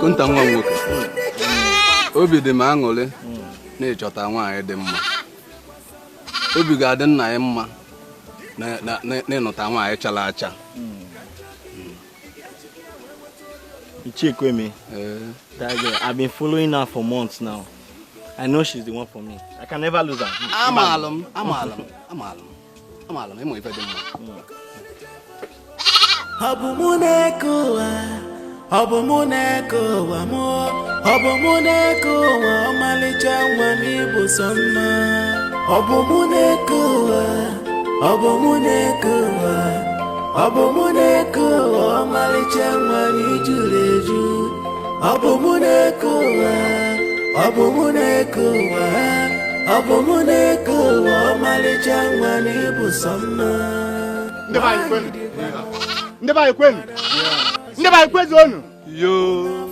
Okonta nwa nwoke. Obi dị m aṅụrị na ịchọta nwaanyị dị mma. Obi ga-adị nna ya mma na ịnụta nwaanyị chara acha. Ichekweme. That girl, I've been following her for months now. I know she's the one for me. I can never lose her. Amalam. Emo ife dị mma. Yo,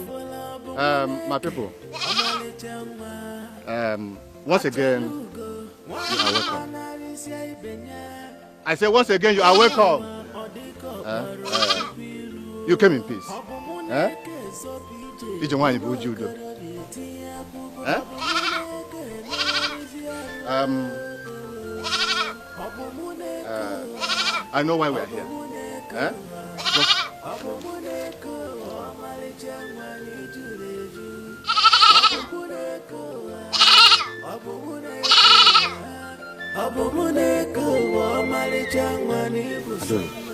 my people. Once again, you are welcome. I say once again, you are welcome. You came in peace. Did you want to do? I know why we are here.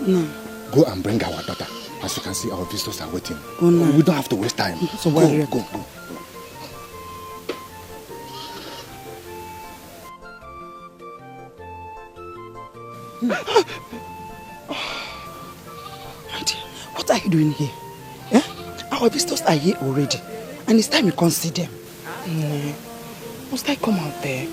No. Go and bring our daughter. As you can see, our visitors are waiting. Oh, no. We don't have to waste time. So go. Auntie, what are you doing here? Our visitors are here already, and it's time you can see them. Must I come out there?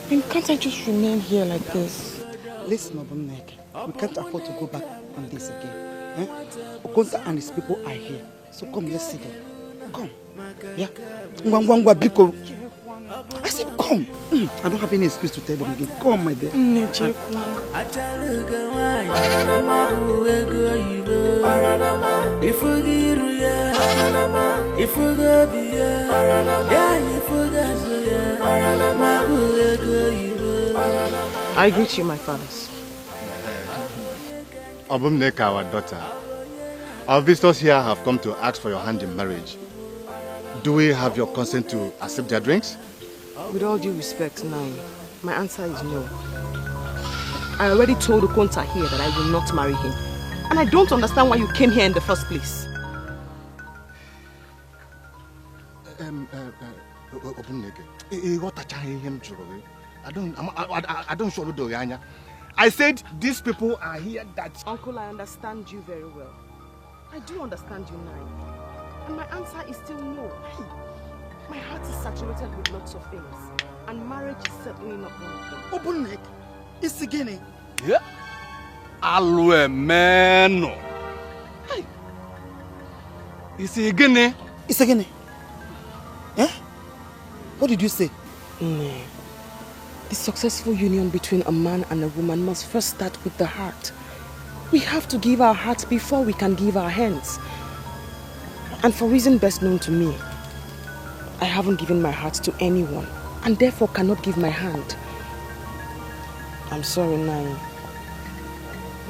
Can't I just remain here like this? Listen, Obumneke, we can't afford to go back on this again. Okonta and his people are here, so come, let's see them. Come. Yeah. Biko. I said, come. I don't have any excuse to tell them again. Come, my dear. I greet you, my fathers. Obumneke, our daughter. Our visitors here have come to ask for your hand in marriage. Do we have your consent to accept their drinks? With all due respect, Nai, my answer is no. I already told Okonta here that I will not marry him. And I don't understand why you came here in the first place. Obumneke, I said these people are here that... Uncle, I understand you very well. I do understand you, Nai. And my answer is still no. My heart is saturated with lots of things. And marriage is certainly not one of them. Obumneke, it's again. Yeah. Alwe meno. It's again. It's again. What did you say? The successful union between a man and a woman must first start with the heart. We have to give our hearts before we can give our hands. And for reason best known to me, I haven't given my heart to anyone and therefore cannot give my hand. I'm sorry, Nai,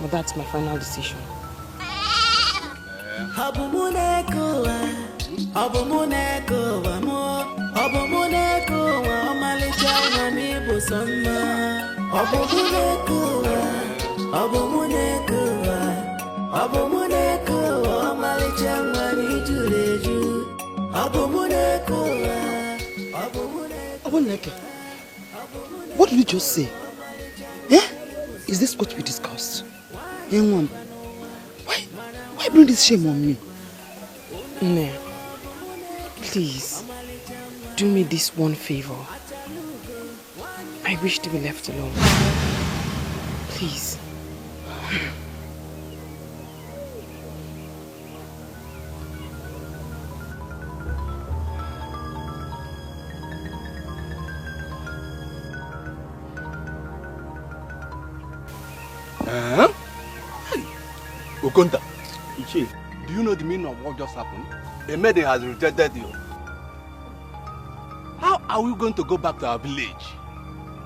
but that's my final decision. Obumneke, what did you just say? Is this what we discussed? Young one, why bring this shame on me? Ne, please, do me this one favor. I wish to be left alone. Please. Okonta, Ichi, do you know the meaning of what just happened? A maiden has rejected you. How are we going to go back to our village?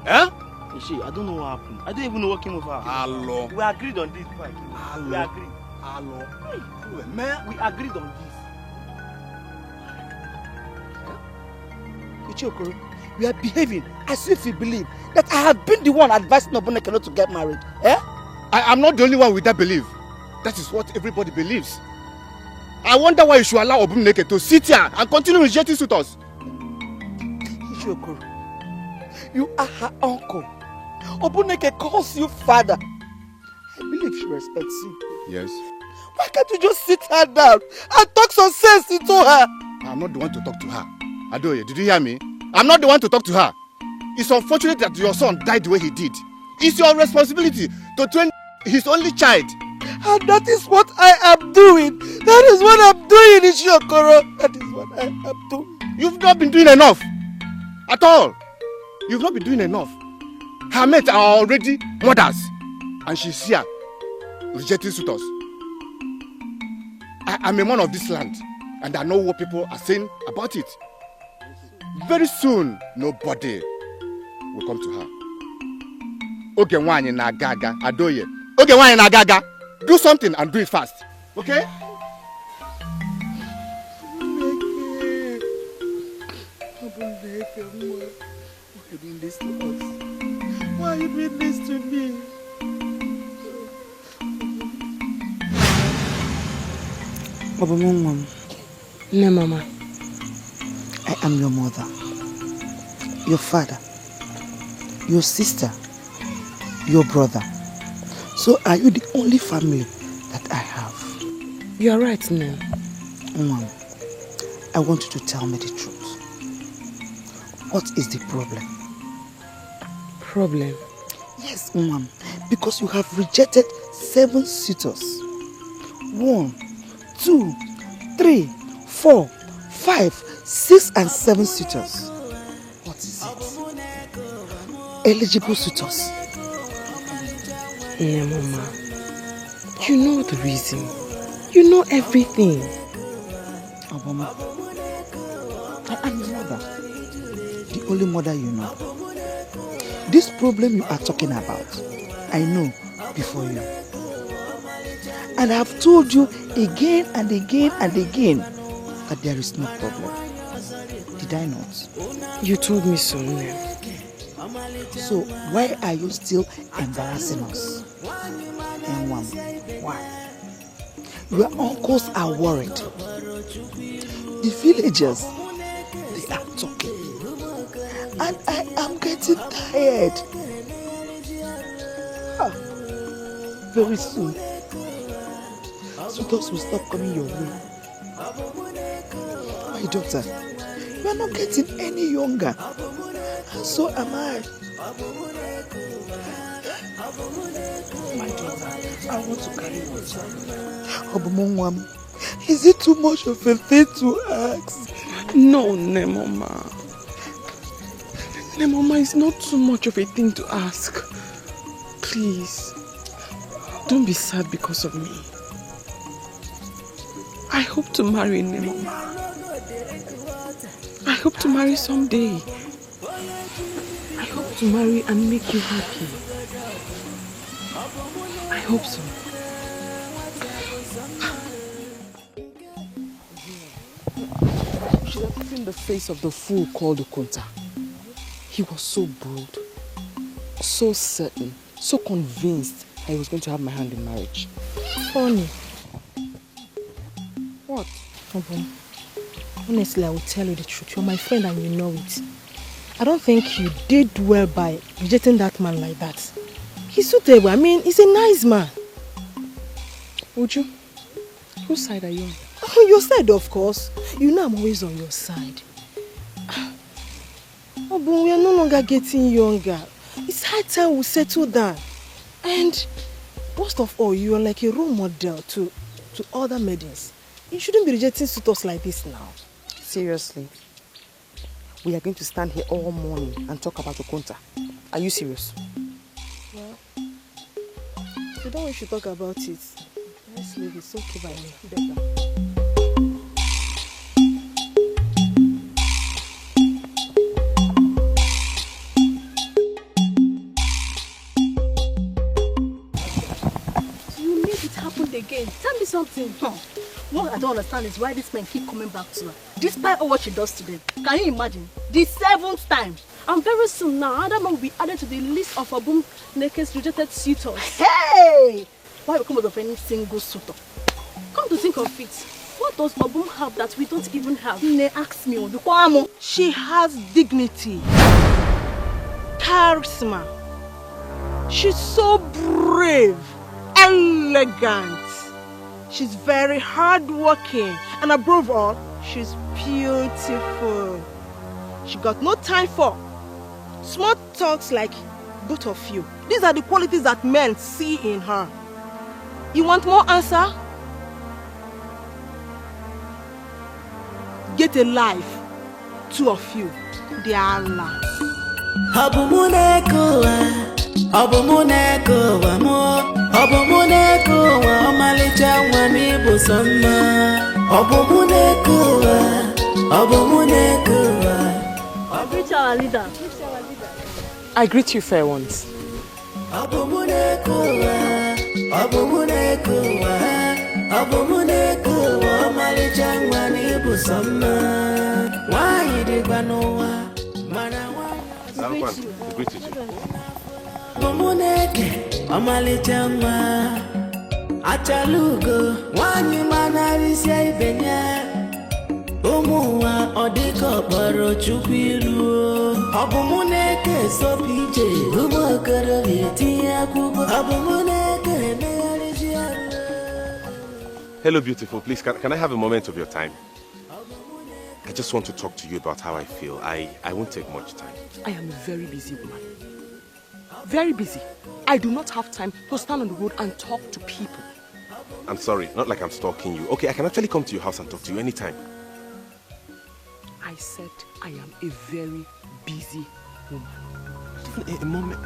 Eh? Ishi, I don't know what happened. I don't even know what came over. Hello. We agreed on this before I came over. Hello. We agreed. Hello. Man, We agreed on this. Ichiokoro, you are behaving as if you believe that I have been the one advising Obuneke not to get married. Eh? I am not the only one with that belief. That is what everybody believes. I wonder why you should allow Obuneke to sit here and continue rejecting suitors. Ichiokoro, you are her uncle. Obuneke calls you father. I believe she respects you. Yes. Why can't you just sit her down and talk some sense into her? I'm not the one to talk to her. Adoye, did you hear me? I'm not the one to talk to her. It's unfortunate that your son died the way he did. It's your responsibility to train his only child. And that is what I am doing. That is what I'm doing, Ichiokoro. That is what I am doing. You've not been doing enough. At all. You've not been doing enough. Her mates are already mothers. And she's here, rejecting suitors. I'm a man of this land. And I know what people are saying about it. Very soon, nobody will come to her. Okay, wanye na gaga, Adoye. Okay, wanye na gaga. Do something and do it fast. Okay? Why are you doing this to us? Why are you doing this to me? No, Mama. I am your mother, your father, your sister, your brother. So are you the only family that I have? You are right, Mom. Mom, I want you to tell me the truth. What is the problem? Problem? Yes, Mom, because you have rejected 7 suitors. 1, 2, 3, 4, 5, 6 and 7 suitors. What is it? Eligible suitors. No, Mama. You know the reason. You know everything. Oh, Mama, I am your mother. The only mother you know. This problem you are talking about, I know before you. And I have told you again and again and again that there is no problem. Did I not? You told me so, Nne. So why are you still embarrassing us? And one, why? Your uncles are worried. The villagers, they are talking. And I am getting tired. Very soon, suitors will stop coming your way. My daughter, you are not getting any younger. And so am I. My daughter, I want to carry your child. Obumongwam, is it too much of a thing to ask? No, Nne, Mama. Nne, Mama, it's not too much of a thing to ask. Please, don't be sad because of me. I hope to marry, Nne, Mama. I hope to marry someday. I hope to marry and make you happy. I hope so. You should have seen the face of the fool called Okonta. He was so bold, so certain, so convinced that he was going to have my hand in marriage. Funny. What? Obum, honestly, I will tell you the truth. You're my friend and you know it. I don't think you did well by rejecting that man like that. He's suitable. I mean, he's a nice man. Uju, whose side are you on? Oh, your side, of course. You know I'm always on your side. Oh, but we are no longer getting younger. It's high time we settle down. And most of all, you are like a role model to other maidens. You shouldn't be rejecting suitors like this now. Seriously? We are going to stand here all morning and talk about Okonta. Are you serious? Well, if you don't want to talk about it, let's leave it. It's okay by me. Better. again. Tell me something. What I don't understand is why these men keep coming back to her, despite all what she does to them. Can you imagine? The 7th time. And very soon now, another man will be added to the list of Obum Neke's rejected suitors. Hey! Why come out of any single suitor? Come to think of it, what does Obum have that we don't even have? They ask me, she has dignity, charisma. She's so brave, elegant. She's very hardworking, and above all, she's beautiful. She got no time for small talks like both of you. These are the qualities that men see in her. You want more answer? Get a life, 2 of you. They are alive. Greet our leader. I greet you, fair ones. Achalugo, wanyi manarisia ibenya. Omuwa odiko baro chupiru. Obumuneke so pije, umokoro vietia kubo. Obumuneke nearisia. Hello, beautiful. Please, can I have a moment of your time? I just want to talk to you about how I feel. I won't take much time. I am a very busy woman. Very busy. I do not have time to stand on the road and talk to people. I'm sorry, not like I'm stalking you. Okay, I can actually come to your house and talk to you anytime. I said I am a very busy woman. A moment.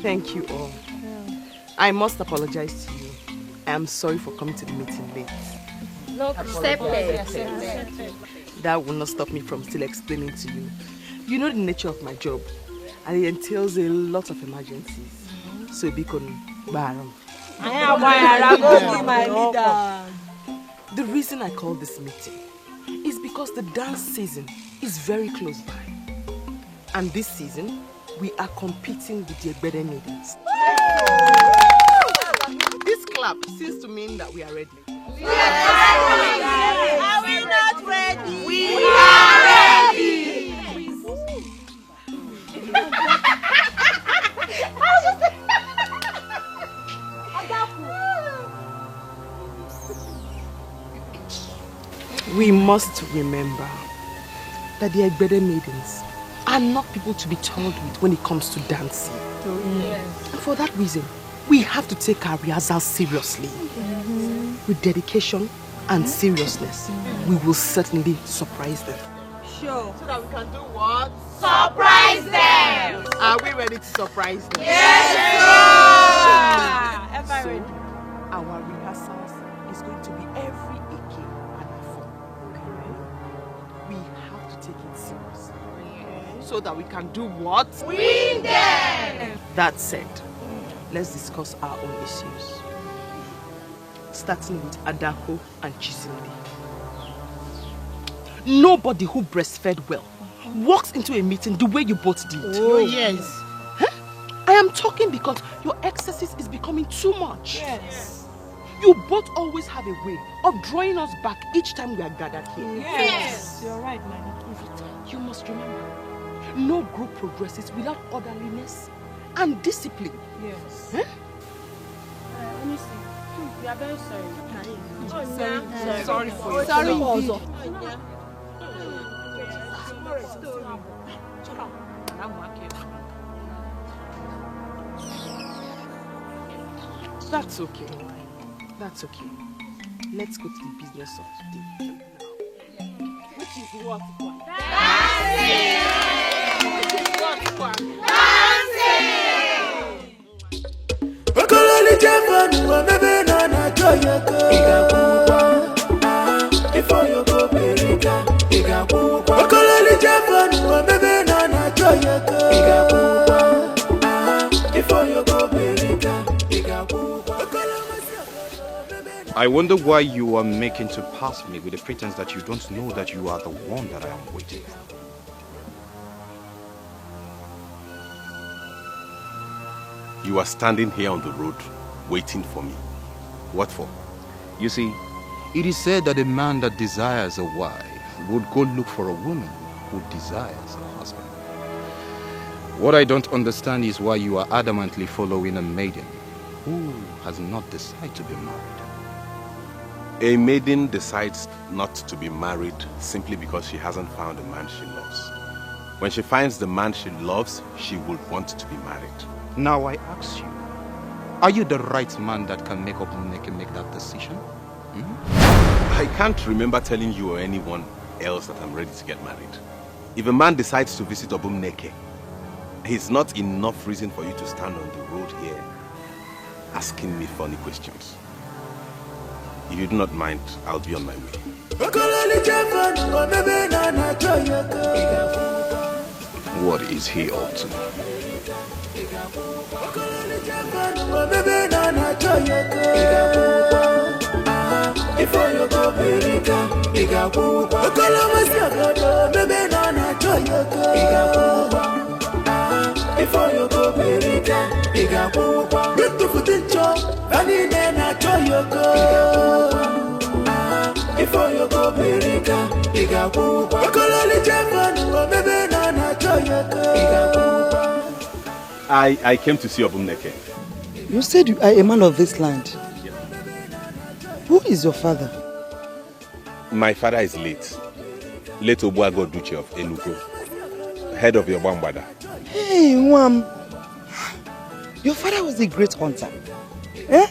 Thank you all. I must apologize to you. I am sorry for coming to the meeting late. No, That will not stop me from still explaining to you. You know the nature of my job, and it entails a lot of emergencies. So be con baron. The reason I call this meeting is because the dance season is very close by. And this season, we are competing with the Egbede maidens. This clap seems to mean that we are ready. We are ready. Are we not ready? We are ready. We must remember that the Egbede maidens are not people to be told with when it comes to dancing. And for that reason, we have to take our rehearsals seriously, with dedication and seriousness, we will certainly surprise them. Sure. So that we can do what? Surprise them! Are we ready to surprise them? Yes, Am I ready? Our rehearsals is going to be every Eke and Afo. Okay? We have to take it seriously. So that we can do what? Win them! That said, let's discuss our own issues. Starting with Adako and Chisimdi. Nobody who breastfed well walks into a meeting the way you both did. Oh, yes. Huh? I am talking because your exercise is becoming too much. Yes. You both always have a way of drawing us back each time we are gathered here. Yes. You're right, man. You must remember, no group progresses without orderliness and discipline. Yes. Huh? Let me see. We are very sorry. Sorry for you. Sorry also. That's okay. That's okay. Let's go to the business of today. Which is what? I wonder why you are making to pass me with the pretense that you don't know that you are the one that I am waiting for. You are standing here on the road, waiting for me. What for? You see, it is said that a man that desires a wife would go look for a woman who desires a husband. What I don't understand is why you are adamantly following a maiden who has not decided to be married. A maiden decides not to be married simply because she hasn't found a man she loves. When she finds the man she loves, she will want to be married. Now I ask you, are you the right man that can make that decision? I can't remember telling you or anyone else that I'm ready to get married. If a man decides to visit Obumneke, it's not enough reason for you to stand on the road here asking me funny questions. If you do not mind, I'll be on my way. What is he up to? I came to see Obumneke. You said you are a man of this land. Yeah. Who is your father? My father is late. Late Obuago Duche of Enugu, head of your Bambada. Hey, Wam. Your father was a great hunter. Eh?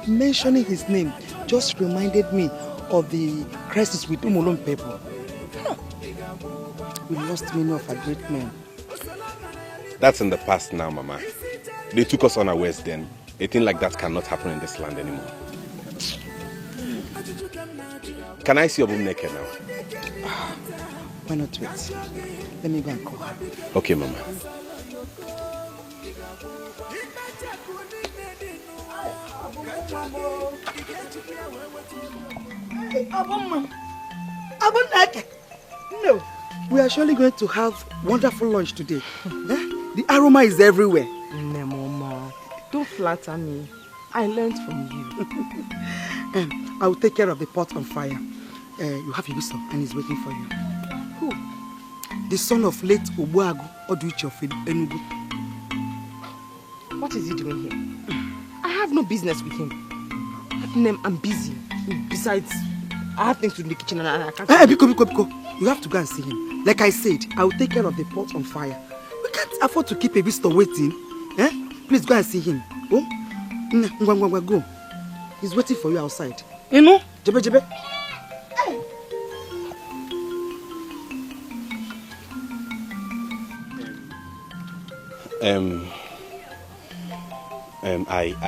Mentioning his name just reminded me of the crisis with Umolon people. We lost many of our great men. That's in the past now, Mama. They took us unawares then. A thing like that cannot happen in this land anymore. Can I see Obumneke now? Why not wait? Let me go and call her. Okay, Mama. Obumneke! No. We are surely going to have wonderful lunch today. The aroma is everywhere. No, Mama. Don't flatter me. I learned from you. I will take care of the pot on fire. You have Ibiso and he's waiting for you. Who? The son of late Obuagu Oduichi of Enugu. What is he doing here? I have no business with him. I'm busy. Besides, I have things to do in the kitchen and I can't... Biko. You have to go and see him. Like I said, I will take care of the pot on fire. We can't afford to keep a visitor waiting. Please go and see him. Oh? Go. He's waiting for you outside. You know? Jebe.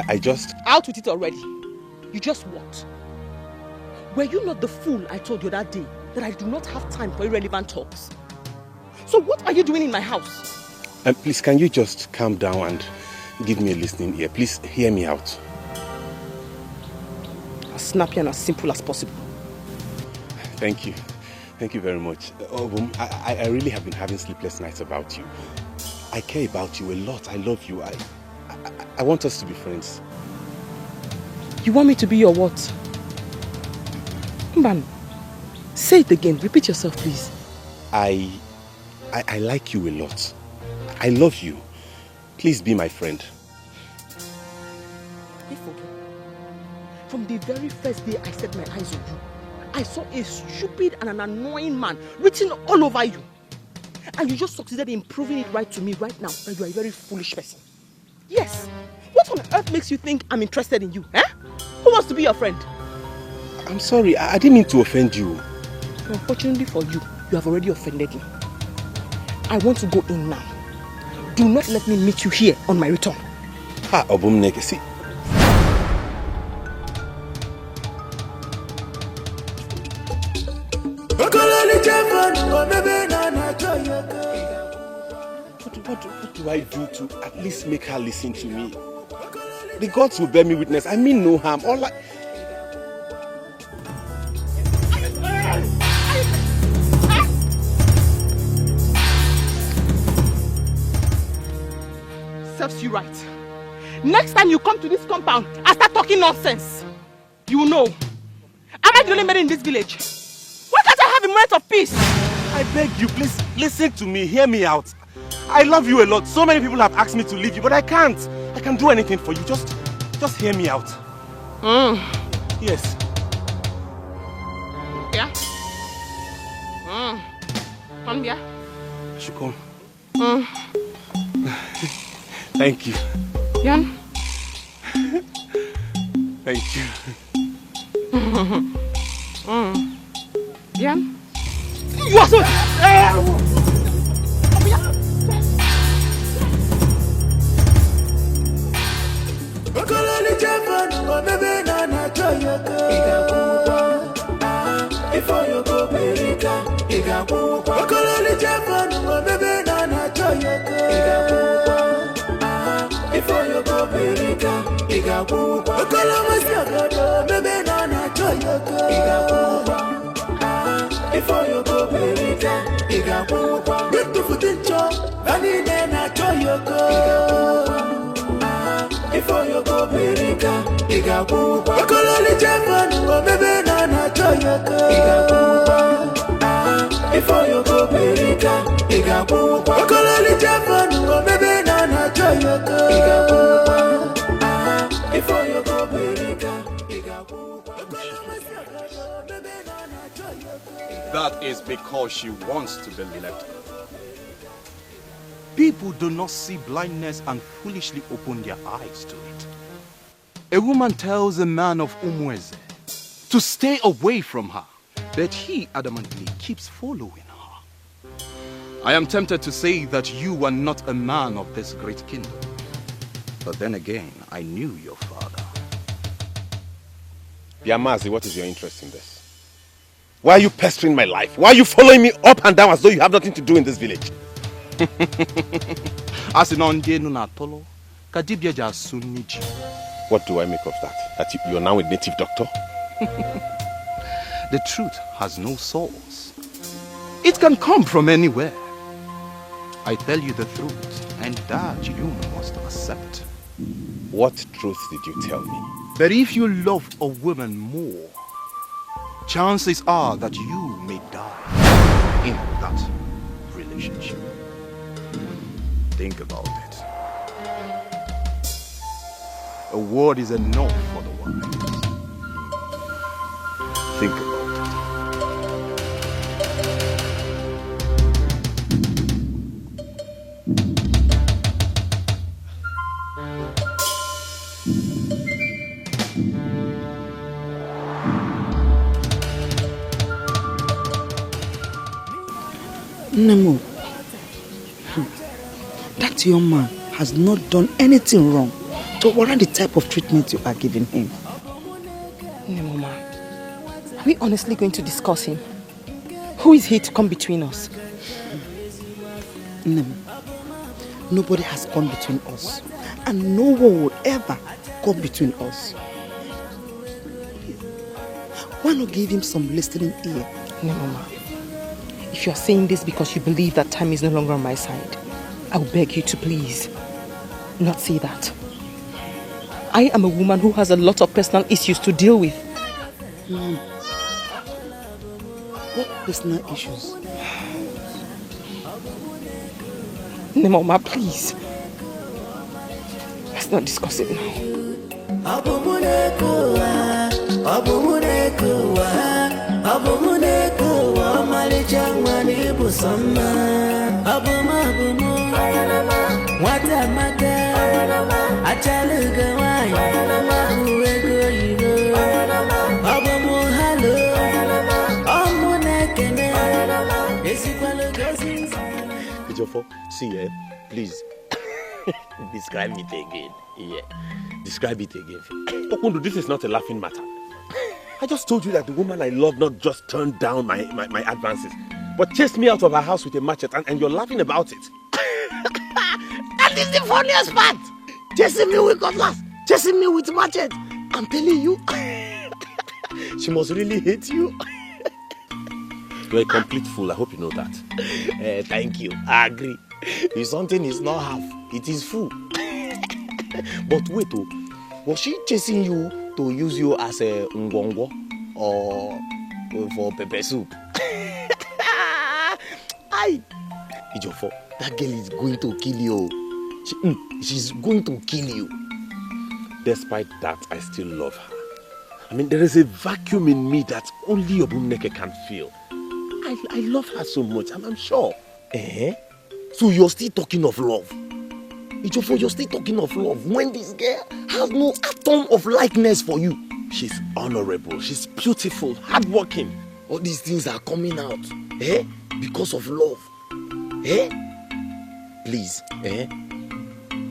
I just... Out with it already. You just what? Were you not the fool I told you that day that I do not have time for irrelevant talks? So what are you doing in my house? Please, can you just calm down and give me a listening ear? Please, hear me out. As snappy and as simple as possible. Thank you. Thank you very much. Obum, I really have been having sleepless nights about you. I care about you a lot. I love you. I want us to be friends. You want me to be your what? Mban, say it again. Repeat yourself, please. I like you a lot. I love you. Please be my friend. From the very first day I set my eyes on you, I saw a stupid and an annoying man written all over you. And you just succeeded in proving it right to me right now that you are a very foolish person. Yes. What on earth makes you think I'm interested in you? Eh? Who wants to be your friend? I'm sorry. I didn't mean to offend you. Unfortunately for you, you have already offended me. I want to go in now. Do not let me meet you here on my return. Ha, Obum Neke, see. What do I do to at least make her listen to me? The gods will bear me witness. I mean no harm. All I... Serves you right. Next time you come to this compound and start talking nonsense, you will know. Am I the only man in this village? Why can't I have a moment of peace? I beg you, please listen to me. Hear me out. I love you a lot. So many people have asked me to leave you, but I can't. I can't do anything for you. Just hear me out. Yes. Yeah? Come here. I should come. Thank you. Yan? Thank you. Yan? You are so... That is because she wants to be left. People do not see blindness and foolishly open their eyes to it. A woman tells a man of Umweze to stay away from her, but he adamantly keeps following her. I am tempted to say that you are not a man of this great kingdom. But then again, I knew your father. Yamazi, what is your interest in this? Why are you pestering my life? Why are you following me up and down as though you have nothing to do in this village? What do I make of that? That you are now a native doctor? The truth has no source. It can come from anywhere. I tell you the truth, and that you must accept. What truth did you tell me? That if you love a woman more, chances are that you may die in that relationship. Think about it. A word is enough for the wise. Think about it. Nemo, that young man has not done anything wrong to warrant the type of treatment you are giving him. Nemo, ma, are we honestly going to discuss him? Who is he to come between us? Nemo, nobody has come between us, and no one will ever come between us. Why not give him some listening ear? Nemo, ma, if you are saying this because you believe that time is no longer on my side, I will beg you to please not say that. I am a woman who has a lot of personal issues to deal with. What personal issues? Nemo, ma, please. Let's not discuss it now. See, please describe it again. Yeah, describe it again. Okundu, this is not a laughing matter. I just told you that the woman I love not just turned down my advances, but chased me out of her house with a machete, and you're laughing about it. That is the funniest part. Chasing me with cutlass, chasing me with machete. I'm telling you, she must really hate you. You're a complete fool. I hope you know that. Thank you. I agree. If something is not half, it is full. But wait, was she chasing you to use you as a ngwongwo or for pepper soup? Ijofo, that girl is going to kill you. She's going to kill you. Despite that, I still love her. I mean, there is a vacuum in me that only Obumneke can feel. I love her so much, I'm sure. So you're still talking of love? Ijofo, you're still talking of love when this girl has no atom of likeness for you. She's honorable, she's beautiful, hardworking. All these things are coming out, because of love. Please,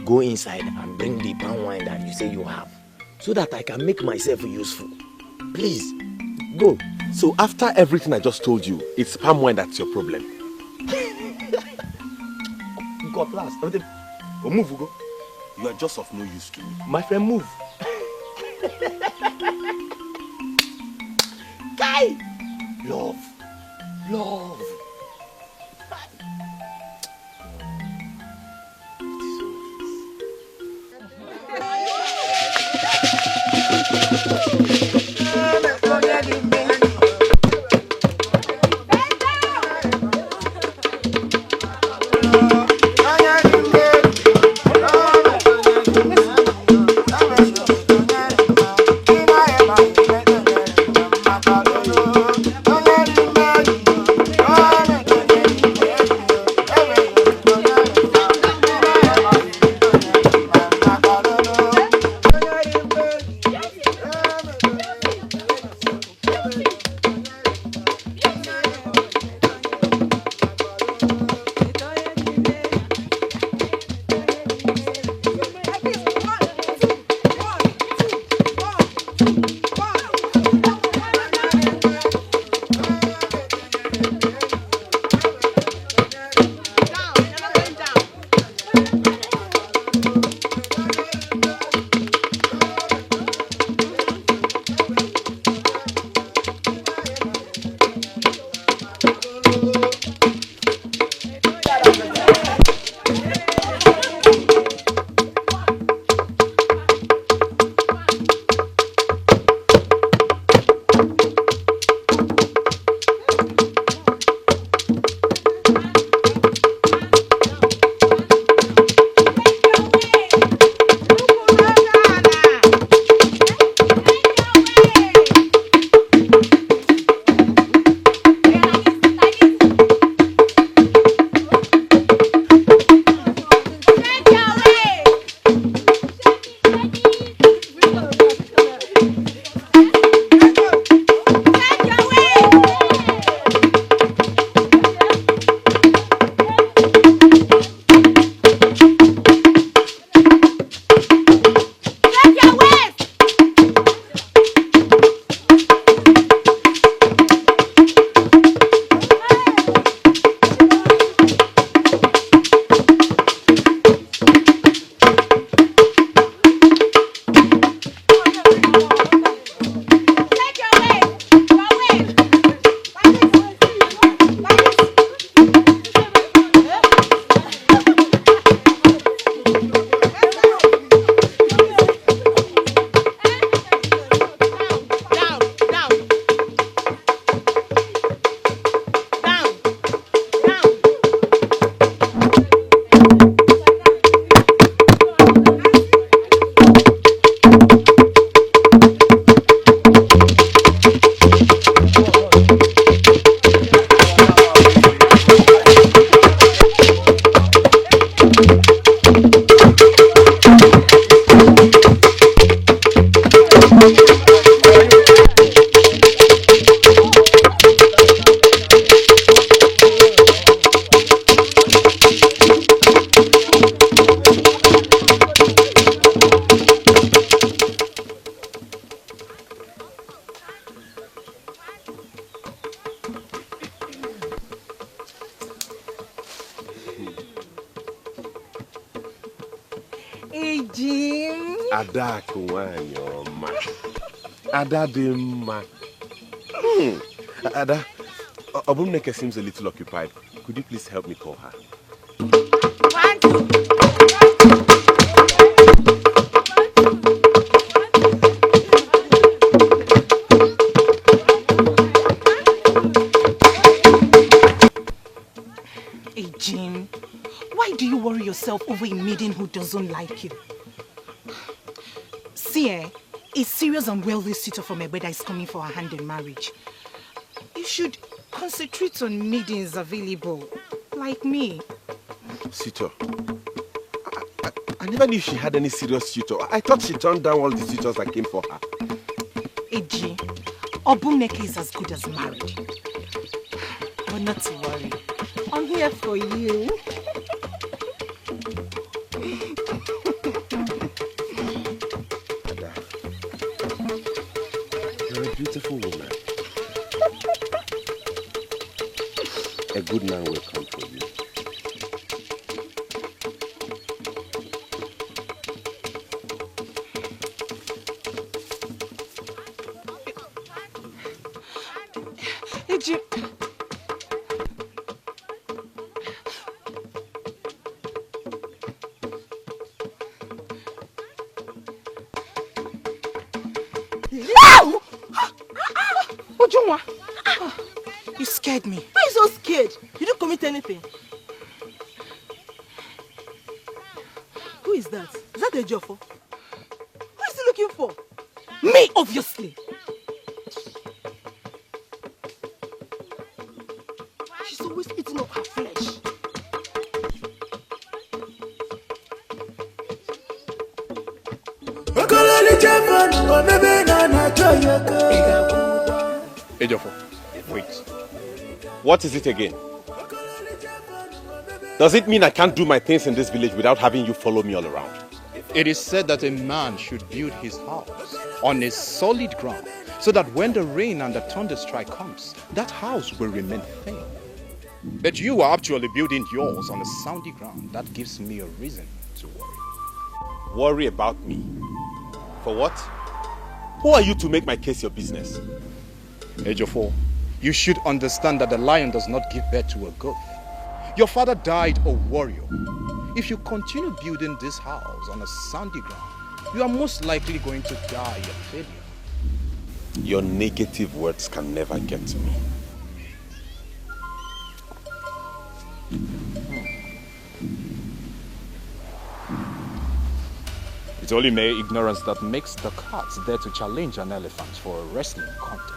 go inside and bring the palm wine that you say you have, so that I can make myself useful. Please, go. So after everything I just told you, it's palm wine that's your problem. God bless. Move, go. You are just of no use to me. My friend, move. Guy! Love. Love. Hey, Jim. Ada Kuwanyoma. Ada Dimma. Ada, Obumneke seems a little occupied. Could you please help me call her? Hey, Jim. Why do you worry yourself over a maiden who doesn't like you? See, a serious and wealthy suitor from Egbeda is coming for her hand in marriage. You should concentrate on maidens available, like me. Suitor? I never knew she had any serious suitor. I thought she turned down all the suitors that came for her. Eji, Obumneke is as good as married. But not to worry. I'm here for you. Ada, you're a beautiful woman. A good man will come for you. Eji. Ujunwa, you scared me. Why are you so scared? You didn't commit anything. Who is that? Is that a Ejiofor? Who is he looking for? Me, obviously. She's always eating up her flesh. Ejiofor, wait. What is it again? Does it mean I can't do my things in this village without having you follow me all around? It is said that a man should build his house on a solid ground so that when the rain and the thunderstrike comes, that house will remain firm. But you are actually building yours on a sandy ground. That gives me a reason to worry. Worry about me? For what? Who are you to make my case your business? Ejiofor, you should understand that the lion does not give birth to a goat. Your father died a warrior. If you continue building this house on a sandy ground, you are most likely going to die a failure. Your negative words can never get to me. It's only mere ignorance that makes the cats dare to challenge an elephant for a wrestling contest.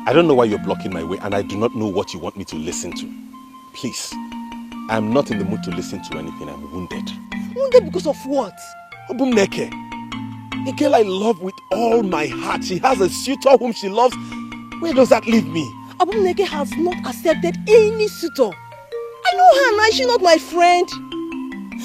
I don't know why you're blocking my way, and I do not know what you want me to listen to. Please, I'm not in the mood to listen to anything. I'm wounded. Wounded because of what? Obumneke, a girl I love with all my heart. She has a suitor whom she loves. Where does that leave me? Obumneke has not accepted any suitor. I know her now. Is she not my friend?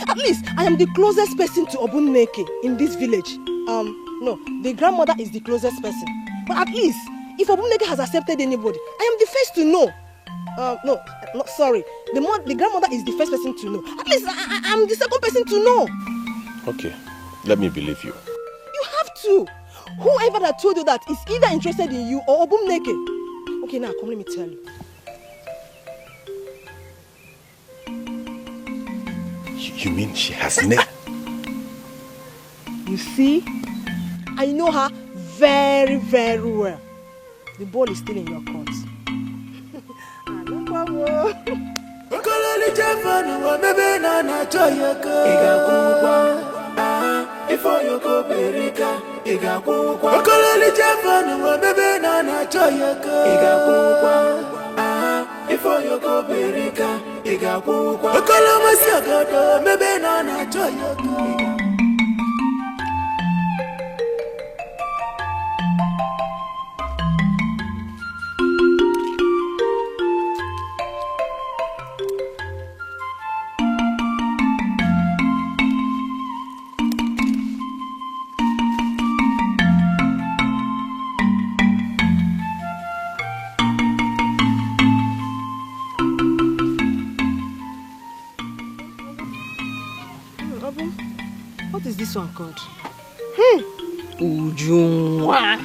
At least I am the closest person to Obumneke in this village. No, the grandmother is the closest person. But at least, if Obumneke has accepted anybody, I am the first to know. No, sorry. The grandmother is the first person to know. At least I'm the second person to know. Okay, let me believe you. You have to. Whoever that told you that is either interested in you or Obumneke. Okay, now come, let me tell you. You mean she has never? You see, I know her very, very well. The ball is still in your court. this one called? Ujunwa.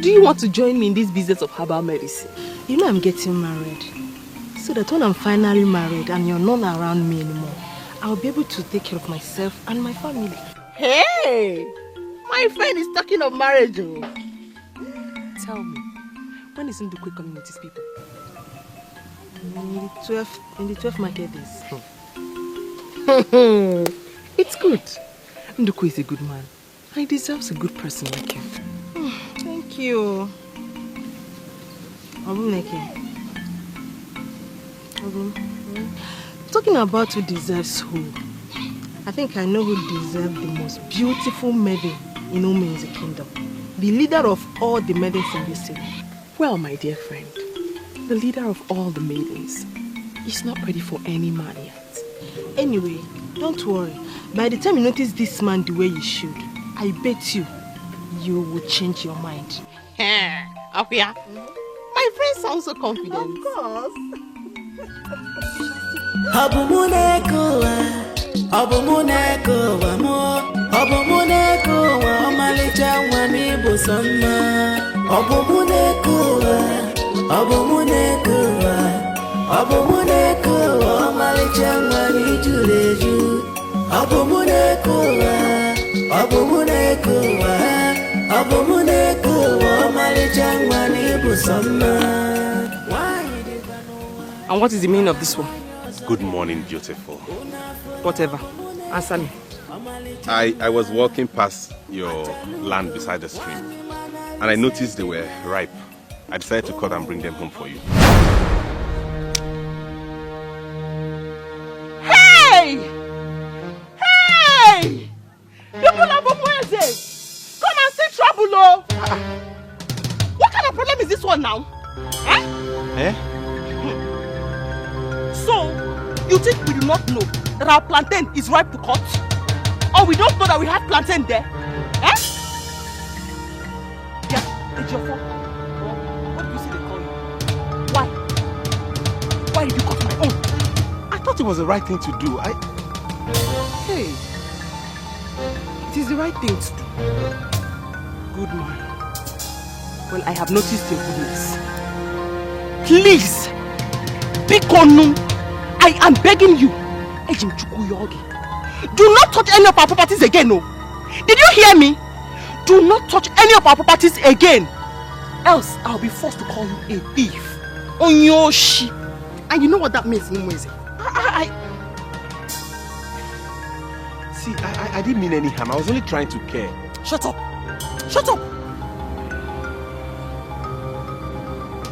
Do you want to join me in this business of herbal medicine? You know I'm getting married. So that when I'm finally married and you're not around me anymore, I'll be able to take care of myself and my family. Hey! My friend is talking of marriage. Oh. Tell me, when is Ndukwe coming with his people? In the 12 market days. It's good. Ndukwe is a good man. And he deserves a good person like you. Thank you. Talking about who deserves who, I think I know who deserves the most beautiful maiden in Umen's kingdom. The leader of all the maidens in this city. Well, my dear friend, the leader of all the maidens is not ready for any man yet. Anyway, don't worry. By the time you notice this man the way you should, I bet you will change your mind. Apia, my friend sounds so confident. Of course. And what is the meaning of this one? Good morning, beautiful. Whatever. Answer me. I was walking past your land beside the stream, and I noticed they were ripe. I decided to cut and bring them home for you. Hey! Hey! People of Umweze! Come and see trouble, oh! What kind of problem is this one now? Eh? So, you think we do not know that our plantain is ripe to cut? Or we don't know that we have plantain there? Eh? Yeah, it's your fault. What do you say they call you? Why? Why did you cut my own? I thought it was the right thing to do. Hey, it is the right thing to do. Good man. Well, I have noticed your goodness. Please, Bikonu, I am begging you, Ejim Chukuyogi, do not touch any of our properties again, no. Did you hear me? Do not touch any of our properties again. Else, I'll be forced to call you a thief. Onyoshi. And you know what that means, Numweze? See, I didn't mean any harm. I was only trying to care. Shut up. Shut up.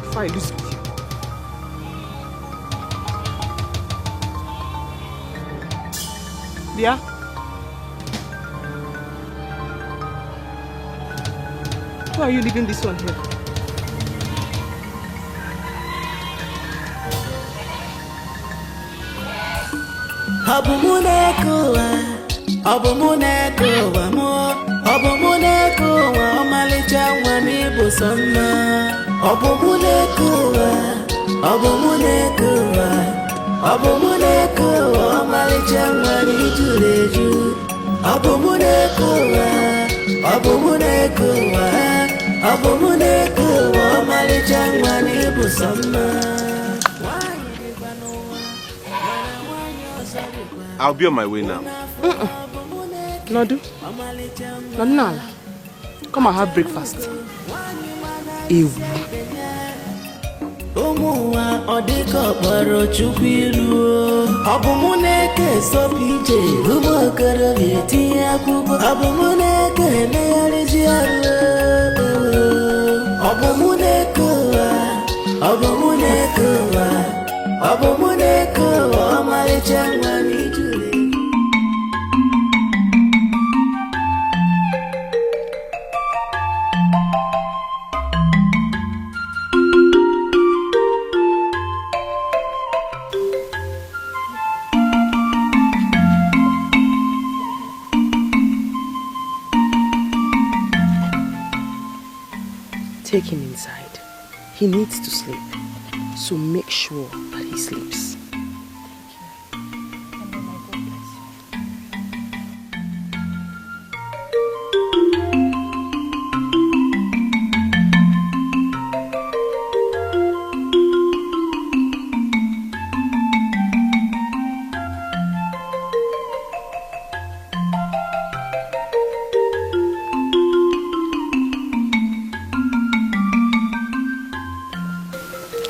If I lose with you. Yeah? Why are you leaving this one here? I'll be on my way now. Nodu. Nonala. Come and have breakfast. Ew. Omuwa odiko baro chupiru Obumuneke sopije Umo karo vieti akubo Obumuneke neyariji aru Obumuneke wa Omalichangwa nijure. Take him inside. He needs to sleep. So make sure that he sleeps.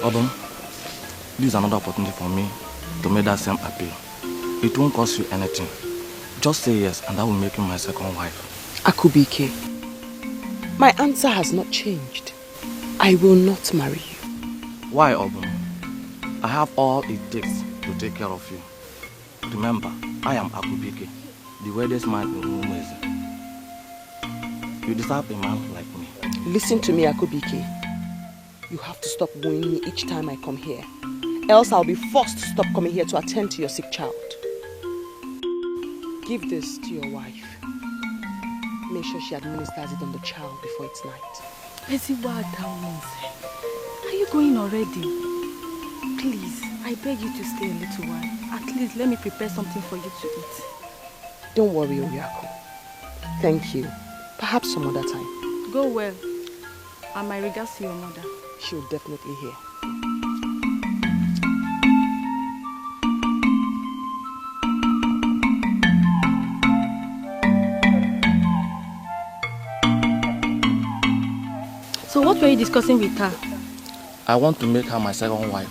Obum, this is another opportunity for me to make that same appeal. It won't cost you anything. Just say yes and that will make you my second wife. Akubike, my answer has not changed. I will not marry you. Why, Obum? I have all it takes to take care of you. Remember, I am Akubike, the weirdest man in Umwezi. You deserve a man like me. Listen to me, Akubike. You have to stop wooing me each time I come here. Else I'll be forced to stop coming here to attend to your sick child. Give this to your wife. Make sure she administers it on the child before it's night. Are you going already? Please, I beg you to stay a little while. At least let me prepare something for you to eat. Don't worry, Oriako. Thank you. Perhaps some other time. Go well. And my regards to your mother. She'll definitely hear. So what were you discussing with her? I want to make her my second wife.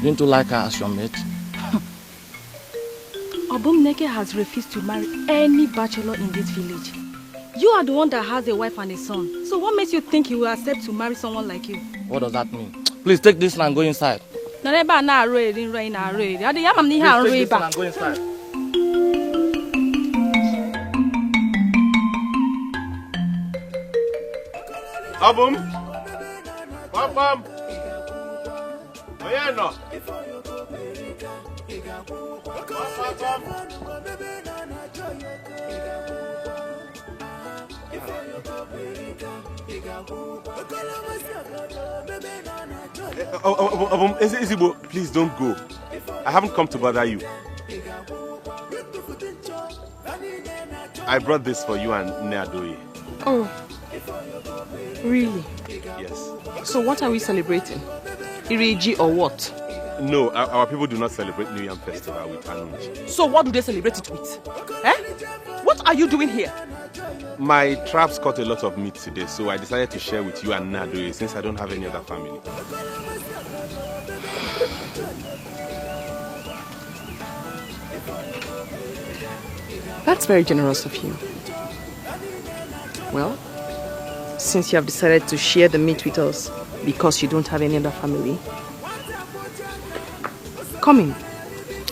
Didn't you like her as your mate? Obum Neke has refused to marry any bachelor in this village. You are the one that has a wife and a son. So what makes you think he will accept to marry someone like you? What does that mean? Please take this and go inside. Please take this and go inside. Obum! Pam! Oh yeah, no. Isibo, please don't go. I haven't come to bother you. I brought this for you and Neadoye. Oh, really? Yes. So what are we celebrating? Iriji or what? No, our people do not celebrate New Yam Festival with Anunji. So what do they celebrate it with? Eh? What are you doing here? My traps caught a lot of meat today, so I decided to share with you and Nadoye since I don't have any other family. That's very generous of you. Well, since you have decided to share the meat with us because you don't have any other family, come in.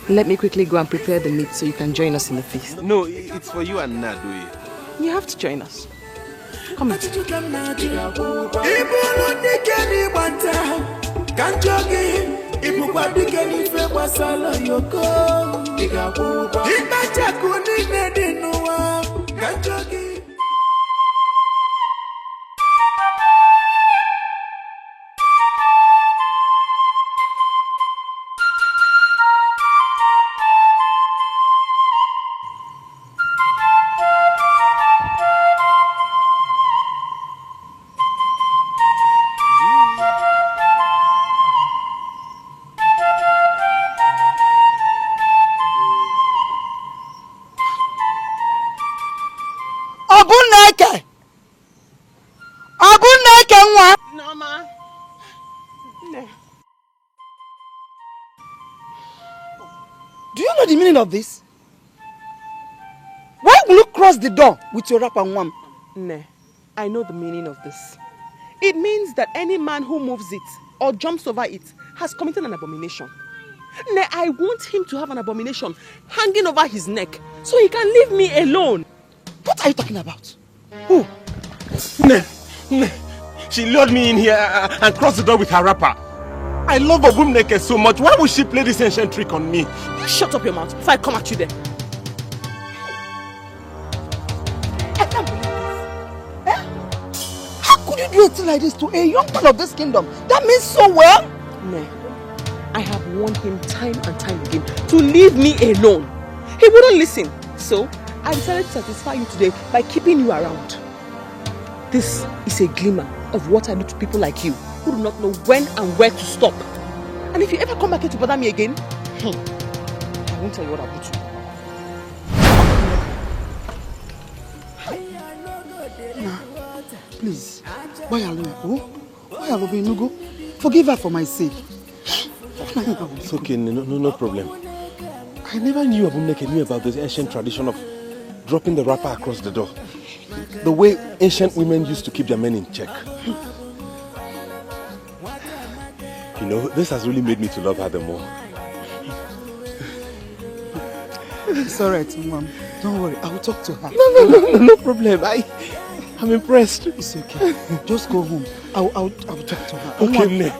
Let me quickly go and prepare the meat so you can join us in the feast. No, it's for you and Nadoye. You have to join us. Come in. Do you know the meaning of this? Why will you cross the door with your wrapper one? Nah, I know the meaning of this. It means that any man who moves it or jumps over it has committed an abomination. Nah, I want him to have an abomination hanging over his neck so he can leave me alone. What are you talking about? Who? Nah. She lured me in here and crossed the door with her wrapper. I love Obum Neke so much. Why would she play this ancient trick on me? You shut up your mouth before I come at you then. I can't believe this. Eh? How could you do a thing like this to a young man of this kingdom? That means so well. Nah, I have warned him time and time again to leave me alone. He wouldn't listen. So, I decided to satisfy you today by keeping you around. This is a glimmer of what I do to people like you who do not know when and where to stop. And if you ever come back here to bother me again, I won't tell you what I'll do to you. Nah, please. Why are you? Why are you? Forgive her for my sake. It's okay, no problem. I never knew Obumneke knew about this ancient tradition of dropping the wrapper across the door. The way ancient women used to keep their men in check. You know, this has really made me to love her the more. It's alright, Mom. Don't worry, I will talk to her. No problem. I'm impressed. It's okay. Just go home. I will talk to her. Okay, Nne.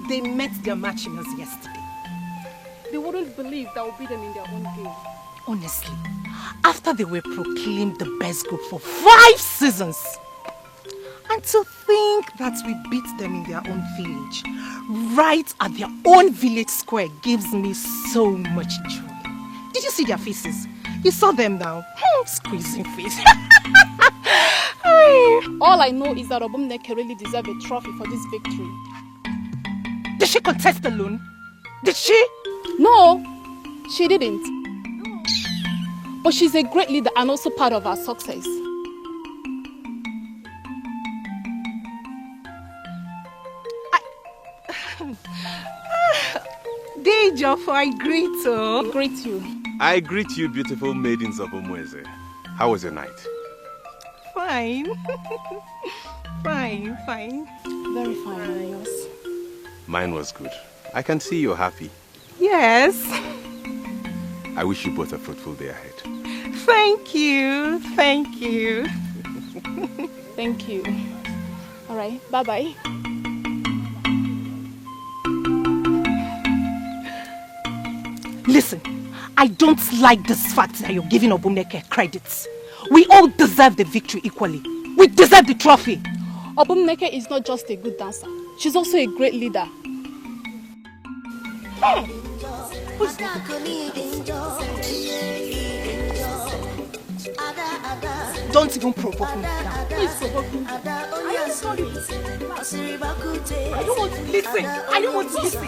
They met their machiners yesterday. They wouldn't believe that would beat them in their own game. Honestly, after they were proclaimed the best group for 5 seasons. And to think that we beat them in their own village, right at their own village square, gives me so much joy. Did you see their faces? You saw them now, squeezing face. All I know is that Obumneke really deserved a trophy for this victory. Did she contest alone? Did she? No, she didn't. But she's a great leader and also part of our success. Dejofo, I greet you. I greet you. I greet you, beautiful maidens of Umueze. How was your night? Fine. Fine. Very fine, and yours? Mine was good. I can see you're happy. Yes. I wish you both a fruitful day ahead. Thank you. Thank you. All right, bye-bye. Listen, I don't like this fact that you're giving Obumneke credits. We all deserve the victory equally. We deserve the trophy. Obumneke is not just a good dancer. She's also a great leader. Who's that? Don't even provoke me now. Who is provoking? I am sorry. I don't want to listen.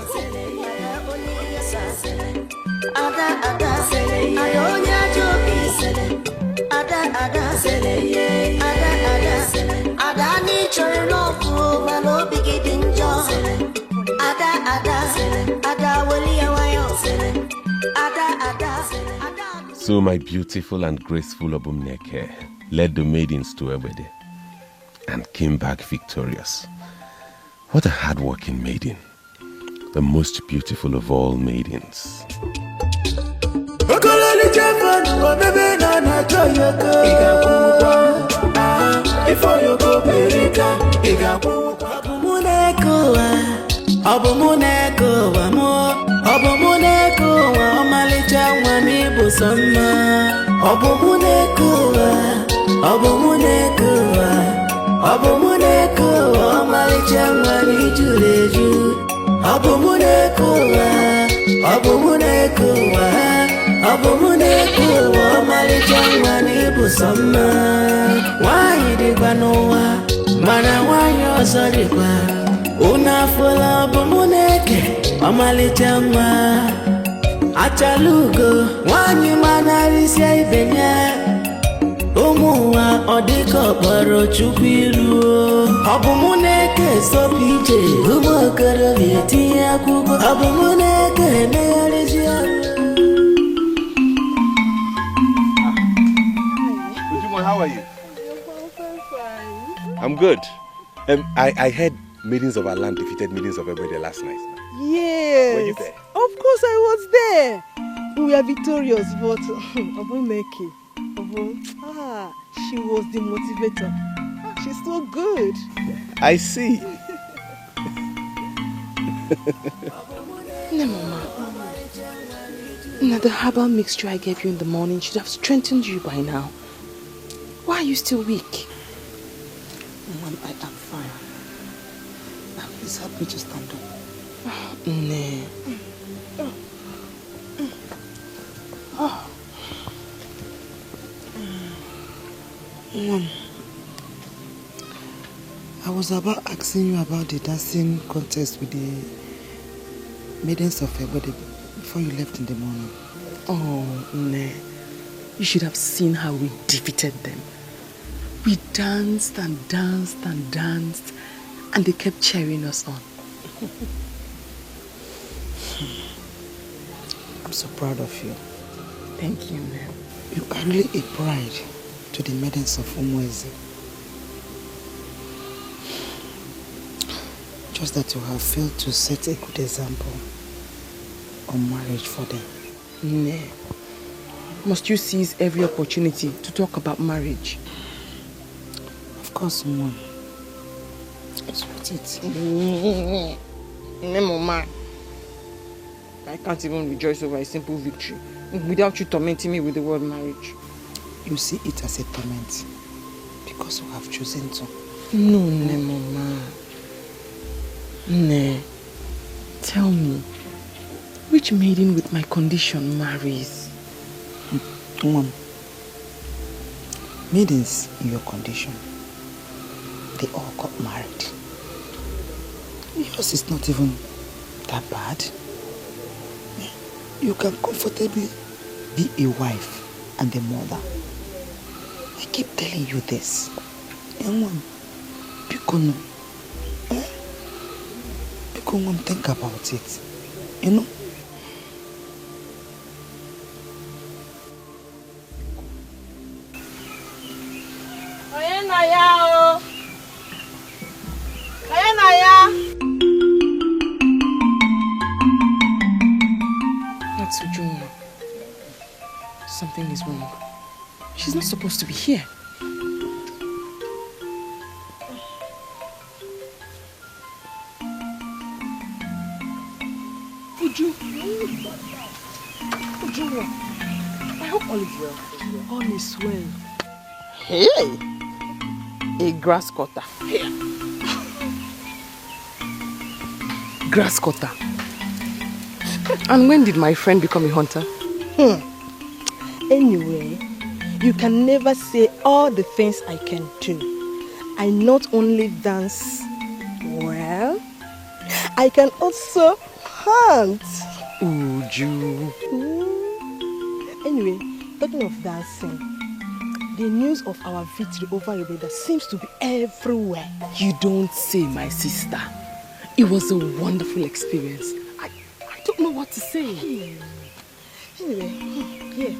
So my beautiful and graceful Obumneke led the maidens to Ewede and came back victorious. What a hard-working maiden. The most beautiful of all maidens. Achalugo, wanyi manarisia ibenya Omuwa odiko baro chukwiru Obumneke sopije Umokara vieti ya kubo Obumneke nearisia Ujimo, how are you? I'm good. I heard maidens of our land defeated maidens of Ewede last night. Yes. Were you there? Of course I was there. We were victorious, but Obumneke, she was the motivator. She's so good. I see. No, Mama. Now, the herbal mixture I gave you in the morning should have strengthened you by now. Why are you still weak? Mom, I am fine. Now, please help me to stand up. Nee. Mom, I was about asking you about the dancing contest with the maidens of Ewede before you left in the morning. Oh, nee. You should have seen how we defeated them. We danced and danced and danced, and they kept cheering us on. I'm so proud of you. Thank you, ma'am. You are really a pride to the maidens of Umueze. Just that you have failed to set a good example on marriage for them. Nay. Must you seize every opportunity to talk about marriage? Of course, Mom. It's worth it. Mama, I can't even rejoice over a simple victory without you tormenting me with the word marriage. You see it as a torment because you have chosen to. No, Mama. Ne, tell me, which maiden with my condition marries? Mom, maidens in your condition, they all got married. Yours is not even that bad. You can comfortably be a wife and a mother. I keep telling you this. Mom, Pikono, Mom, think about it. You know? That's Ujunwa. Something is wrong. She's not supposed to be here. Ujunwa, I hope all is well. All is well. Hey! A grass cutter. Here. Grass cutter. And when did my friend become a hunter? Anyway, you can never say all the things I can do. I not only dance well, I can also hunt. Uju. Anyway, talking of dancing, the news of our victory over Rebecca seems to be everywhere. You don't say, my sister. It was a wonderful experience. I don't know what to say. Anyway, here.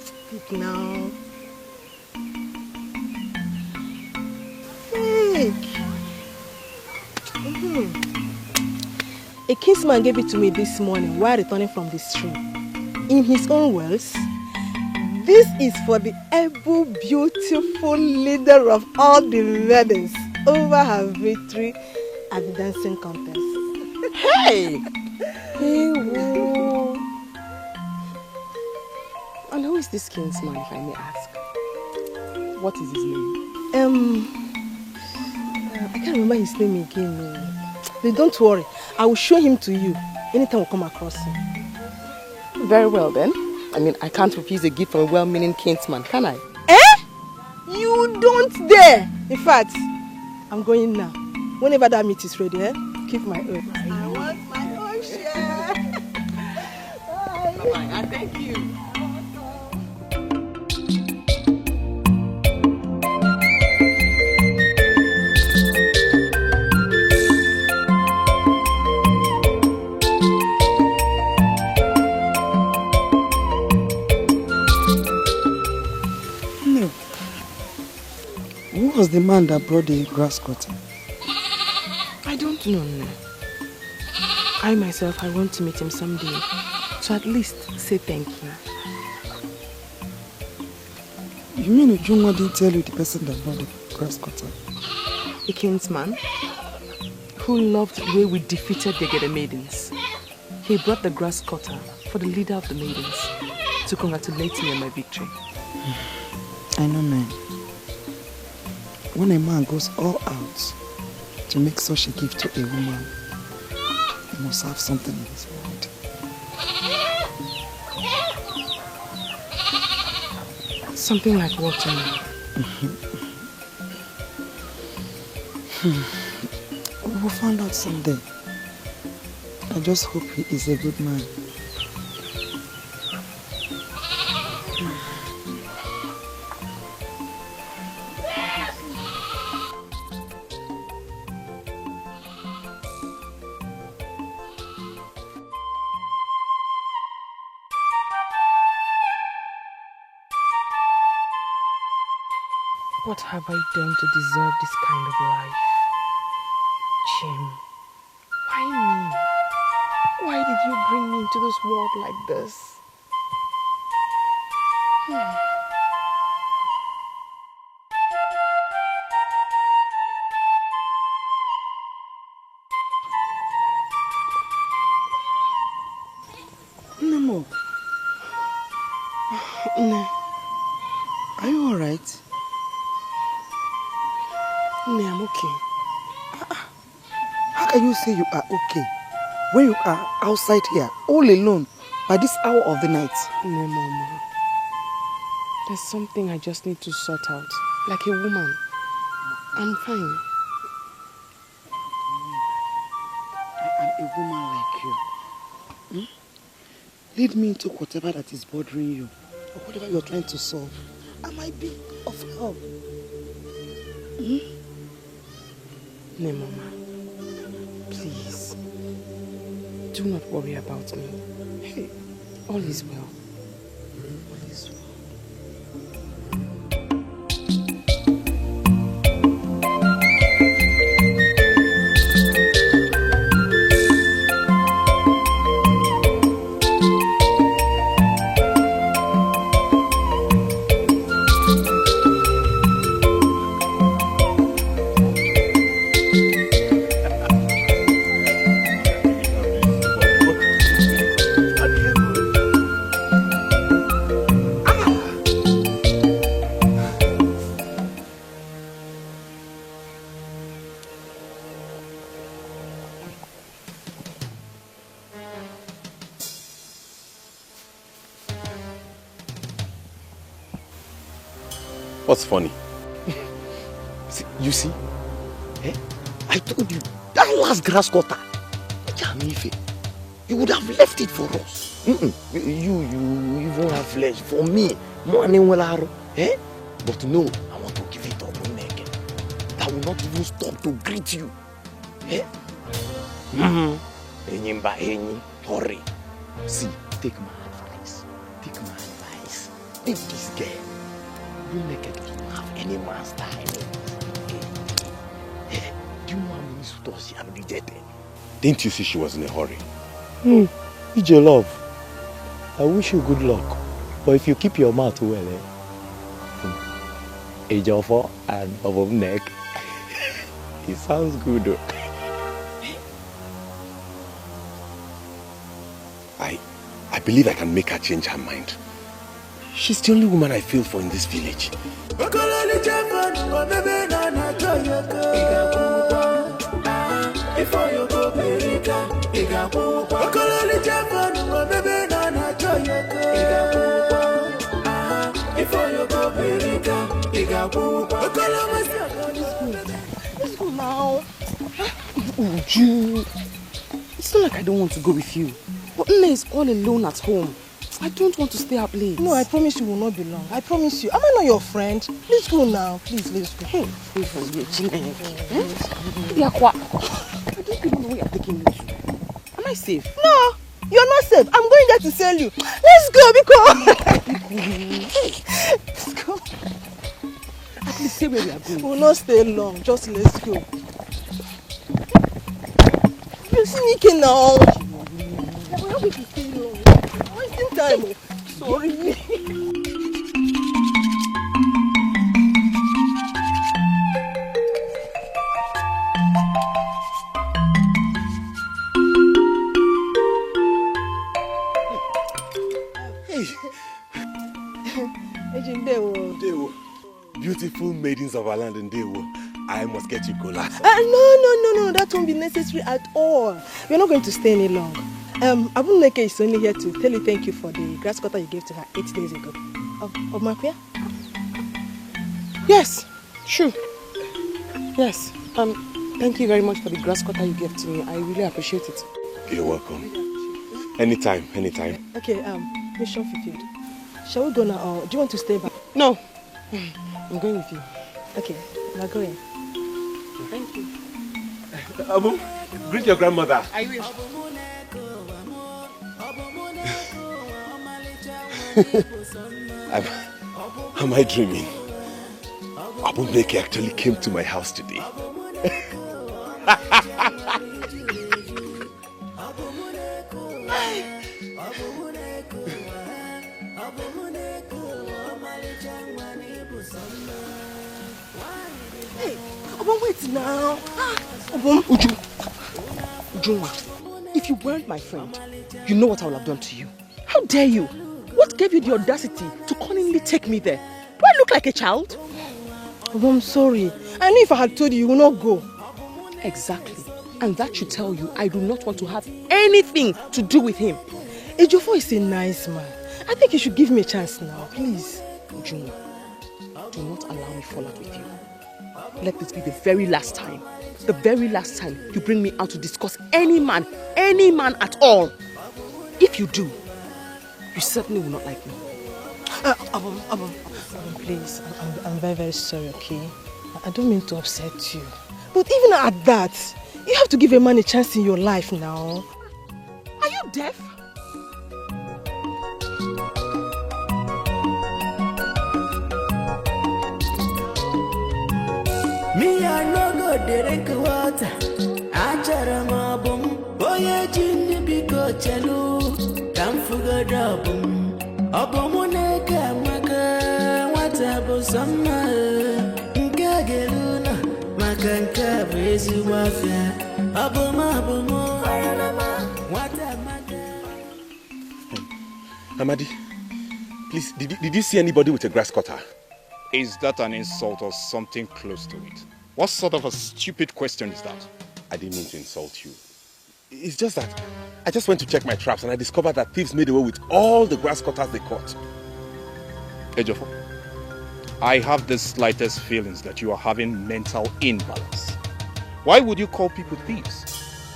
Speak now. Speak. A kinsman gave it to me this morning while returning from the stream. In his own words, this is for the able, beautiful leader of all the maidens over her victory at the dancing contest. Hey! Hey, whoa. And who is this kinsman, if I may ask? What is his name? I can't remember his name again. But don't worry, I will show him to you anytime we come across him. Very well then. I mean, I can't refuse a gift from a well-meaning kinsman, can I? You don't dare! In fact, I'm going now. Whenever that meat is ready, keep my own. I want my own share. Bye-bye, and thank you. Who was the man that brought the grass cutter? I don't know. No. I myself, I want to meet him someday. So at least say thank you. You mean Ujunwa didn't tell you the person that brought the grass cutter? A kinsman who loved the way we defeated the Gede maidens. He brought the grass cutter for the leader of the maidens to congratulate me on my victory. I know, man. When a man goes all out to make such a gift to a woman, he must have something in his mind. Something like what? We will find out someday. I just hope he is a good man. What have I done to deserve this kind of life? Jim, why me? Why did you bring me into this world like this? Nemo. Nne, are you alright? Nne, I'm okay. How can you say you are okay when you are outside here, all alone, by this hour of the night? Nne, Mama. There's something I just need to sort out. Like a woman. I'm fine. I am a woman like you. Lead me into whatever that is bothering you, or whatever you're trying to solve. I might be of help. No, Mama. Please. Do not worry about me. Hey. All is well. All is well. What's funny? You see? Eh? I told you, that last grass cutter, you would have left it for us. You even have flesh for me. Eh? But no, I want to give it up naked. That will not even stop to greet you. Eh? Hurry. See, take my advice. Take this girl. You naked doesn't have any man's time. Do you know how many suitors she had rejected? Didn't you see she was in a hurry? EJ love, I wish you good luck. But if you keep your mouth well, Ejofo and Obom neck, it sounds good. I believe I can make her change her mind. She's the only woman I feel for in this village. Let's go now. Uju. It's not like I don't want to go with you. But Nne is all alone at home. I don't want to stay up late. No, I promise you will not be long. I promise you. Am I not your friend? Let's go now. Please, let's go. I don't even know where you're taking me to. Am I safe? No, you're not safe. I'm going there to sell you. Let's go, because... Let's go. At least say where we are going. We'll not stay long. Just let's go. You see me now. We're not going to stay long. Wasting time. Sorry. Beautiful maidens of our land in Dewo, I must get you cola. No, that won't be necessary at all. We're not going to stay any long. Abuneke is only here to tell you thank you for the grass cutter you gave to her 8 days ago. Of Makwia? Yes, sure. Yes. Thank you very much for the grass cutter you gave to me. I really appreciate it. You're welcome. Anytime. Okay, mission fulfilled. Shall we go now, or do you want to stay back? No. I'm going with you. Okay, now go in. Thank you. Abu, greet your grandmother. I will. Am I dreaming? Obumneke actually came to my house today. Hey, Obum, wait now. Obum, Ujunwa, if you weren't my friend, you know what I would have done to you. How dare you? What gave you the audacity to cunningly take me there? Do I look like a child? Obum, I'm sorry. I knew if I had told you, you would not go. Exactly. And that should tell you I do not want to have anything to do with him. Ejiofor is a nice man. I think you should give me a chance now, please. Ujunwa, do not allow me fall out with you. Let this be the very last time. The very last time you bring me out to discuss any man at all. If you do, you certainly will not like me. Obum, please. I'm very, very sorry, okay? I don't mean to upset you. But even at that, you have to give a man a chance in your life now. Are you deaf? Me, I no go drink water. Achara mabum, boye jini biko chelu. Kamfuga dabum, abomuneka maka. Watabo sama, nkageluna, makanka bezi wafia. Abomo, Amadi, please, did you see anybody with a grass cutter? Is that an insult or something close to it? What sort of a stupid question is that? I didn't mean to insult you. It's just that I just went to check my traps and I discovered that thieves made away with all the grass cutters they caught. Ejiofor, I have the slightest feelings that you are having mental imbalance. Why would you call people thieves,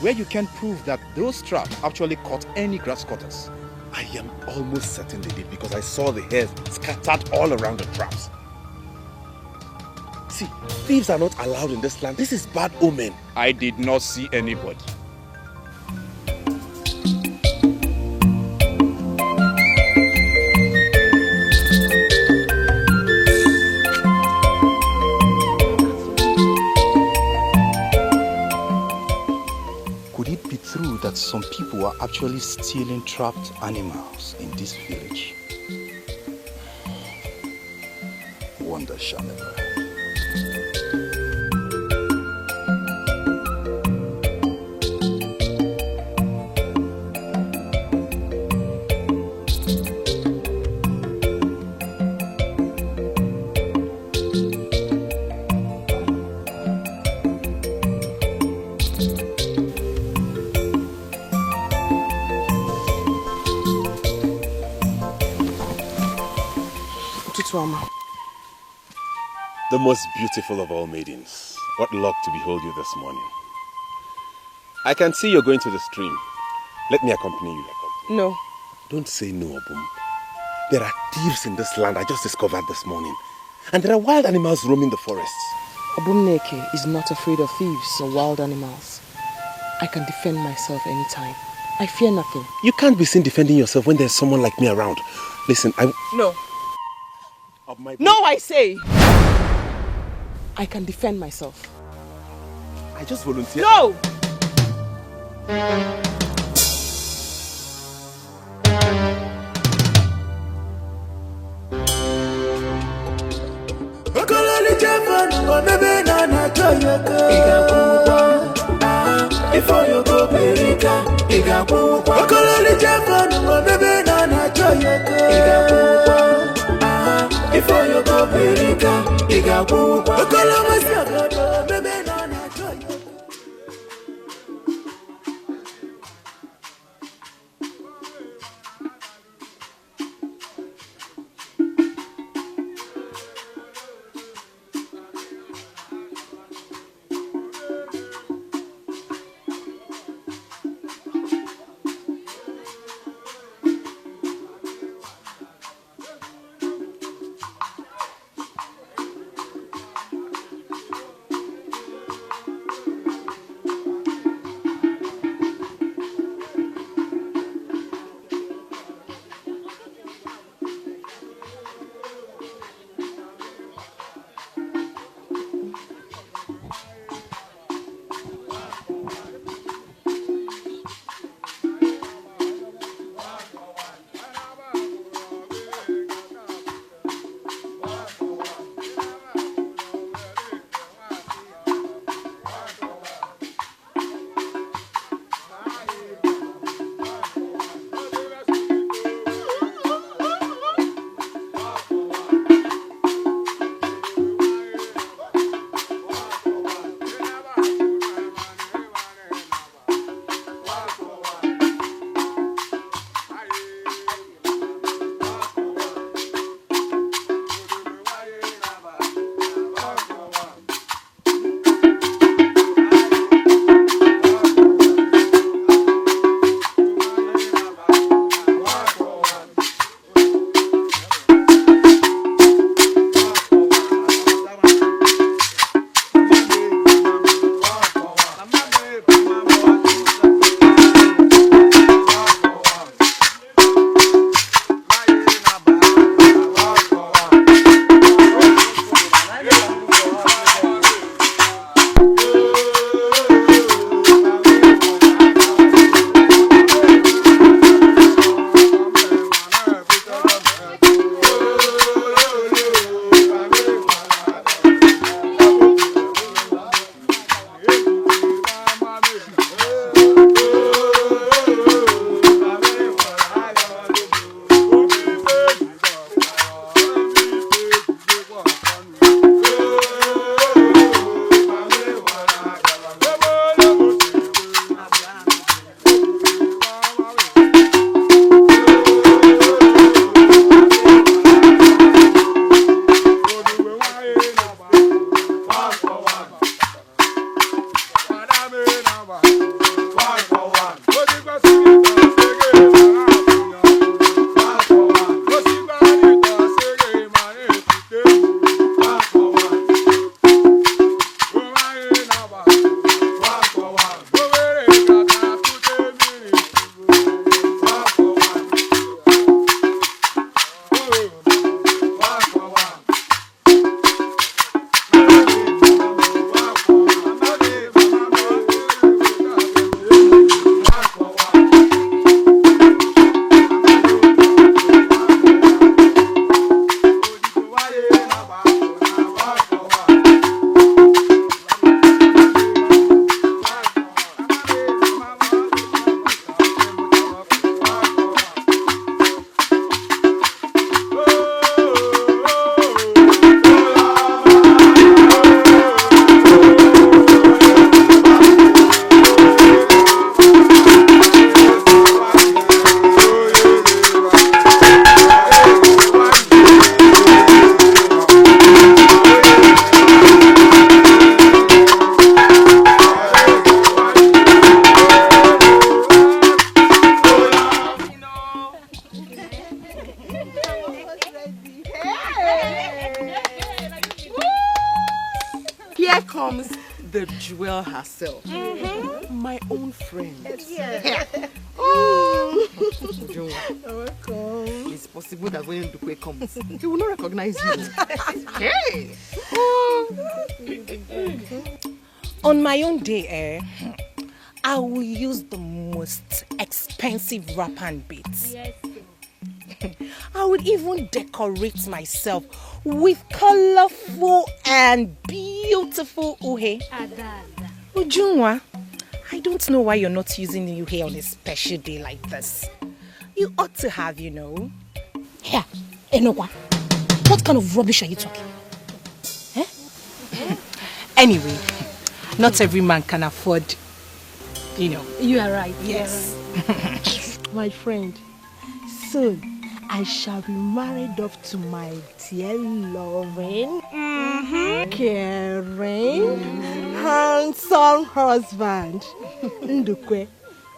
where you can prove that those traps actually caught any grass cutters? I am almost certain they did because I saw the hairs scattered all around the traps. See, thieves are not allowed in this land. This is bad omen. I did not see anybody. Could it be true that some people are actually stealing trapped animals in this village? Wonder shall never. The most beautiful of all maidens. What luck to behold you this morning. I can see you're going to the stream. Let me accompany you. No. Don't say no, Obum. There are thieves in this land I just discovered this morning. And there are wild animals roaming the forests. Obumneke is not afraid of thieves or wild animals. I can defend myself anytime. I fear nothing. You can't be seen defending yourself when there's someone like me around. Listen, No. No, I say! I can defend myself. I just volunteered. No! Before you go, Perika, Iga Pukwa. Okololi Jefano, baby, Nana, Joyaka. Before you go, Perika, Iga Pukwa. Okoloma Siaga, baby, Nana, Joyaka. here comes the jewel herself. My own friend. Yeah. Jewel. It's possible that when Ndukwe comes, he will not recognize you. Hey! On my own day, I will use the most expensive wrapper and beads. Yes. I would even decorate myself with colorful and beautiful uhe. Ujunwa, I don't know why you're not using uhe on a special day like this. You ought to have, you know. Here, Enowa, what kind of rubbish are you talking? Eh? Anyway, not every man can afford, you know. You are right. Yes. My friend, soon I shall be married off to my dear loving, caring, handsome husband, Ndukwe.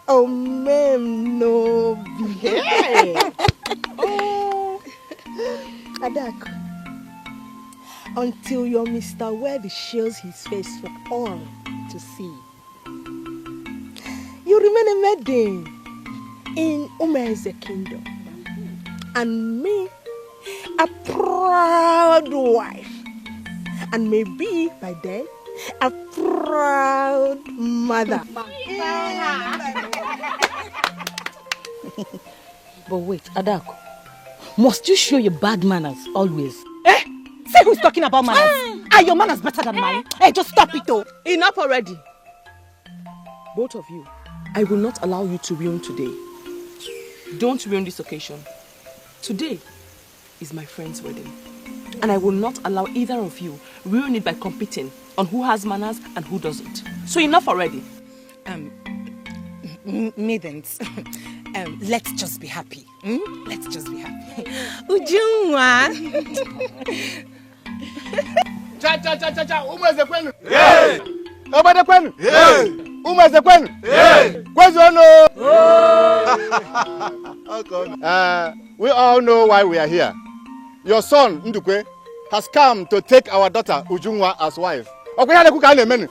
Oh, ma'am, no behave. Oh, Adako. Until your Mr. Webb shows his face for all to see, you remain a maiden in Umeze kingdom, and me, a proud wife, and maybe by then, a proud mother. But wait, Adako, must you show your bad manners always? Eh? Say who's talking about manners? Are your manners better than mine? Hey, just stop it though. Enough already. Both of you, I will not allow you to ruin today. Don't ruin this occasion. Today is my friend's wedding. And I will not allow either of you ruin it by competing on who has manners and who doesn't. So enough already. Maidens, let's just be happy. Let's just be happy. Ujunwa. Cha. Umeze kwenu. Hey. Obade kwenu. Hey. Umeze kwenu. Hey. Kwezono. We all know why we are here. Your son Ndukwe has come to take our daughter Ujunwa as wife. Okoya leku ka na emenu.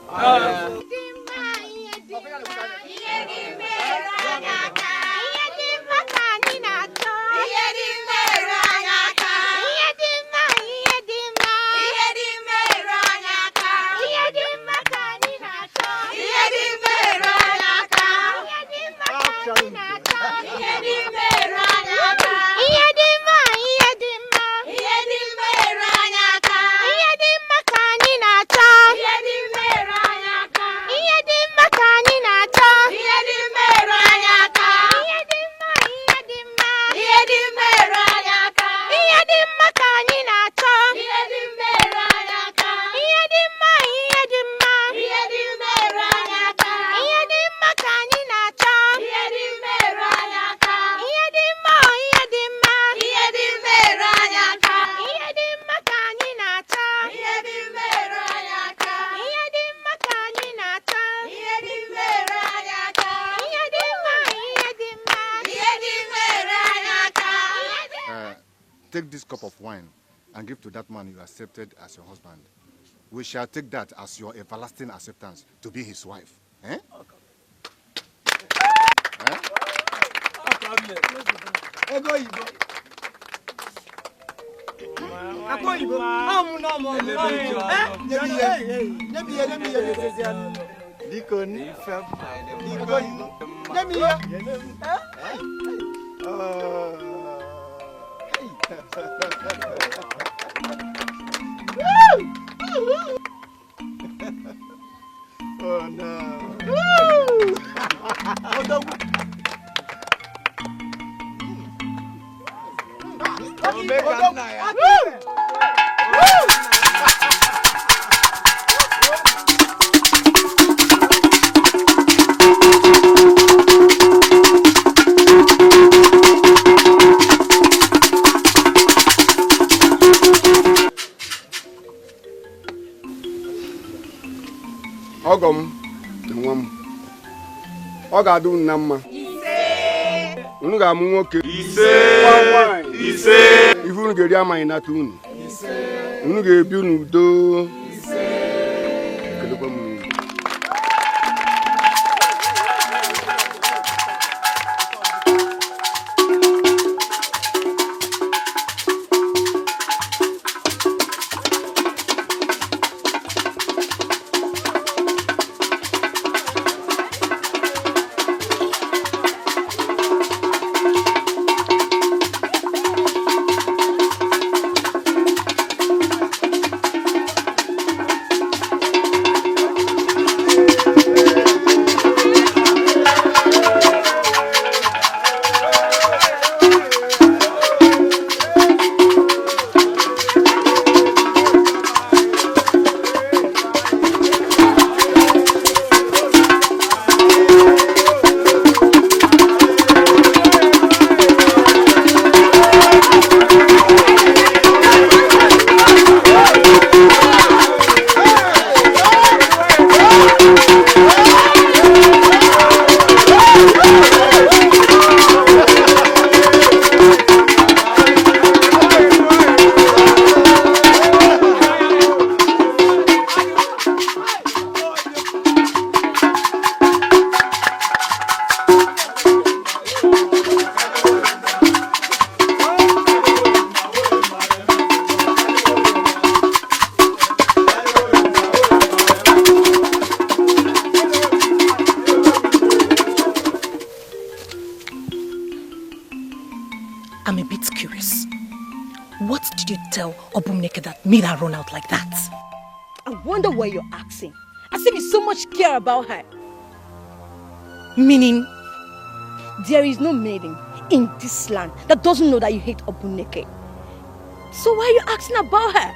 Take this cup of wine and give to that man you accepted as your husband. We shall take that as your everlasting acceptance to be his wife. Eh? Oh no. Ogom, nwam. Ọ ga-adụ nna mma. Ise. Unu ga-amụ nwoke. Ise. Ise. Ifu unu ga-eri amaghị nata unu. Ise. Unu ga-ebi n'udo. Ise. na-ekelekwa m niile. I'm a bit curious. What did you tell Obumneke that made her run out like that? I wonder why you're asking. As if you so much care about her. Meaning? There is no maiden in this land that doesn't know that you hate Obumneke. So why are you asking about her?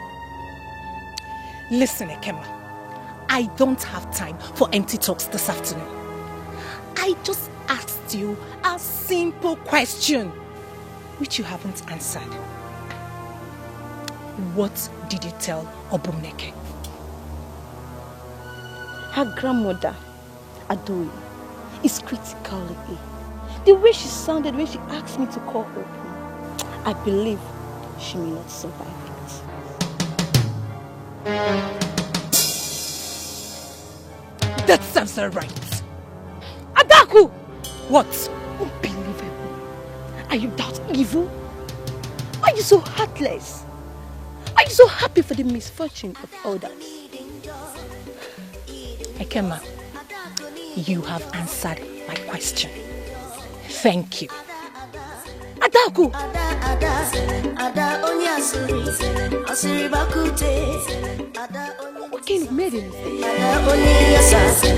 Listen, Ekema. I don't have time for empty talks this afternoon. I just asked you a simple question, which you haven't answered. What did you tell Obumneke? Her grandmother, Adoi, is critically ill. The way she sounded when she asked me to call Obum, I believe she may not survive it. That sounds her right. Adaku! What? Unbelievable. Are you that evil? Why are you so heartless? Why are you so happy for the misfortune of others? Ekema, you have answered my question. Thank you. Adaku! What kind of maiden is this?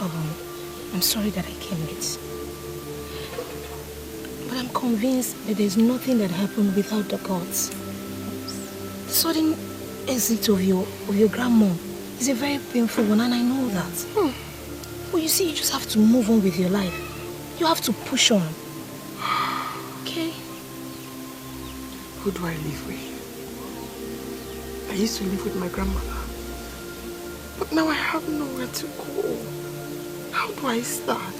I'm sorry that I came late. But I'm convinced that there's nothing that happened without the gods. The sudden exit of your grandmom is a very painful one, and I know that. But you see, you just have to move on with your life. You have to push on. Okay? Who do I live with? I used to live with my grandmother. But now I have nowhere to go. How do I start?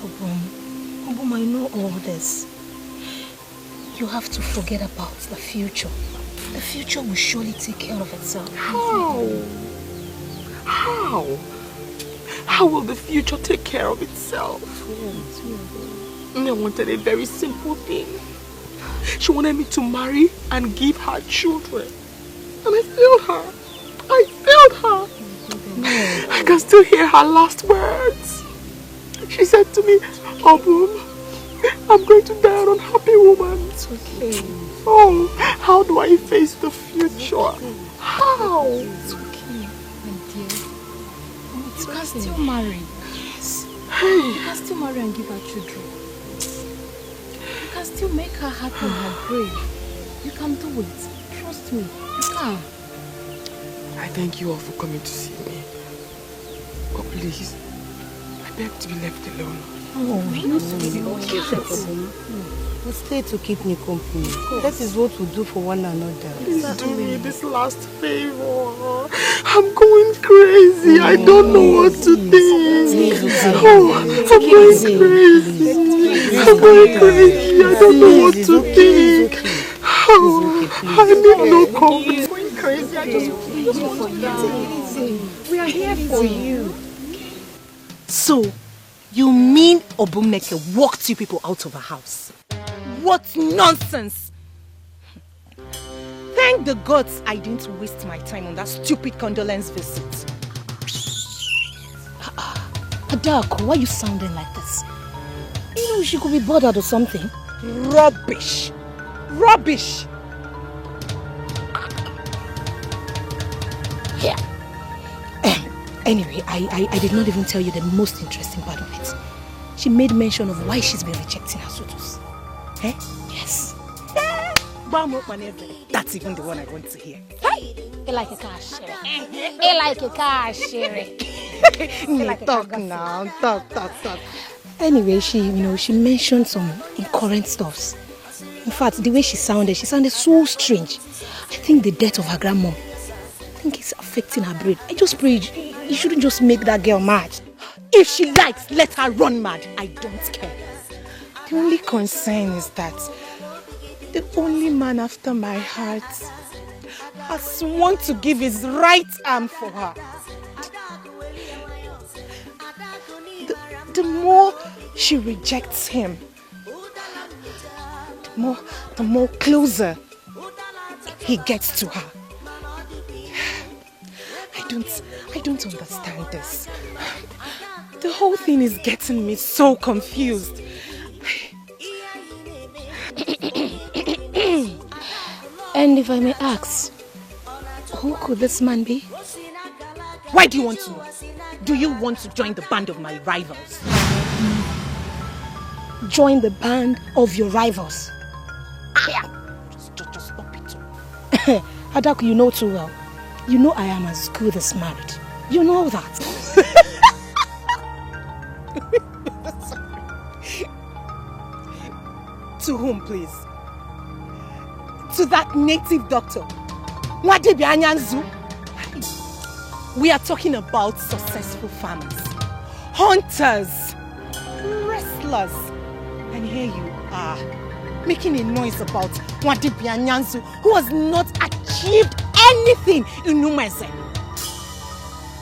Obum, I know all this. You have to forget about the future. The future will surely take care of itself. How? How? How will the future take care of itself? I wanted a very simple thing. She wanted me to marry and give her children. And I failed her. I failed her. I can still hear her last words. She said to me, Obum, I'm going to die an unhappy woman. It's okay. Oh, how do I face the future? How? It's okay, my dear. You can still marry. Yes. You can still marry and give her children. You can still make her happy in her grave. You can do it. Trust me. You can. I thank you all for coming to see me. But please, I beg to be left alone. Oh, you will stay to keep me company. That is what we do for one another. Please do me this last favor. I'm going crazy. I don't know what to think. Oh, I'm going crazy. I'm going crazy. I don't know what to think. Oh, I need no company. I'm going crazy. I just want to. We are here for you. So, you mean Obumneke walked you people out of her house? What nonsense! Thank the gods I didn't waste my time on that stupid condolence visit. Adako, why are you sounding like this? You know she could be bothered or something. Rubbish! Rubbish! Here. Anyway, I did not even tell you the most interesting part of it. She made mention of why she's been rejecting her suitors. Eh? Yes. That's even the one I want to hear. Hey! You like a cash. You like a cash. Talk now. Talk. Anyway, she mentioned some incoherent stuffs. In fact, the way she sounded so strange. I think the death of her grandmom, I think it's affecting her brain. I just pray you shouldn't just make that girl mad. If she likes, let her run mad. I don't care. The only concern is that the only man after my heart has sworn to give his right arm for her. The more she rejects him, the more closer he gets to her. I don't understand this. The whole thing is getting me so confused. And if I may ask, who could this man be? Why do you want to know? Do you want to join the band of my rivals? Join the band of your rivals? Just stop it. Adaku, you know too well. You know I am as good as married. You know that. To whom, please? To that native doctor, Nwadebi Anyanzu. We are talking about successful farmers, hunters, wrestlers, and here you are making a noise about Nwadebi Anyanzu, who has not achieved anything in Umeze.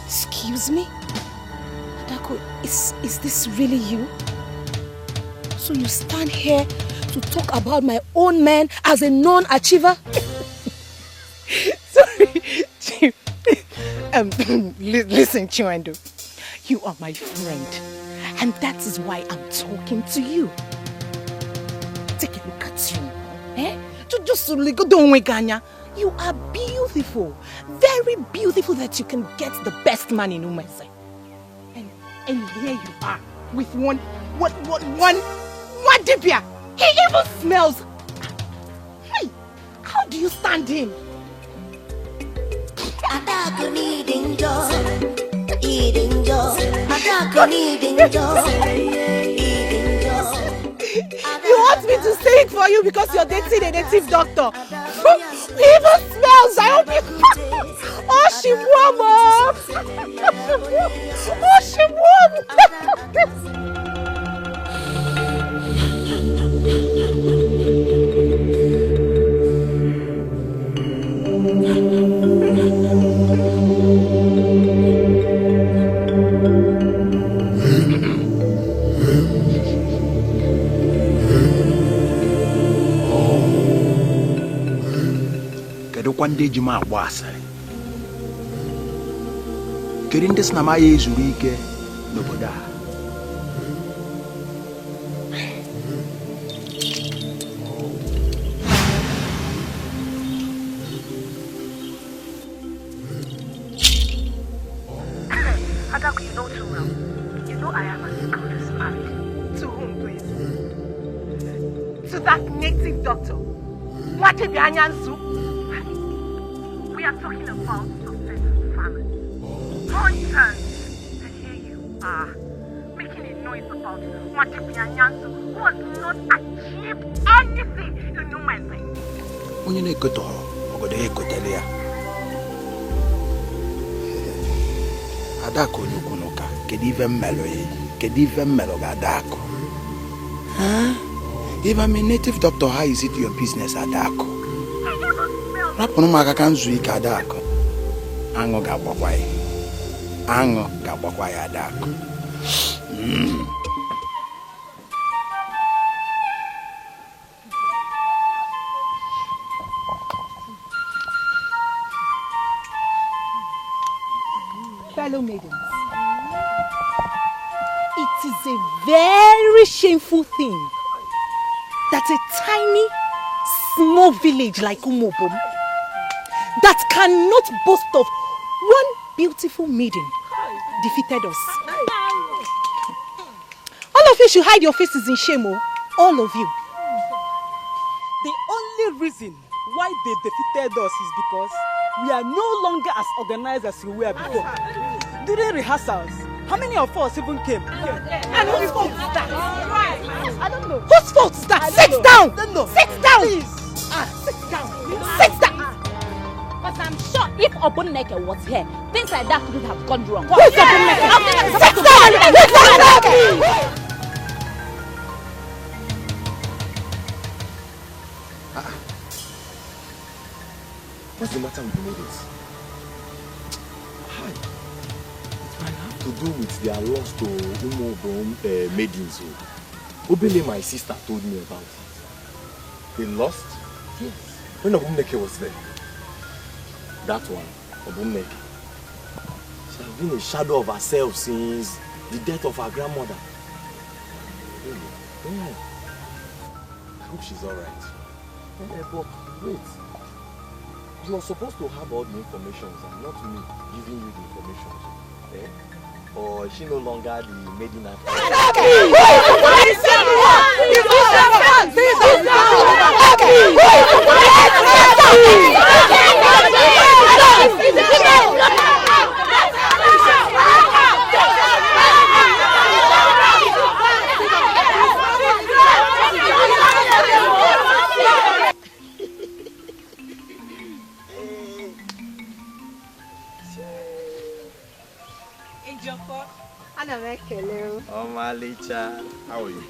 Excuse me? Adako, is this really you? So you stand here to talk about my own man as a non-achiever? Sorry. Listen, Chiwendo. You are my friend. And that is why I'm talking to you. Take a look at you. Eh? Just don't wake Anya. You are beautiful. Very beautiful that you can get the best man in Umeze. And here you are with one dibia. He even smells. Hey, how do you stand him? You want me to sing for you because you're dating a native doctor? He even smells. I hope you. Oh, she warm up. Oh, she warm. One day Juma was getting this Namaya is weak, nobody. Adaku, you know too well. You know I am as good as married. To whom, please? To that native doctor. What if you are We are talking about success in family. On terms, and here you are, making a noise about Matipianyansu, who has not achieved anything in Umeze. When you go to her, Adako Nukunoka, Kediva Meloy, Kediva Meloga Adako. Huh? If I'm a native doctor, how is it your business, Adako? Raponumaka can zui Adako. Ango Gabakwai. Ango Gabakwai Adako. Fellow maidens, it is a very shameful thing that a tiny, small village like Umobom that cannot boast of one beautiful maiden defeated us. All of you should hide your faces in shame, all of you. The only reason why they defeated us is because we are no longer as organized as we were before. During rehearsals, how many of us even came? And whose fault is that? I don't know. Whose fault is that? Sit down! Sit down! Please. Sit down! Sit down! But I'm sure if Obuneke was here, things like that would have gone wrong. Who's Obuneke? Sit down! What's the matter with the maidens? Hi. It might have to do with their loss to Umobom maidens. Obele, my sister, told me about it. They lost? Yes. When Obumneke was there. That one, Obumneke. She has been a shadow of herself since the death of her grandmother. Really? Yeah. I hope she's alright. Yeah, but wait. You are supposed to have all the information and not me giving you the information. Eh? Or is she no longer the maiden after? Oh, Malicha, how are you?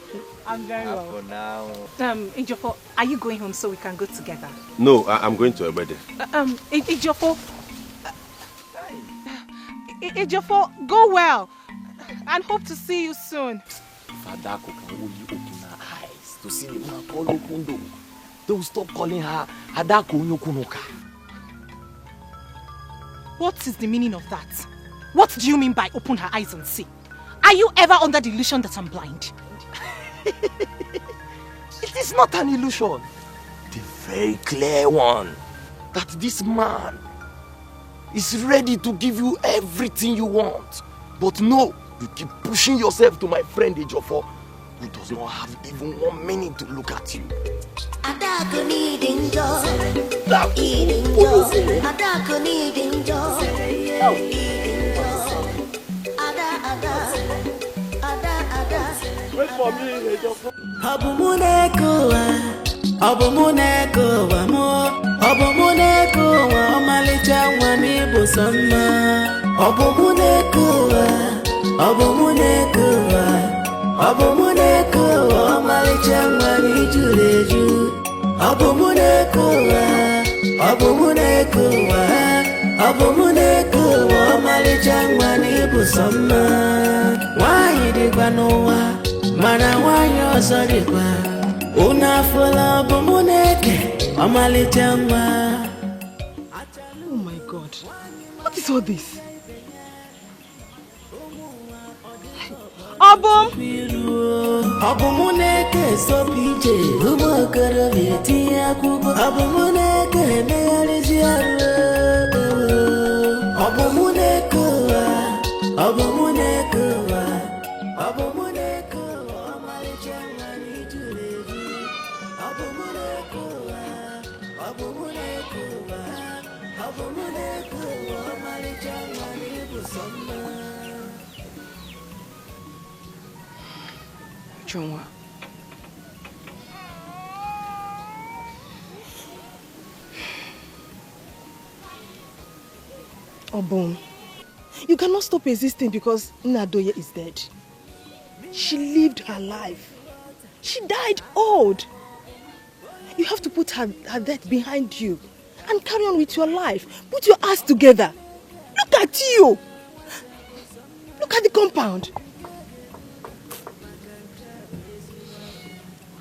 I'm very well. For now. Ejiofor, are you going home so we can go together? No, I'm going to a wedding. Ejiofor, Ejiofor, go well and hope to see you soon. Fadako can only open her eyes to see the man called Okundo. They will stop calling her Adako Nyokunoka. What is the meaning of that? What do you mean by open her eyes and see? Are you ever under the illusion that I'm blind? It is not an illusion. The very clear one. that this man is ready to give you everything you want. But no, you keep pushing yourself to my friend Ejiofor, who does not have even 1 minute to look at you. Wait for me, Ejiofor. Mana wanyo sorikwa Unafula bumuneke Omalichangwa. Oh my God. What is all this? Obum! Obumuneke sopije Ubokoro viti ya kubo Obumuneke meyalizi aru Obumuneke Obumuneke Obumuneke Omalichangwa nituleju Obumuneke Obumuneke Obumuneke Omalichangwa nibusoma. Chungwa. Obum, you cannot stop existing because Nnadoye is dead. She lived her life. She died old. You have to put her death behind you and carry on with your life. Put your ass together. Look at you. Look at the compound.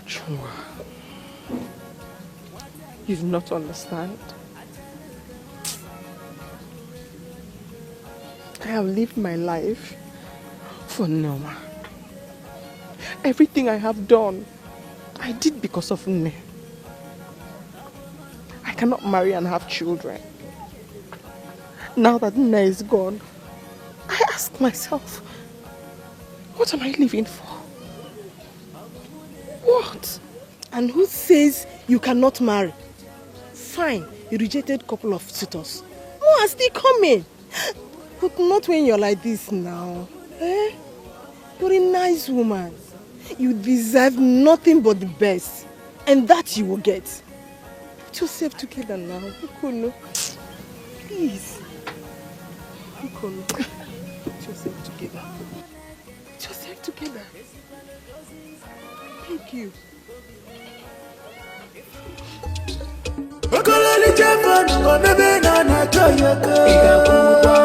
Chungwa, you do not understand. I have lived my life for Nneoma. Everything I have done, I did because of Nne. I cannot marry and have children. Now that Nne is gone, I ask myself, what am I living for? What? And who says you cannot marry? Fine, you rejected a couple of suitors. More are still coming. But not when you're like this now. Eh? You're a nice woman. You deserve nothing but the best. And that you will get. Put yourself together now. Ukono. Please. Ukono. Put yourself together. Put yourself together. Thank you. Okololi chefonu omebe na na choyoko Igakwukwa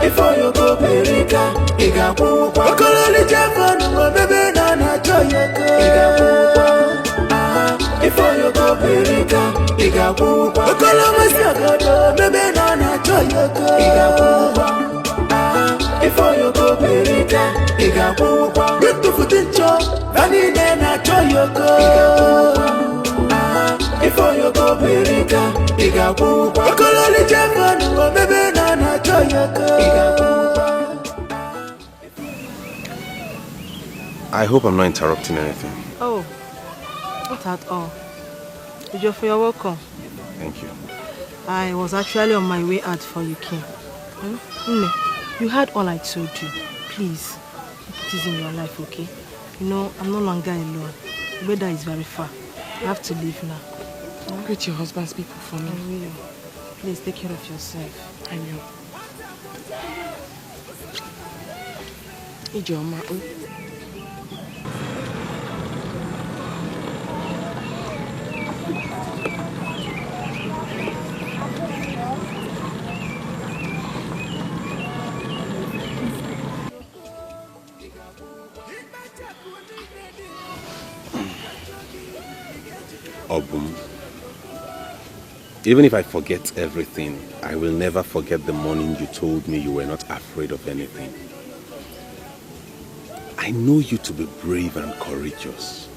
Ifo yoko perika Igakwukwa Okololi chefonu omebe na na choyoko Igakwukwa Ifo yoko perika Igakwukwa Okolomo siakoto omebe na na choyoko Igakwukwa Ifo yoko perika Igakwukwa Bitu futincho Vanine na choyoko Igakwukwa Ifo yoko perika Igakwukwa Okololi chefonu omebe na na choyoko Igakwukwa. I hope I'm not interrupting anything. Oh, not at all. Ejiofor, you're welcome. Thank you. I was actually on my way out for you came. Nne, you heard all I told you. Please, take it easy in your life, okay? You know, I'm no longer alone. The weather is very far. I have to leave now. Greet your husband's people for me. I will. Please take care of yourself. I will. Ijeoma. Obum, even if I forget everything, I will never forget the morning you told me you were not afraid of anything. I know you to be brave and courageous.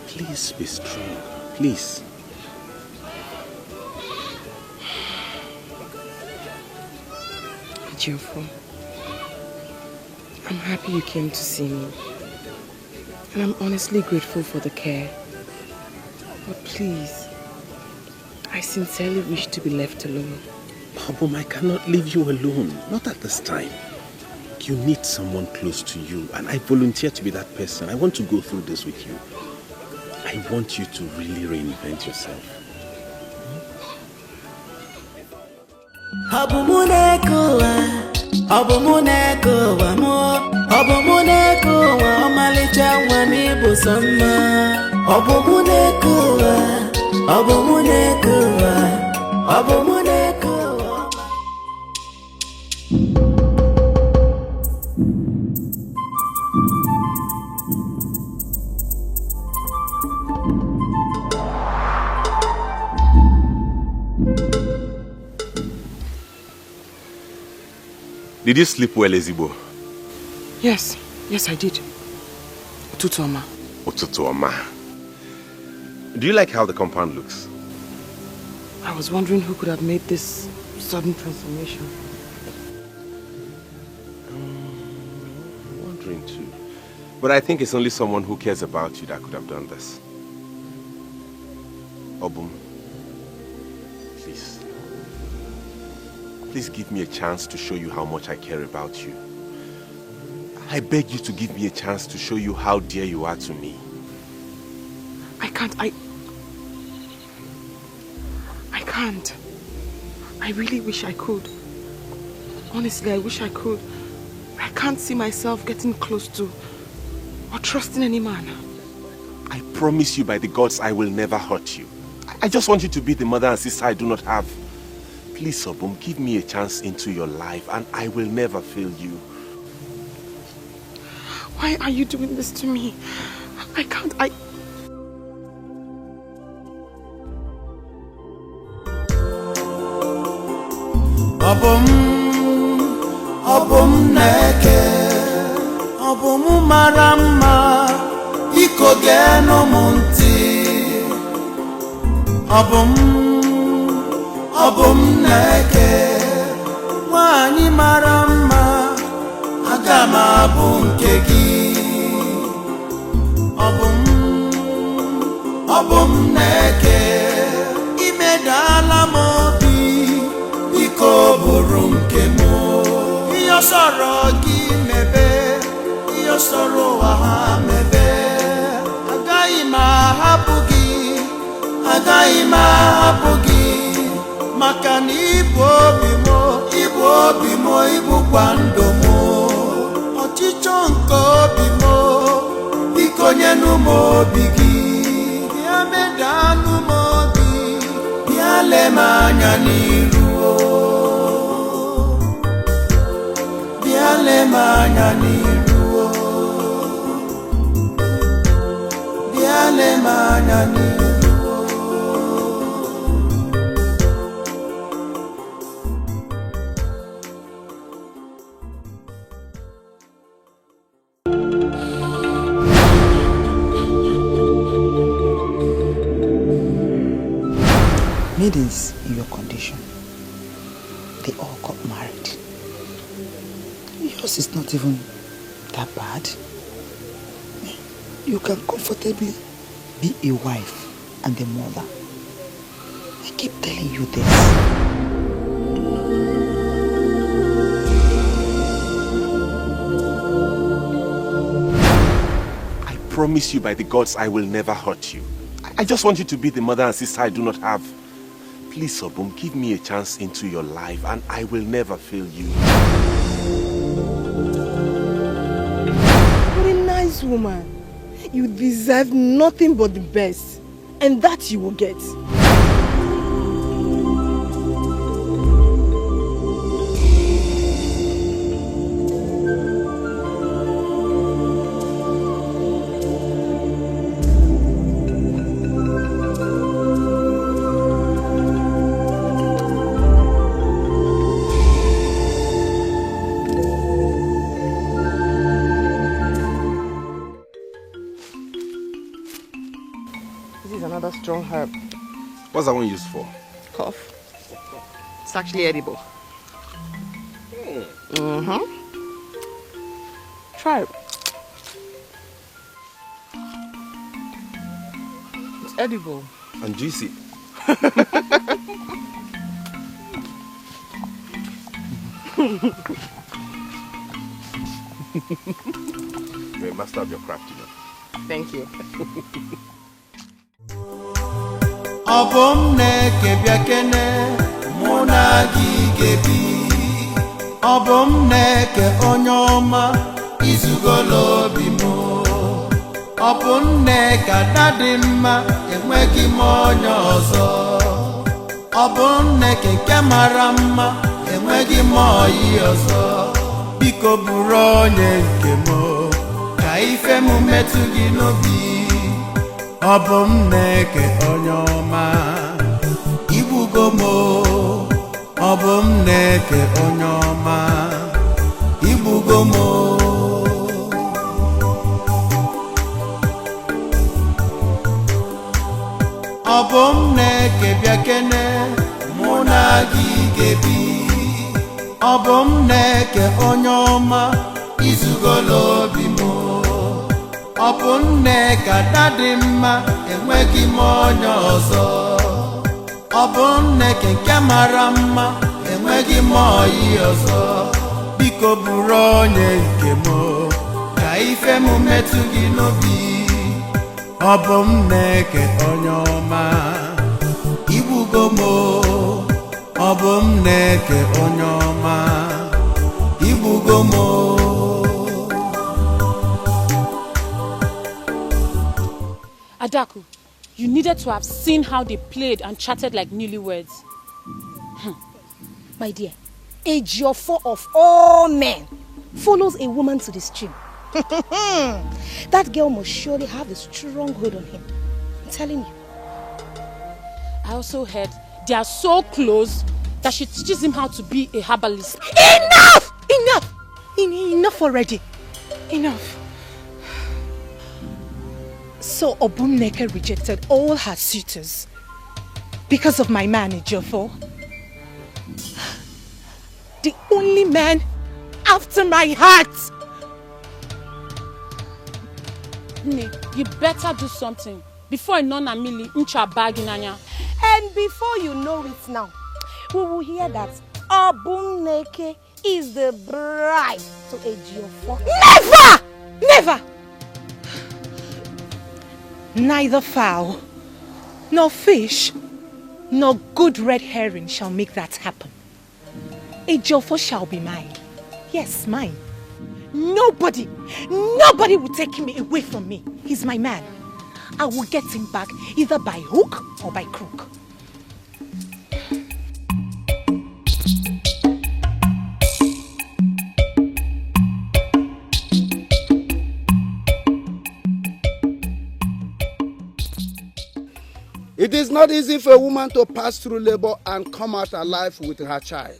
Please be strong, please. Geoffrey, I'm happy you came to see me. And I'm honestly grateful for the care. But please, I sincerely wish to be left alone. Obum, I cannot leave you alone. Not at this time. You need someone close to you, and I volunteer to be that person. I want to go through this with you. I want you to really reinvent yourself. Did you sleep well, Ezigbo? Yes, I did. Ụtụtụ ọma. Ụtụtụ ọma. Do you like how the compound looks? I was wondering who could have made this sudden transformation. I'm wondering too. But I think it's only someone who cares about you that could have done this. Obum, please. Please give me a chance to show you how much I care about you. I beg you to give me a chance to show you how dear you are to me. I can't. I really wish I could. Honestly, I wish I could. I can't see myself getting close to or trusting any man. I promise you by the gods I will never hurt you. I just want you to be the mother and sister I do not have. Please, Obum, give me a chance into your life and I will never fail you. Why are you doing this to me? I can't. Obum neke, Obum marama, iko geno munti. Obum neke, wani marama, agama bunkegi. Obum neke, imedala mobi, iko burumkemo. Iyo soro gi mebe, iyo soro aha mebe. Agaghị m ahapụ gị, maka na ịbụ obi m, ịbụkwa ndụ m. Ọchịchọ nke obi m, biko nyenụ m obi gị. Bịa medanụ m obi, bịa lee m anya n'iru. Bịa lee m anya n'iru. Bịa lee m anya n'iru. Maidens in your condition, they all got married. Yours is not even that bad. You can comfortably be a wife and a mother. I keep telling you this. I promise you by the gods I will never hurt you. I just want you to be the mother and sister I do not have. Please, Obum, give me a chance into your life and I will never fail you. What a nice woman. You deserve nothing but the best. And that you will get. Strong herb. What's that one used for? Cough. It's actually edible. Try it. It's edible. And juicy. You're a master of your craft, you know. Thank you. Obum neke biakene muna gigebi. Obum neke onyoma izugolo bimo. Obum neke dadima enwegi monyo ozo. Obum neke kemarama enwegi moyi ozo. Biko buronye nkemo ka ife mu metu gị n'obi. Obum neke onyoma igbugo mo. Obum neke onyoma igbugo mo. Obum neke biakene muna gigebi. Obum neke onyoma izugolo bimo. Obum neke dadima enwegi monyo ozo. Obum neke kemarama enwegi moyi ozo. Biko buronye nkemo ka ife mu metu gị n'obi. Obum neke onyoma igbugo mo. Obum neke onyoma igbugo mo. Adaku, you needed to have seen how they played and chatted like newlyweds. My dear, a Ejiofor of all men follows a woman to the stream. That girl must surely have a strong hold on him. I'm telling you. I also heard they are so close that she teaches him how to be a herbalist. Enough! Enough! Enough already. Enough. So Obum Neke rejected all her suitors because of my man Ejiofor. The only man after my heart. Ne, you better do something before Nona Mili incha baginanya. And before you know it now, we will hear that Obum Neke is the bride to Ejiofor. Never! Never! Neither fowl, nor fish, nor good red herring shall make that happen. Ejiofor shall be mine. Yes, mine. Nobody will take him away from me. He's my man. I will get him back either by hook or by crook. It is not easy for a woman to pass through labor and come out alive with her child.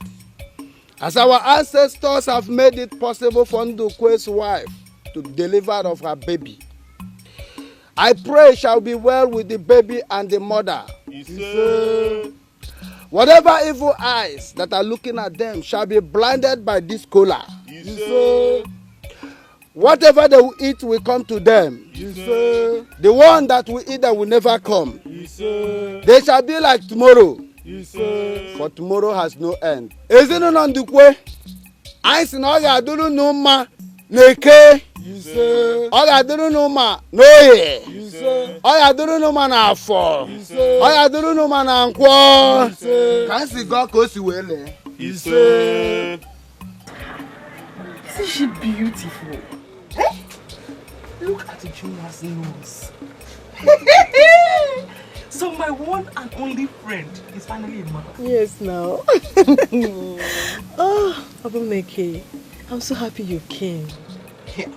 As our ancestors have made it possible for Ndukwe's wife to deliver of her baby, I pray it shall be well with the baby and the mother. Whatever evil eyes that are looking at them shall be blinded by this kola. Whatever they will eat will come to them. The one that will eat them will never come. They shall be like tomorrow. For tomorrow has no end. Ezinụlọ Ndukwe, anyị sị na ọ ga-adụrụ n'ụma n'eke, ọ ga-adụrụ n'ụma n'oye, ọ ga-adụrụ n'ụma n'afọ, ọ ga-adụrụ n'ụma na nkwọ. Ka anyị si gụọ ka o si wee lee. Isn't she beautiful? Hey? Look at Juna's nose. So my one and only friend is finally a mother. Yes, now. Oh, Obum Neke, I'm so happy you came. Here.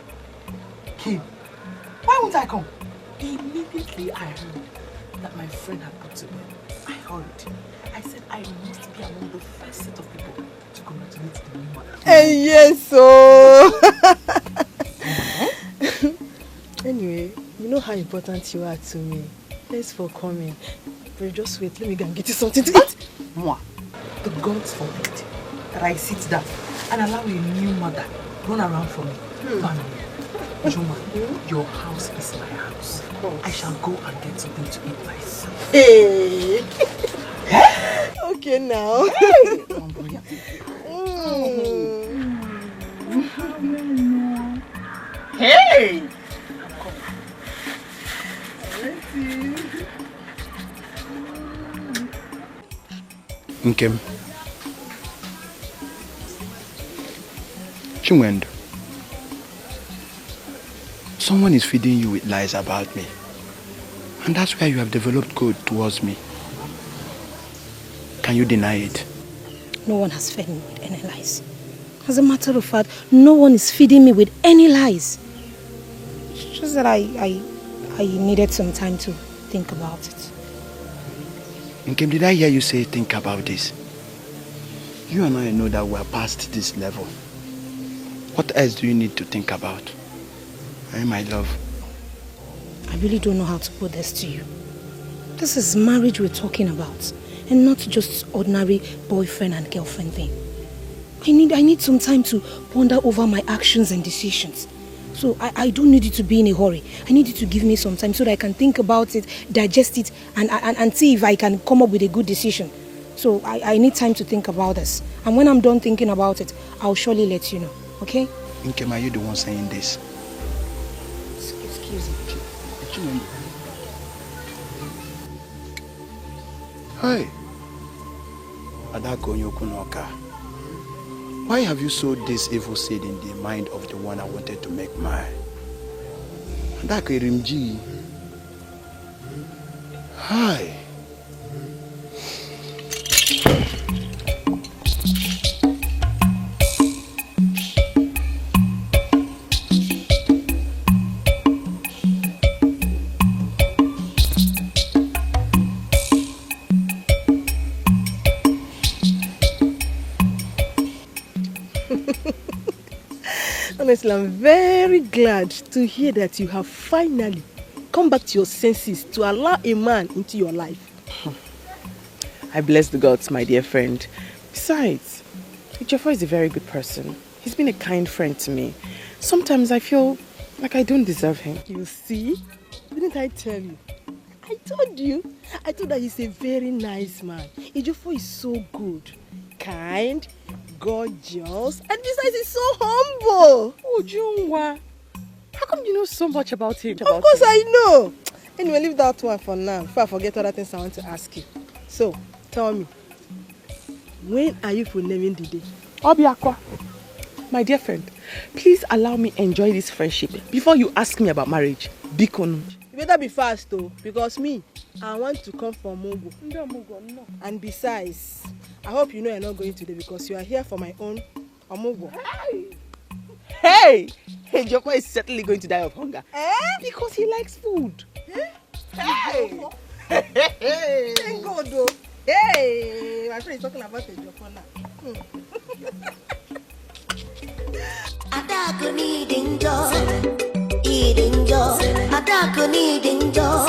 Kim, why won't I come? Immediately I heard that my friend had put to bed. I hurried. I said I must be among the first set of people to congratulate the new mother. Yes, so. Anyway, you know how important you are to me. Thanks for coming. But just wait, let me go and get you something to eat. Moi, the gods forbid that I sit down and allow a new mother run around for me. Juma, your house is my house. I shall go and get something to eat myself. Hey! Okay now. Hey! Nkem. Chinwendu. Someone is feeding you with lies about me. And that's why you have developed code towards me. Can you deny it? No one has fed me with any lies. As a matter of fact, no one is feeding me with any lies. It's just that I needed some time to think about it. Nkem, did I hear you say think about this? You and I know that we're past this level. What else do you need to think about? Hey, my love. I really don't know how to put this to you. This is marriage we're talking about, and not just ordinary boyfriend and girlfriend thing. I need some time to ponder over my actions and decisions. So I don't need you to be in a hurry. I need you to give me some time so that I can think about it, digest it, and see if I can come up with a good decision. So I need time to think about this. And when I'm done thinking about it, I'll surely let you know. Okay? Nkem, are you the one saying this? Excuse me. Hi. Adako Nyokunoka. Why have you sowed this evil seed in the mind of the one I wanted to make mine? Adako Irimji. Hi. Honestly, I'm very glad to hear that you have finally come back to your senses to allow a man into your life. I bless the gods, my dear friend. Besides, Ejiofor is a very good person. He's been a kind friend to me. Sometimes I feel like I don't deserve him. You see? Didn't I tell you? I told you. I told that he's a very nice man. Ejiofor is so good, kind, gorgeous, and besides he's so humble. Oh, Junwa. How come you know so much about him? Of course I know. Anyway, leave that one for now before I forget other things I want to ask you. So, tell me, when are you for naming the day? Obiakwa. My dear friend, please allow me enjoy this friendship before you ask me about marriage. Bikonu. You better be fast though, because me, I want to come from Mugu. No. And besides, I hope you know you're not going today because you are here for my own Omugo. Hey! Ejiofor is certainly going to die of hunger. Because he likes food. Hey! Thank God though. Hey! My friend is talking about Ejiofor now. Adako needing joy, eating joy. Adako needing joy,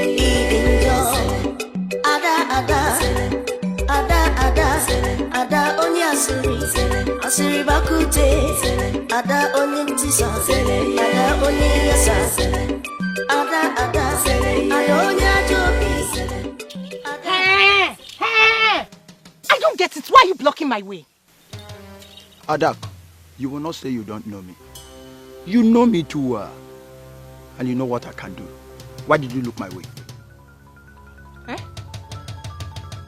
eating joy. Ada onye asiri bakute. Ada onye ntisa, ada onye yasa. Ada onye ajobi. I don't get it. Why are you blocking my way? Adak, you will not say you don't know me. You know me too well. And you know what I can do. Why did you look my way?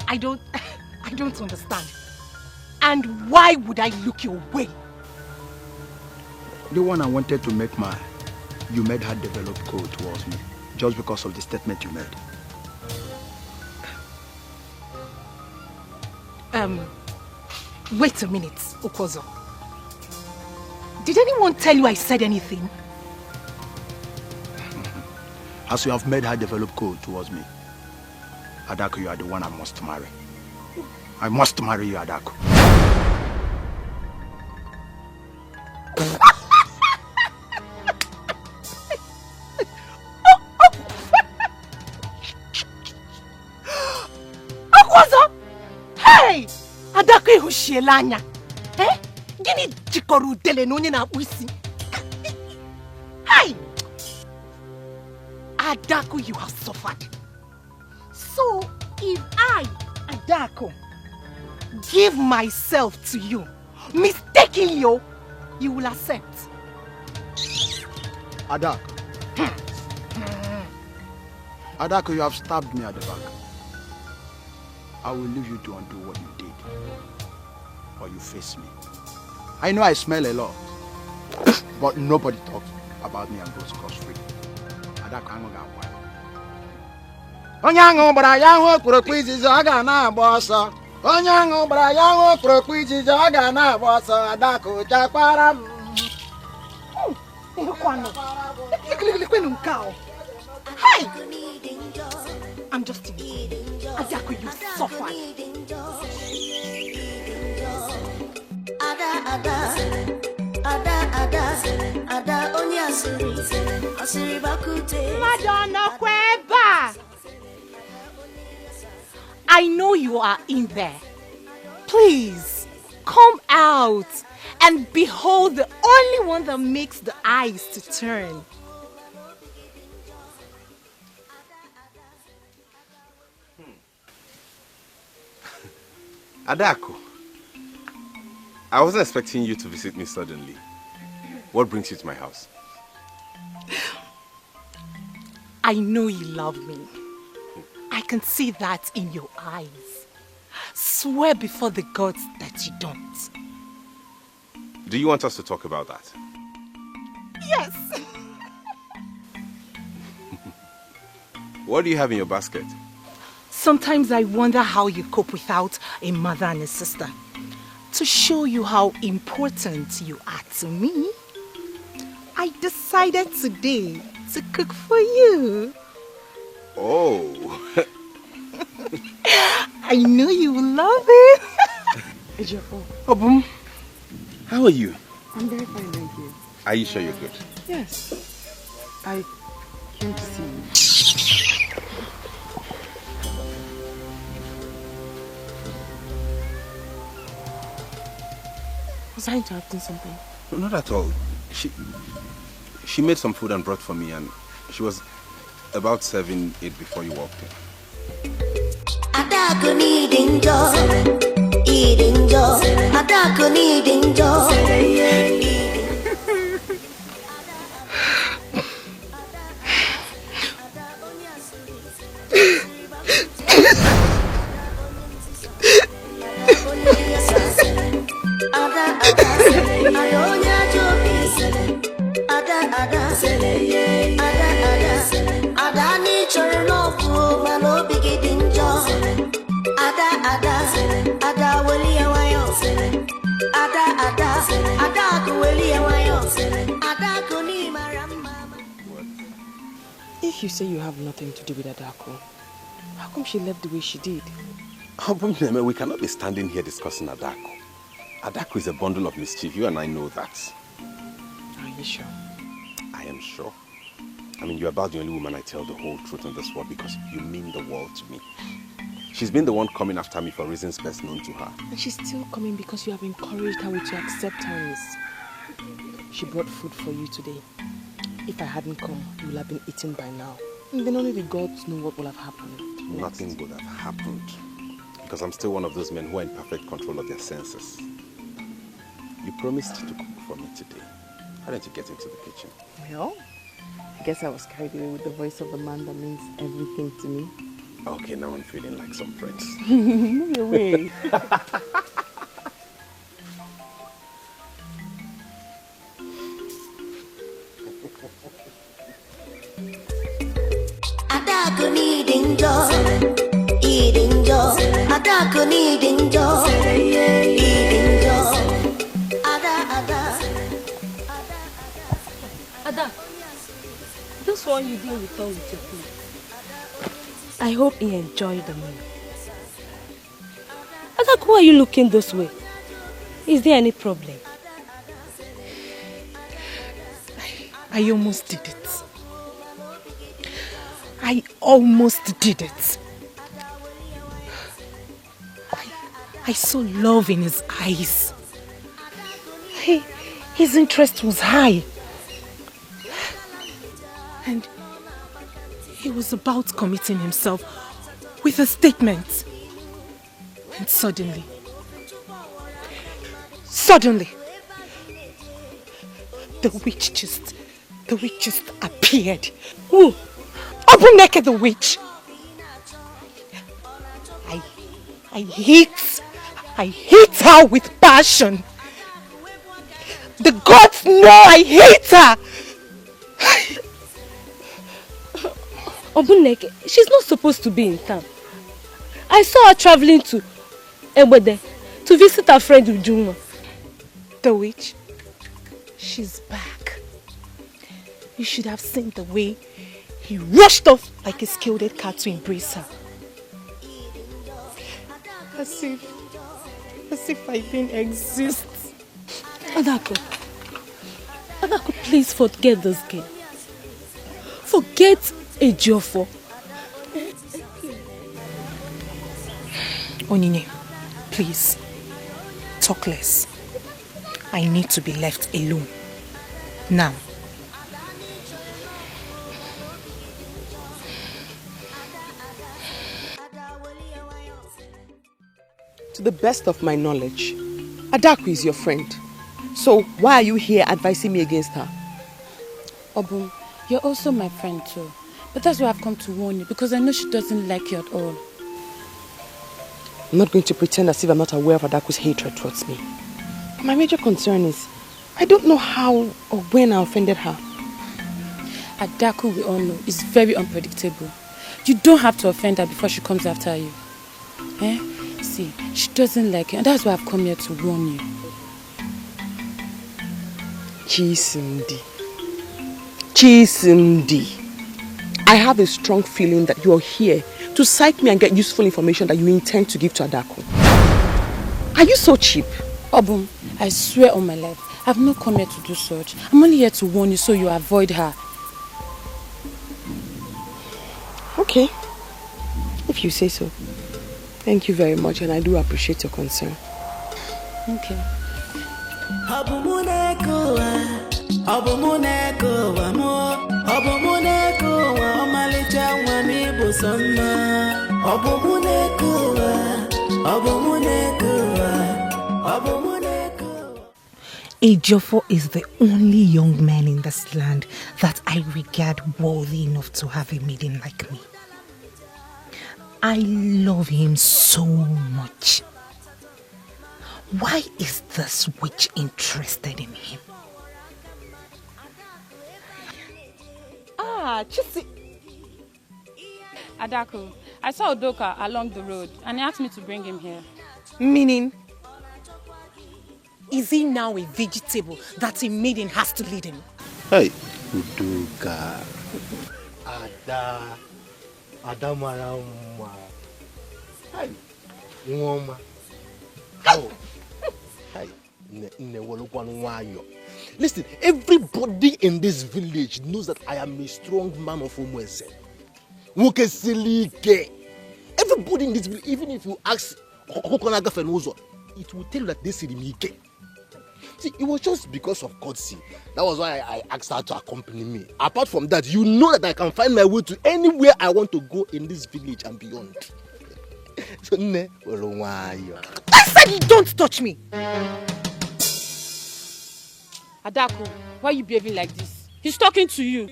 I don't understand. And why would I look your way? The one I wanted to make mine, you made her develop code towards me. Just because of the statement you made. Wait a minute, Okozo. Did anyone tell you I said anything? As you have made her develop code towards me, Adako, you are the one I must marry. I must marry you, Adako. Okozo! Hey! Adako ihushielanya. Gini jikoru dele no na usi. Hey! Adako, you have suffered. So, if I, Adako, give myself to you, mistakenly, you will accept. Adako. Adako, you have stabbed me at the back. I will leave you to undo what you did. Or you face me. I know I smell a lot. But nobody talks about me and goes scot-free. Adako, I'm gonna go. Onyango bara yango kurokwizi zaga na bossa. Onyango bara yango kurokwizi zaga na bossa. Adako jakwaram. Hey! I'm just kidding. Adako, you suffered. Ada onye asiri bakute. Madonna Kweba! I know you are in there. Please, come out and behold the only one that makes the eyes to turn. Adako, I wasn't expecting you to visit me suddenly. What brings you to my house? I know you love me. I can see that in your eyes. Swear before the gods that you don't. Do you want us to talk about that? Yes. What do you have in your basket? Sometimes I wonder how you cope without a mother and a sister. To show you how important you are to me, I decided today to cook for you. Oh. I know you will love it. Ejiofor. Obum, how are you? I'm very fine, thank you. Are you sure you're good? Yes. I came to see you. Was I interrupting something? No, not at all. She made some food and brought for me, and she was about serving it before you walked in. Adako needing joy, eating joy. Adako needing joy. If you say you have nothing to do with Adako, how come she left the way she did? We cannot be standing here discussing Adako. Adako is a bundle of mischief. You and I know that. Are you sure? I am sure. I mean, you're about the only woman I tell the whole truth in this world because you mean the world to me. She's been the one coming after me for reasons best known to her. And she's still coming because you have encouraged her with your acceptance. She brought food for you today. If I hadn't come, you would have been eaten by now. And then only the gods know what will have happened. Nothing would have happened. Because I'm still one of those men who are in perfect control of their senses. You promised to cook for me today. Why don't you get into the kitchen? Well, I guess I was carried away with the voice of the man that means everything to me. Okay, now I'm feeling like some friends. Move away. Adako needing joy, eating joy. Adako needing joy, eating joy. Ada, this one you didn't return with your food. I hope he enjoyed the meal. Ada, why are you looking this way? Is there any problem? I almost did it. I almost did it. I saw love in his eyes. his interest was high. And he was about committing himself with a statement. And suddenly, the witch just appeared. Who? Obumneke the witch. I hate her with passion. The gods know I hate her. Obumneke, she's not supposed to be in town. I saw her traveling to Ebode to visit her friend Ujunwa. The witch? She's back. You should have seen the way he rushed off like a scalded cat to embrace her. As if I didn't exist. Adako, please forget this girl. Forget Ejiofor. Onyinye, please, talk less. I need to be left alone. Now. To the best of my knowledge, Adaku is your friend. So why are you here advising me against her? Obum, you're also my friend too. But that's why I've come to warn you, because I know she doesn't like you at all. I'm not going to pretend as if I'm not aware of Adaku's hatred towards me. My major concern is, I don't know how or when I offended her. Adaku, we all know, is very unpredictable. You don't have to offend her before she comes after you. Eh? See, she doesn't like you, and that's why I've come here to warn you. Chisimdi, I have a strong feeling that you are here to psych me and get useful information that you intend to give to Adaku. Are you so cheap? Obum, I swear on my life, I've not come here to do such. I'm only here to warn you so you avoid her. Okay, if you say so. Thank you very much, and I do appreciate your concern. Okay. Ejiofor is the only young man in this land that I regard worthy enough to have a maiden like me. I love him so much. Why is this witch interested in him? Chisi. Adaku, I saw Udoka along the road and he asked me to bring him here. Meaning, is he now a vegetable that a maiden has to lead him? Hey, Udoka. Adamarama. Hey, Nwoma. Oh. Hey, listen, everybody in this village knows that I am a strong man of Umweze. Everybody in this village, even if you ask Kokonaga Fenozo, it will tell you that they see me. See, it was just because of courtesy. That was why I asked her to accompany me. Apart from that, you know that I can find my way to anywhere I want to go in this village and beyond. So, I said you don't touch me! Adaku, why are you behaving like this? He's talking to you.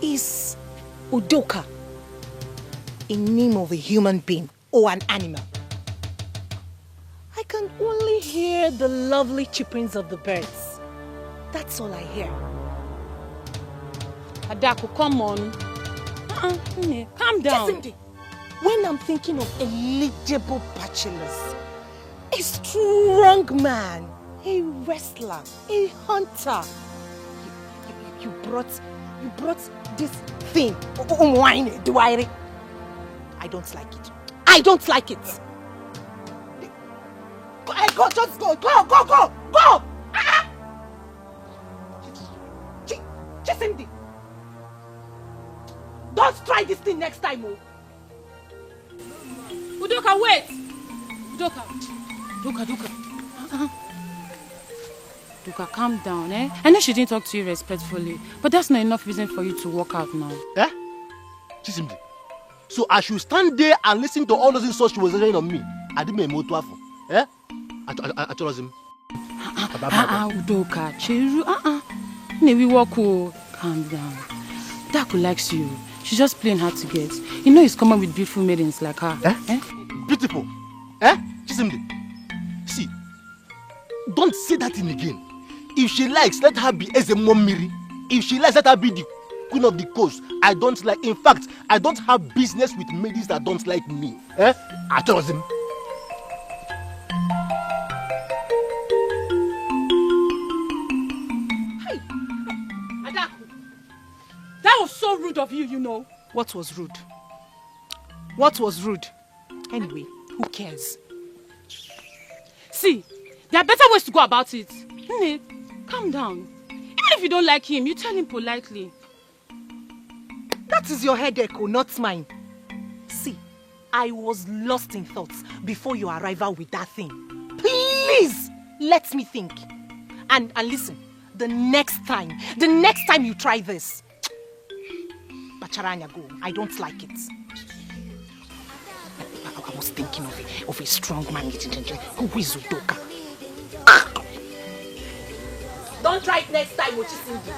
Is Udoka a name of a human being or an animal? I can only hear the lovely chirpings of the birds. That's all I hear. Adaku, come on. Calm down. When I'm thinking of eligible bachelors, a strong man, a wrestler, a hunter, you brought this thing, wine, Duaire. I don't like it. I don't like it. Go, just go, go! Chisimdi, don't try this thing next time, oh. Udoka, wait! Udoka. Duka, calm down, eh? I know she didn't talk to you respectfully, but that's not enough reason for you to walk out now. Eh? Chisimdi. So I should stand there and listen to all those insults she was saying on me. I didn't make more. Eh? I told him. Udoka, Chiru, we walk. Calm down. Daku likes you. She's just playing hard to get. You know he's coming with beautiful maidens like her. Eh? Beautiful? Eh? Chisimdi. See, don't say that thing again. If she likes, let her be Ezemomiri. If she likes, let her be the queen of the coast. I don't like, in fact, I don't have business with maidens that don't like me. Eh? I told him. Hey, Adaku, that was so rude of you, you know. What was rude? What was rude? Anyway, who cares? See, there are better ways to go about it. Nne, calm down. Even if you don't like him, you tell him politely. That is your headache, oh, not mine. See, I was lost in thoughts before your arrival with that thing. Please, let me think. And listen, the next time you try this, Bacharanya, go. I don't like it. I was thinking of a strong man who is Udoka. Don't try it next time, Ochisimdi.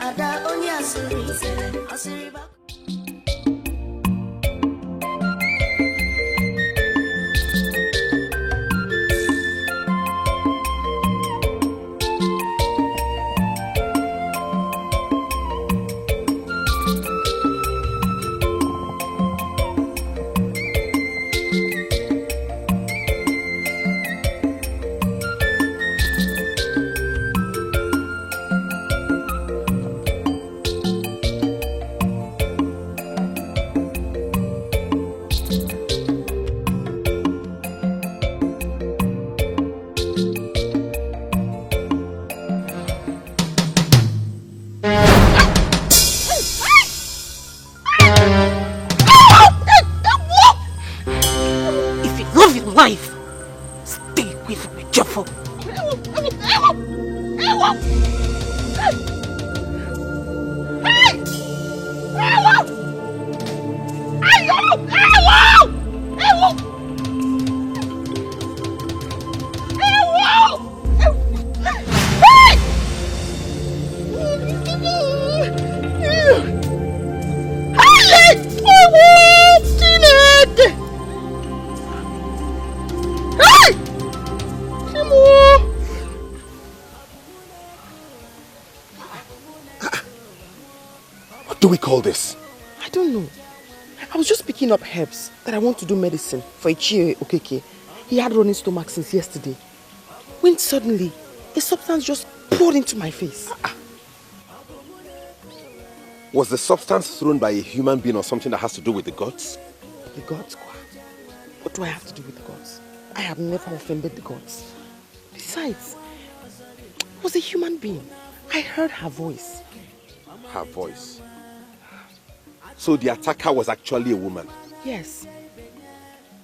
Ada only asiri back. What do we call this? I don't know. I was just picking up herbs that I want to do medicine for Ichie Okeke. He had running stomach since yesterday. When suddenly, a substance just poured into my face. Was the substance thrown by a human being or something that has to do with the gods? The gods? What do I have to do with the gods? I have never offended the gods. Besides, it was a human being. I heard her voice. Her voice? So the attacker was actually a woman? Yes.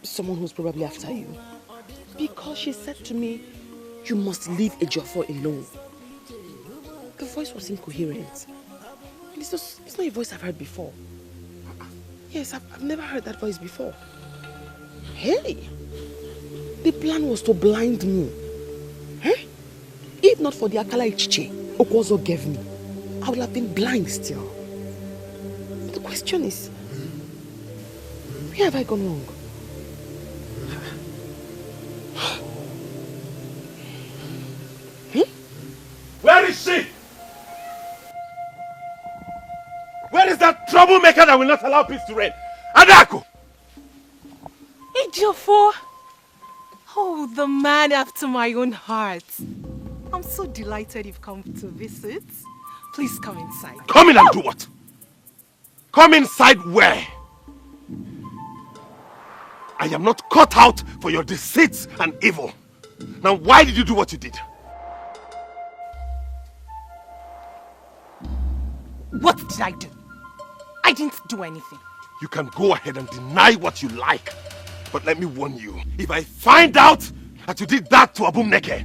Someone who's probably after you. Because she said to me, you must leave Ejiofor alone. The voice was incoherent. And it's not a voice I've heard before. Yes, I've never heard that voice before. Hey! The plan was to blind me. Eh? If not for the Akala Ichiche Okwozo gave me, I would have been blind still. But the question is, where have I gone wrong? Where is she? Where is that troublemaker that will not allow peace to reign? Adaku! Ejiofor! Oh, the man after my own heart. I'm so delighted you've come to visit. Please come inside. Come in and do what? Come inside where? I am not cut out for your deceits and evil. Now why did you do what you did? What did I do? I didn't do anything. You can go ahead and deny what you like. But let me warn you, if I find out that you did that to Obum Neke,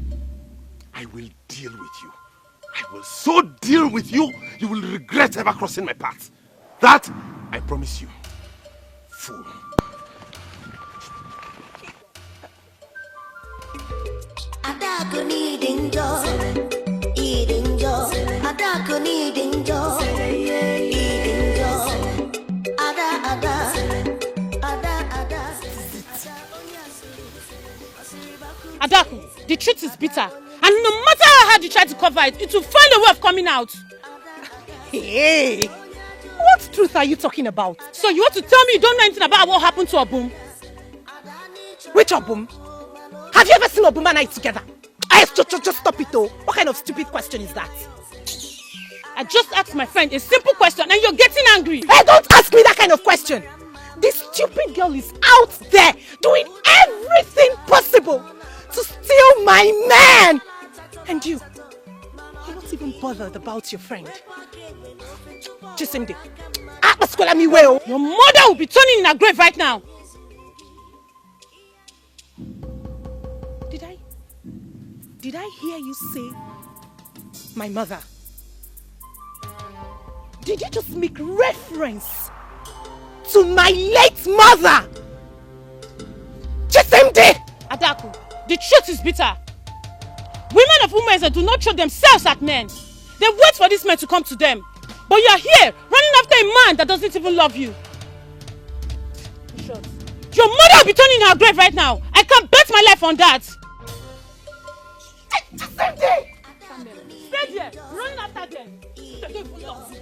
I will deal with you. I will so deal with you, you will regret ever crossing my path. That, I promise you. Fool. Adako needing joy, eating joy. Adako needing joy, eating joy. Ada. Adaku, the truth is bitter. And no matter how hard you try to cover it, it will find a way of coming out. Hey! What truth are you talking about? So you want to tell me you don't know anything about what happened to Obum? Which Obum? Have you ever seen Obum and I together? Just stop it though. What kind of stupid question is that? I just asked my friend a simple question and you're getting angry. Hey, don't ask me that kind of question. This stupid girl is out there doing everything possible to steal my man. And you're not even bothered about your friend. Chisimde. Your mother will be turning in her grave right now. Did I hear you say my mother? Did you just make reference to my late mother? Chisimde! Adaku, the truth is bitter. Women of Umeze do not show themselves at men. They wait for this man to come to them. But you're here, running after a man that doesn't even love you. Your mother will be turning in her grave right now. I can't bet my life on that. Same day. Stay there, running after them. They don't even love you.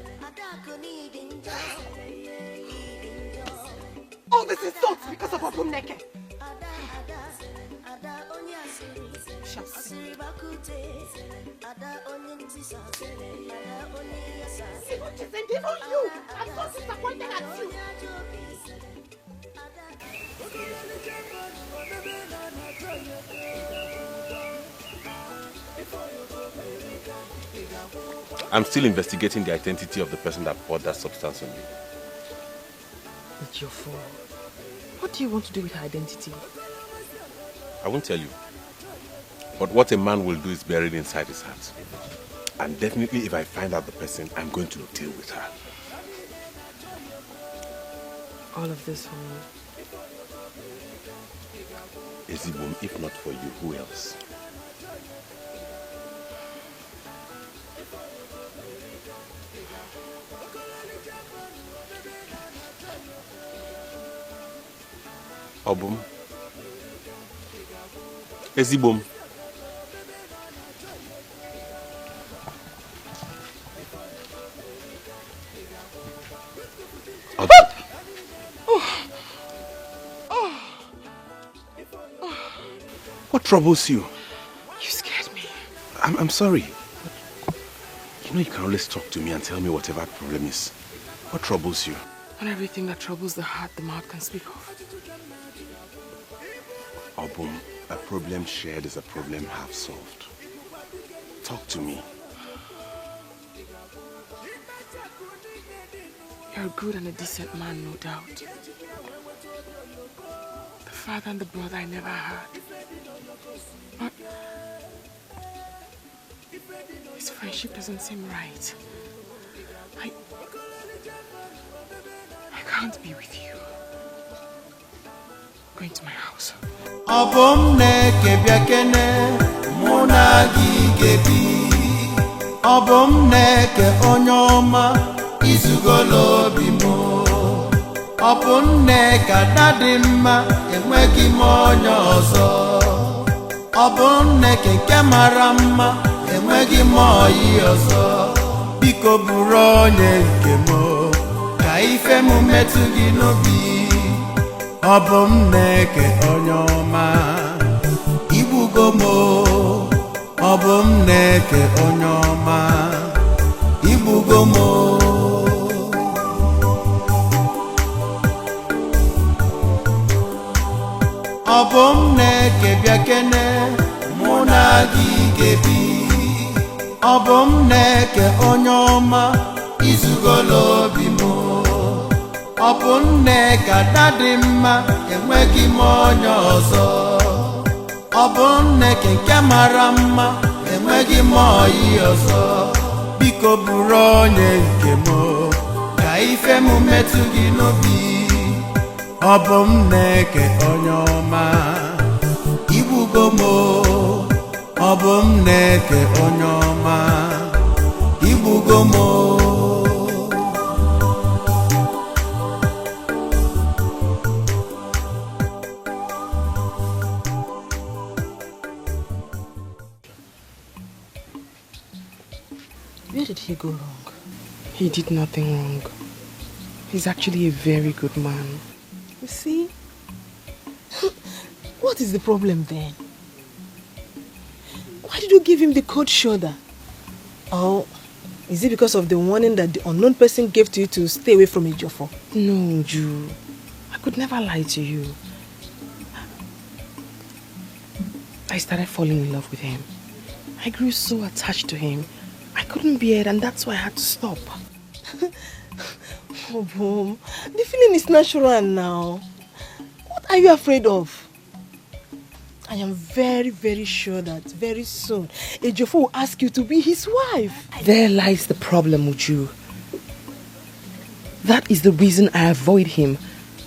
All this is thoughts because of Obum Neke. Shall see. Even you, I'm so disappointed at you. I'm still investigating the identity of the person that poured that substance on you. It's your fault. What do you want to do with her identity? I won't tell you. But what a man will do is buried inside his heart. And definitely if I find out the person, I'm going to deal with her. All of this for me. Ezibum, if not for you, who else? Obum. Ezibum. What troubles you? You scared me. I'm sorry. You know you can always talk to me and tell me whatever problem is. What troubles you? Not everything that troubles the heart, the mouth can speak of. Obum, a problem shared is a problem half solved. Talk to me. You're a good and a decent man, no doubt. The father and the brother I never had. But his friendship doesn't seem right. I can't be with you. I'm going to my house. Obum Neke biakene muna gigebi. Obum Neke onyoma izugolo bimo. Obum Neke adadimma enwegi monyo ozo. Obum Neke nke mara mma enwegi moyi ozo. Biko buru onye nke mo ka ife m metụ gị n'obi. Obum Neke onyoma igbugo mo. Obum Neke onyoma igbugo mo. Obum Neke biakene muna gigebi. Obum Neke onyoma izugolo bimo. ọ bụ Nneka dadị mma enweghị m onye ọzọ ọ bụ Nneka nke mara mma enweghị m oyi ọzọ biko bụrụ onye nke m ka ife m metụ gị n'obi ọ bụ Nneka onye ọma igbugo m ọ bụ Nneka onye ọma igbugo m Where did he go wrong? He did nothing wrong. He's actually a very good man. You see? What is the problem then? Why did you give him the cold shoulder? Or is it because of the warning that the unknown person gave to you to stay away from Ejiofor? No, Ju. I could never lie to you. I started falling in love with him. I grew so attached to him. I couldn't bear it, and that's why I had to stop. Oh, Boom. The feeling is natural now. What are you afraid of? I am very, very sure that very soon Ejiofor will ask you to be his wife. There lies the problem, Uju. That is the reason I avoid him.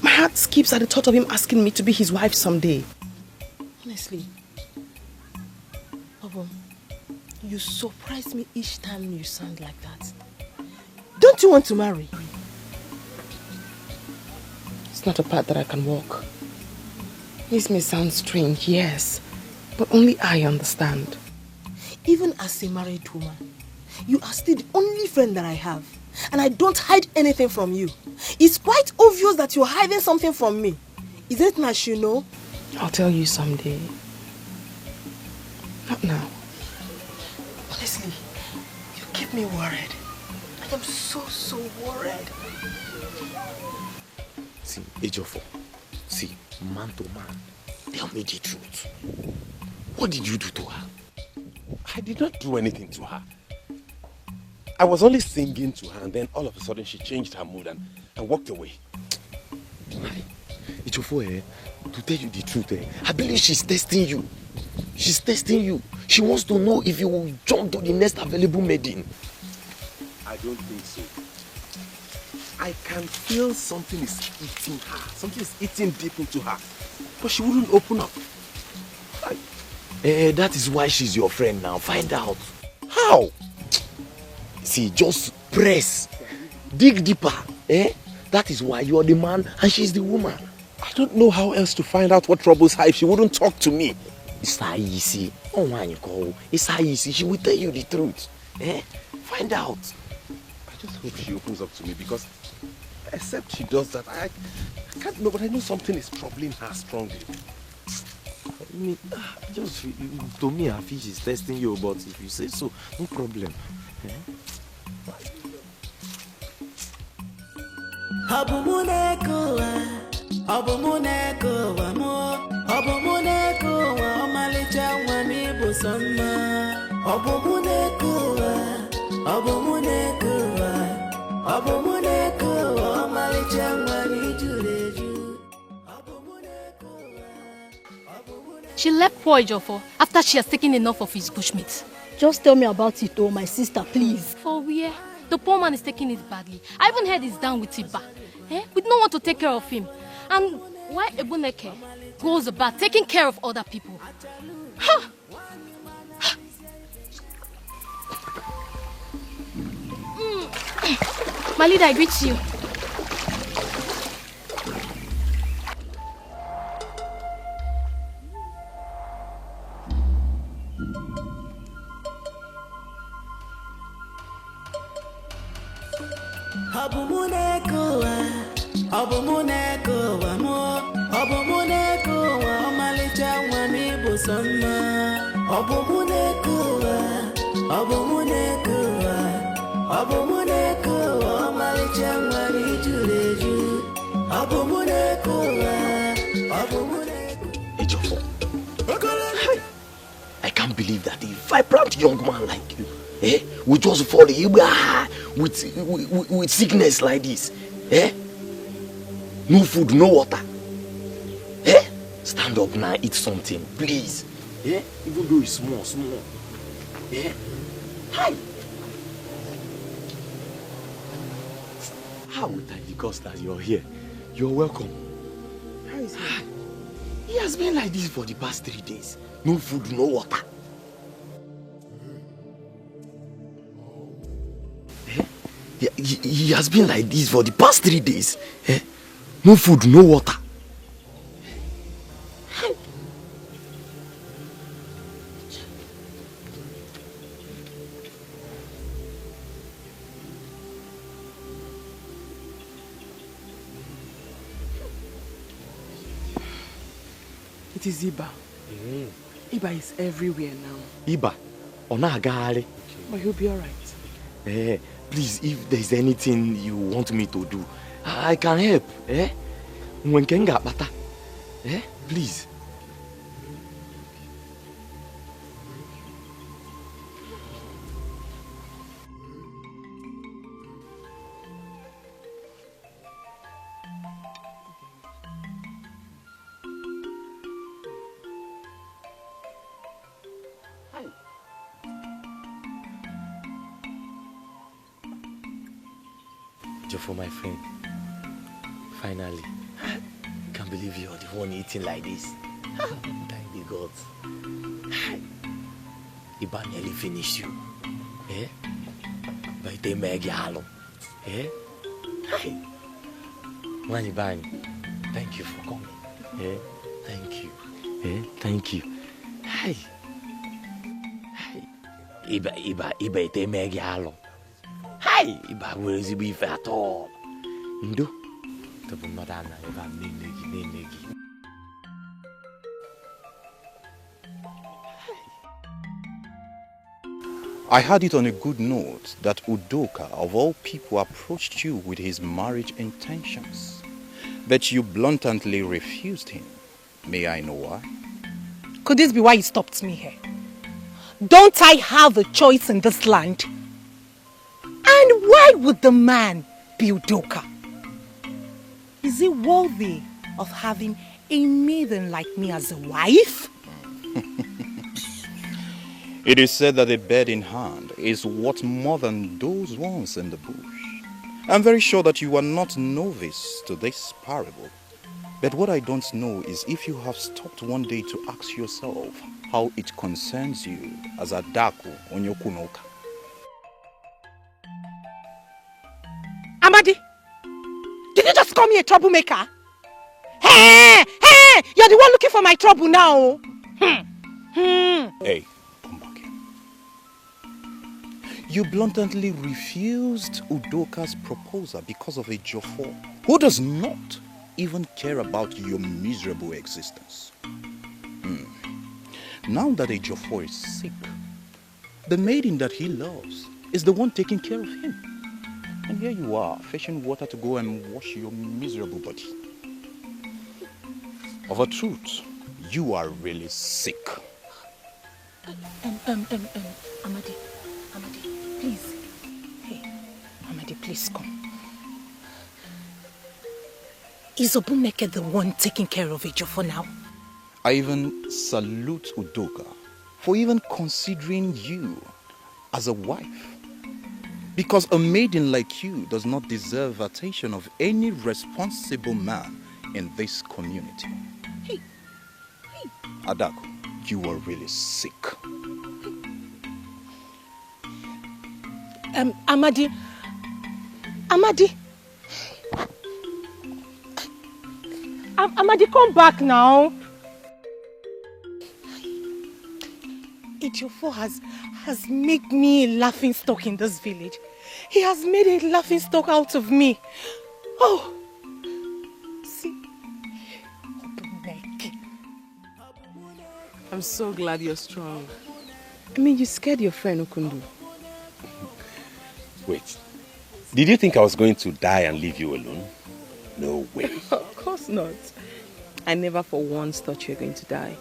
My heart skips at the thought of him asking me to be his wife someday. Honestly, Obum, you surprise me each time you sound like that. Don't you want to marry? It's not a path that I can walk. This may sound strange, yes, but only I understand. Even as a married woman, you are still the only friend that I have. And I don't hide anything from you. It's quite obvious that you're hiding something from me. Isn't it nice you know? I'll tell you someday. Not now. Honestly, you keep me worried. I am so worried. See, Ejiofor, see, man to man, tell me the truth. What did you do to her? I did not do anything to her. I was only singing to her, and then all of a sudden she changed her mood and walked away. Ejiofor, to tell you the truth, I believe she's testing you. She's testing you. She wants to know if you will jump to the next available maiden. I don't think so. I can feel something is eating her. Something is eating deep into her. But she wouldn't open up. That is why she's your friend now. Find out. How? See, just press. Dig deeper. That is why you're the man and she's the woman. I don't know how else to find out what troubles her if she wouldn't talk to me. It's how easy. Oh, man, you call. It's how easy. She will tell you the truth. Find out. I just hope she opens up to me because except she does that, I can't know, but I know something is troubling her strongly. I mean, just to me, I feel she's testing you, but if you say so, no problem. She left poor Ejiofor after she has taken enough of his bushmeat. Just tell me about it, oh, my sister, please. For where? The poor man is taking it badly. I even heard he's down with Tiba. With no one to take care of him. And why Ebuneke goes about taking care of other people? Huh. My leader, I greet you. I can't believe that a vibrant young man like you will just fall with sickness like this. No food, no water. Eh? Stand up now, eat something, please. Eh? Even though it's small. Eh? Hi. How would I because that you're here? You're welcome. How is he? He has been like this for the past 3 days. No food, no water. Eh? He has been like this for the past 3 days. Eh? No food, no water. It is Iba. Iba is everywhere now. Iba, Onagari. But he'll be alright. Eh, please, if there's anything you want me to do, I can help. Eh? When Kenga Bata. Eh? Please. For my friend, finally, I can't believe you're the one eating like this. Thank the gods. Iba nearly finished you. Eh? By the Megalo. Eh? Manibani, thank you for coming. Eh? Thank you. Eh? Thank you. Hey. Iba the Megalo. Hi, Iba where is it at all? Ndo, the Madana, Iba Negi. I had it on a good note that Udoka, of all people, approached you with his marriage intentions. But you bluntly refused him. May I know why? Could this be why you stopped me here? Don't I have a choice in this land? And why would the man be Udoka? Is he worthy of having a maiden like me as a wife? It is said that a bird in hand is worth more than those ones in the bush. I'm very sure that you are not novice to this parable. But what I don't know is if you have stopped one day to ask yourself how it concerns you as Adaku Onyokunoka. Amadi, did you just call me a troublemaker? Hey, you're the one looking for my trouble now. Hey, come back here. You bluntly refused Udoka's proposal because of a Jofo who does not even care about your miserable existence. Now that a Jofo is sick, the maiden that he loves is the one taking care of him. And here you are, fetching water to go and wash your miserable body. Of a truth, you are really sick. Amadi, please. Hey, Amadi, please come. Is Obumeke the one taking care of Ijo for now? I even salute Udoka for even considering you as a wife. Because a maiden like you does not deserve attention of any responsible man in this community. Hey. Adaku, you are really sick. Amadi, come back now. Ejiofor has made me a laughing stock in this village. He has made a laughing stock out of me. Oh, see. I'm so glad you're strong. I mean, you scared your friend Okundu. Wait, did you think I was going to die and leave you alone? No way. Of course not. I never for once thought you were going to die.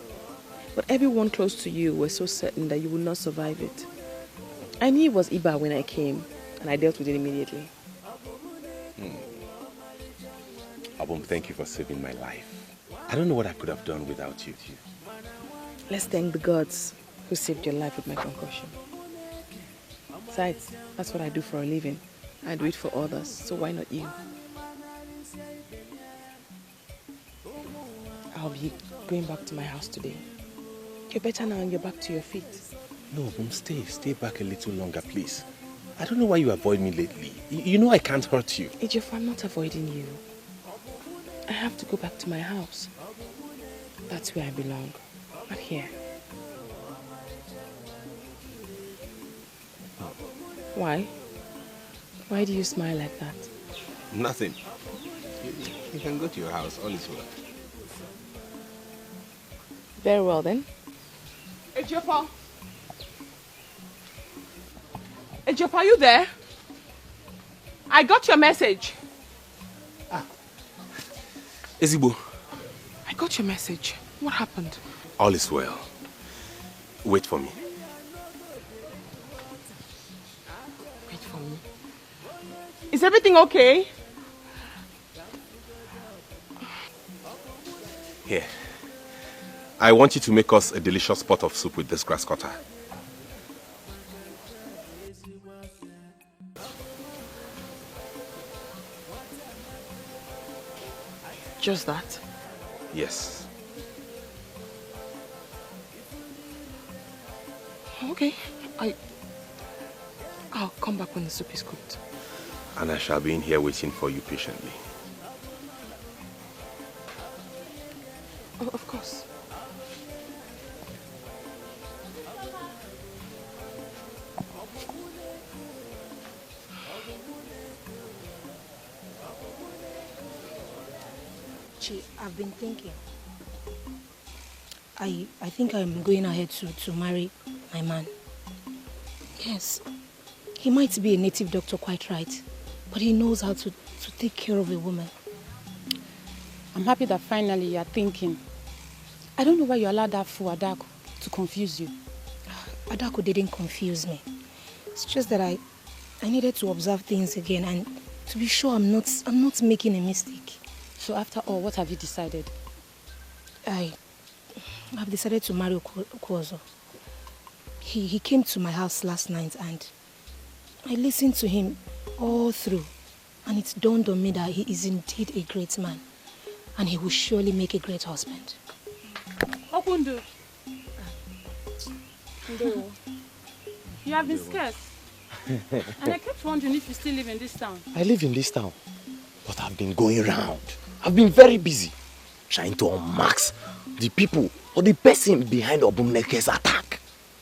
But everyone close to you was so certain that you would not survive it. I knew it was Iba when I came, and I dealt with it immediately. Obum, thank you for saving my life. I don't know what I could have done without you. Let's thank the gods who saved your life with my concussion. Besides, that's what I do for a living. I do it for others, so why not you? I'll be going back to my house today. You're better now and you're back to your feet. No, Obum, stay back a little longer, please. I don't know why you avoid me lately. You know I can't hurt you. Ejiofor, I'm not avoiding you. I have to go back to my house. That's where I belong, not here. Why? Why do you smile like that? Nothing. You can go to your house, all is well. Very well then. Ejiofor! Ejiofor, are you there? I got your message. Ezigbo. I got your message. What happened? All is well. Wait for me. Wait for me. Is everything okay? Here. I want you to make us a delicious pot of soup with this grass cutter. Just that? Yes. Okay. I'll come back when the soup is cooked. And I shall be in here waiting for you patiently. Oh, of course. I've been thinking. I think I'm going ahead to marry my man. Yes, he might be a native doctor, quite right, but he knows how to take care of a woman. I'm happy that finally you're thinking. I don't know why you allowed that fool Adaku to confuse you. Adaku didn't confuse me. It's just that I needed to observe things again and to be sure I'm not making a mistake. So after all, what have you decided? I've decided to marry Okwozo. He came to my house last night and I listened to him all through, and it dawned on me that he is indeed a great man and he will surely make a great husband. Opundu. You have been scarce. And I kept wondering if you still live in this town. I live in this town, but I've been going around. I've been very busy trying to unmask the people or the person behind Obum Neke's attack.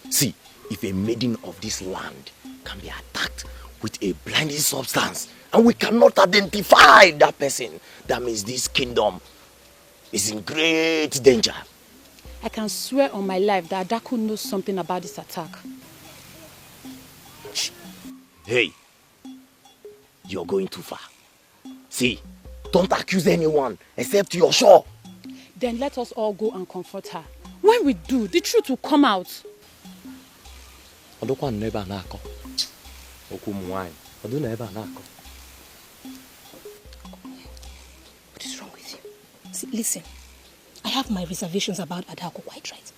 See, if a maiden of this land can be attacked with a blinding substance and we cannot identify that person, that means this kingdom is in great danger. I can swear on my life that Adaku knows something about this attack. Hey, you're going too far. See, don't accuse anyone except you're sure. Then let us all go and comfort her. When we do, the truth will come out. What is wrong with you? See, listen, I have my reservations about Adaku, quite right.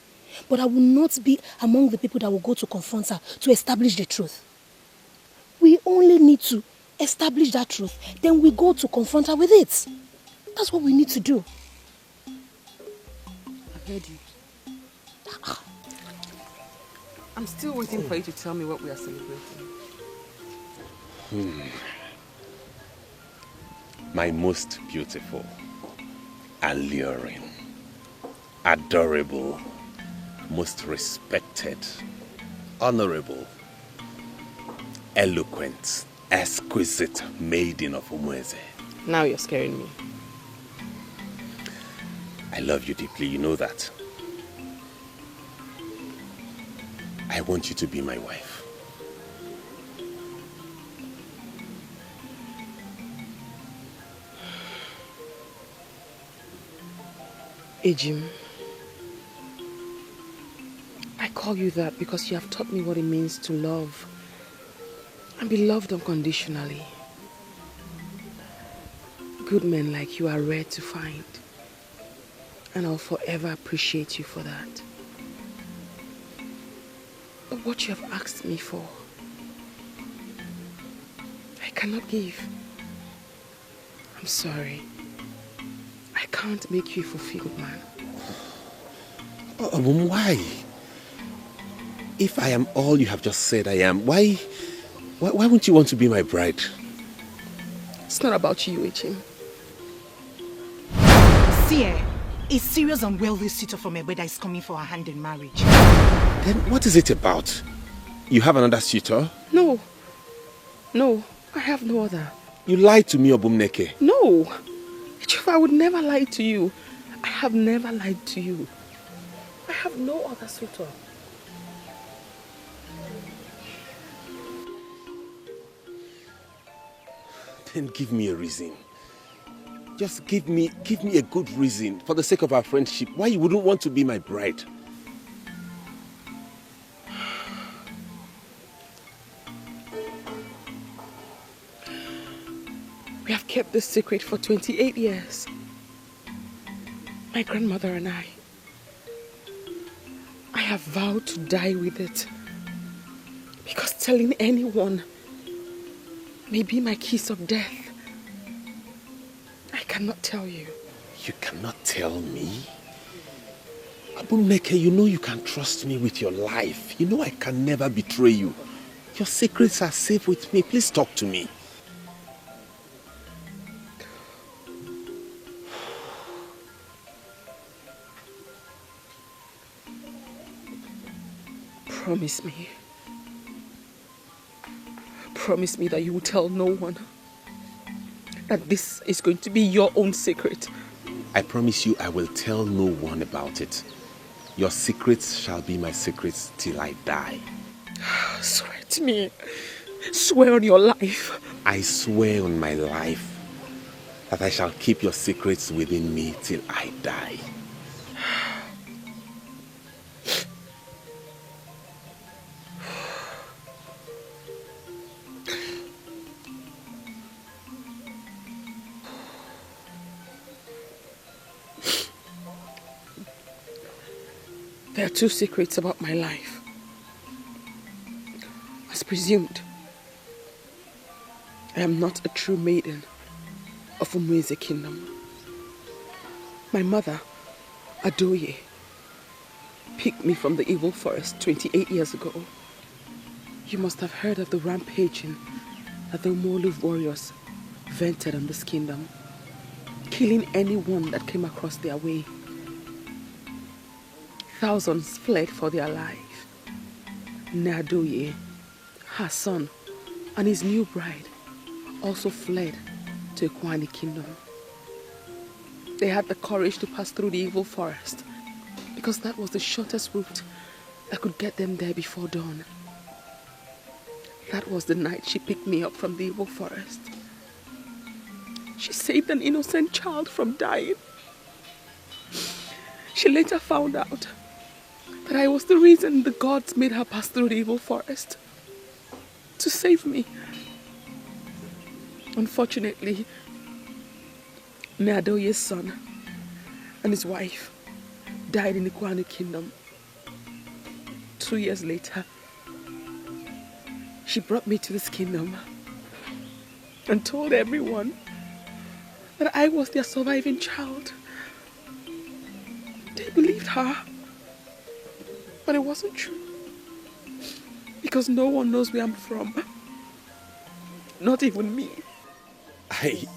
But I will not be among the people that will go to confront her to establish the truth. We only need to establish that truth, then we go to confront her with it. That's what we need to do. I've heard you. I'm still waiting for you to tell me what we are celebrating. My most beautiful, alluring, adorable, most respected, honorable, eloquent, exquisite maiden of Umueze. Now you're scaring me. I love you deeply, you know that. I want you to be my wife. Ejim, I call you that because you have taught me what it means to love and be loved unconditionally. Good men like you are rare to find. And I'll forever appreciate you for that. But what you have asked me for, I cannot give. I'm sorry. I can't make you a fulfilled man. Obum, why? If I am all you have just said I am, why wouldn't you want to be my bride? It's not about you, Echim. See, a serious and wealthy suitor from Egbeda is coming for her hand in marriage. Then what is it about? You have another suitor? No. No, I have no other. You lied to me, Obumneke. No. Echim, I would never lie to you. I have never lied to you. I have no other suitor. Then give me a reason. Just give me a good reason for the sake of our friendship why you wouldn't want to be my bride. We have kept this secret for 28 years. My grandmother and I. I have vowed to die with it. Because telling anyone may be my kiss of death. I cannot tell you. You cannot tell me? Obumneke, you know you can trust me with your life. You know I can never betray you. Your secrets are safe with me. Please talk to me. Promise me. Promise me that you will tell no one. That this is going to be your own secret. I promise you I will tell no one about it. Your secrets shall be my secrets till I die. Swear to me. Swear on your life. I swear on my life that I shall keep your secrets within me till I die. There are two secrets about my life. As presumed, I am not a true maiden of Umueze kingdom. My mother, Adoye, picked me from the evil forest 28 years ago. You must have heard of the rampaging that the Molu warriors vented on this kingdom, killing anyone that came across their way. Thousands fled for their life. Nadoye, her son, and his new bride also fled to Ekwani kingdom. They had the courage to pass through the evil forest because that was the shortest route that could get them there before dawn. That was the night she picked me up from the evil forest. She saved an innocent child from dying. She later found out that I was the reason the gods made her pass through the evil forest to save me. Unfortunately, Nadoye's son and his wife died in the Kwanu kingdom. 2 years later, she brought me to this kingdom and told everyone that I was their surviving child. They believed her. But it wasn't true. Because no one knows where I'm from. Not even me. Mba,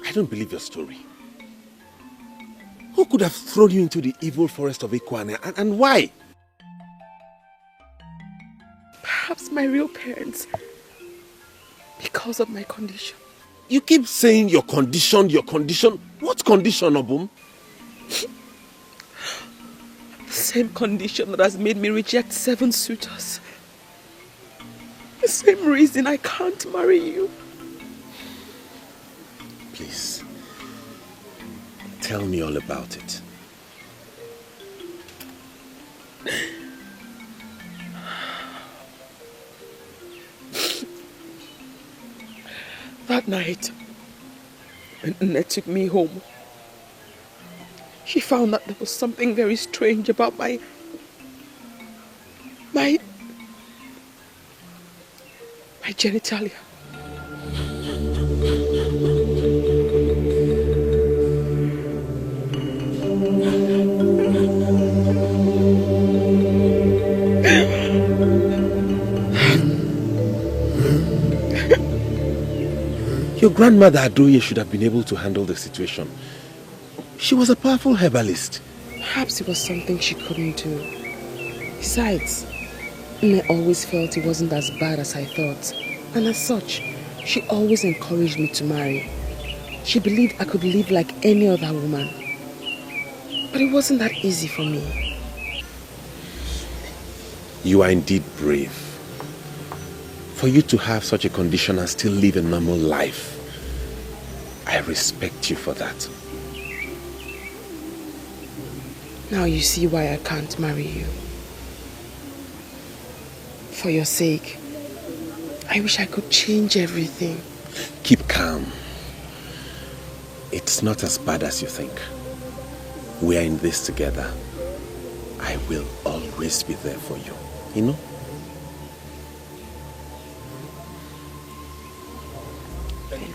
I don't believe your story. Who could have thrown you into the evil forest of Ekwani and why? Perhaps my real parents. Because of my condition. You keep saying your condition. What condition, Obum? The same condition that has made me reject 7 suitors. The same reason I can't marry you. Please, tell me all about it. That That night, when Nne took me home, she found that there was something very strange about my genitalia. Your grandmother Adoye should have been able to handle the situation. She was a powerful herbalist. Perhaps it was something she couldn't do. Besides, Nne always felt it wasn't as bad as I thought. And as such, she always encouraged me to marry. She believed I could live like any other woman. But it wasn't that easy for me. You are indeed brave. For you to have such a condition and still live a normal life, I respect you for that. Now you see why I can't marry you. For your sake, I wish I could change everything. Keep calm. It's not as bad as you think. We are in this together. I will always be there for you. You know? Thank you.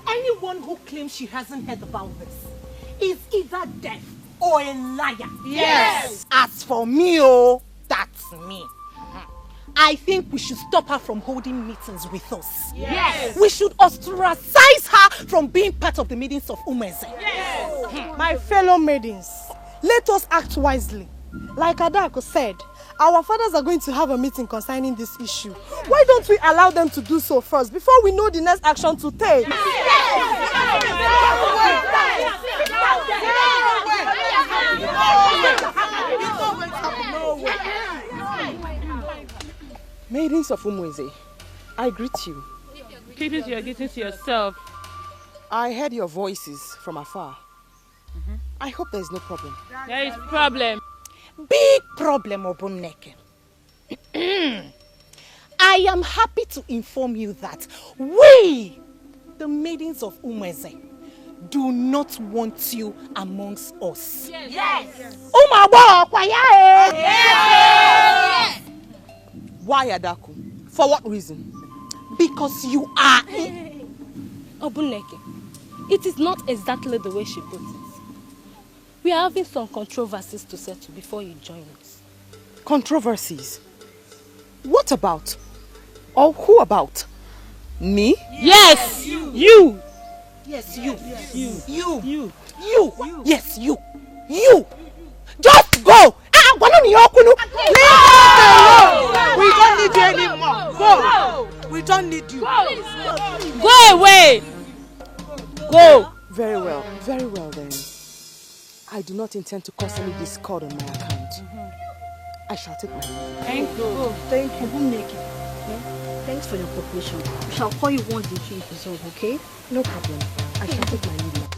Anyone who claims she hasn't heard about this is either deaf or a liar. Yes. As for me, oh, that's me. I think we should stop her from holding meetings with us. Yes. We should ostracize her from being part of the meetings of Umeze. Yes. My fellow maidens, let us act wisely. Like Adako said, our fathers are going to have a meeting concerning this issue. Why don't we allow them to do so first before we know the next action to take? Maidens of Umweze, I greet you. Keep it your greetings to yourself. I heard your voices from afar. I hope there is no problem. There is problem. Big problem, Obumneke. I am happy to inform you that we, the maidens of Umweze, do not want you amongst us. Yes. Yes. Why, Adaku? For what reason? Because you are... Obuneke, it is not exactly the way she put it. We are having some controversies to settle before you join us. Controversies? What about? Or who about? Me? Yes! You! Yes, you. You. Yes, you. You. Just go! We don't need you anymore. Go. We don't need you. Go away! Go! Very well then. I do not intend to cause any discord on my account. I shall take my leave. Thank you. Oh, thank you. Thanks for your cooperation. We shall call you once the issue is resolved, okay? No problem. I shall take my leave now.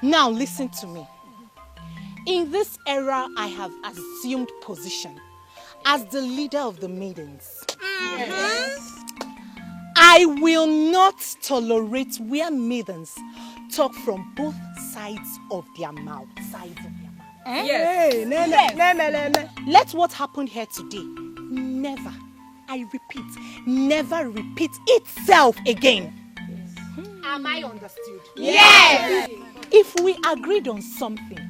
Now listen to me. In this era, I have assumed position as the leader of the maidens. Yes. I I will not tolerate where maidens talk from both sides of their mouth. Eh? Yes. Let what happened here today never, I repeat, never repeat itself again. Am I understood? Yes. If we agreed on something,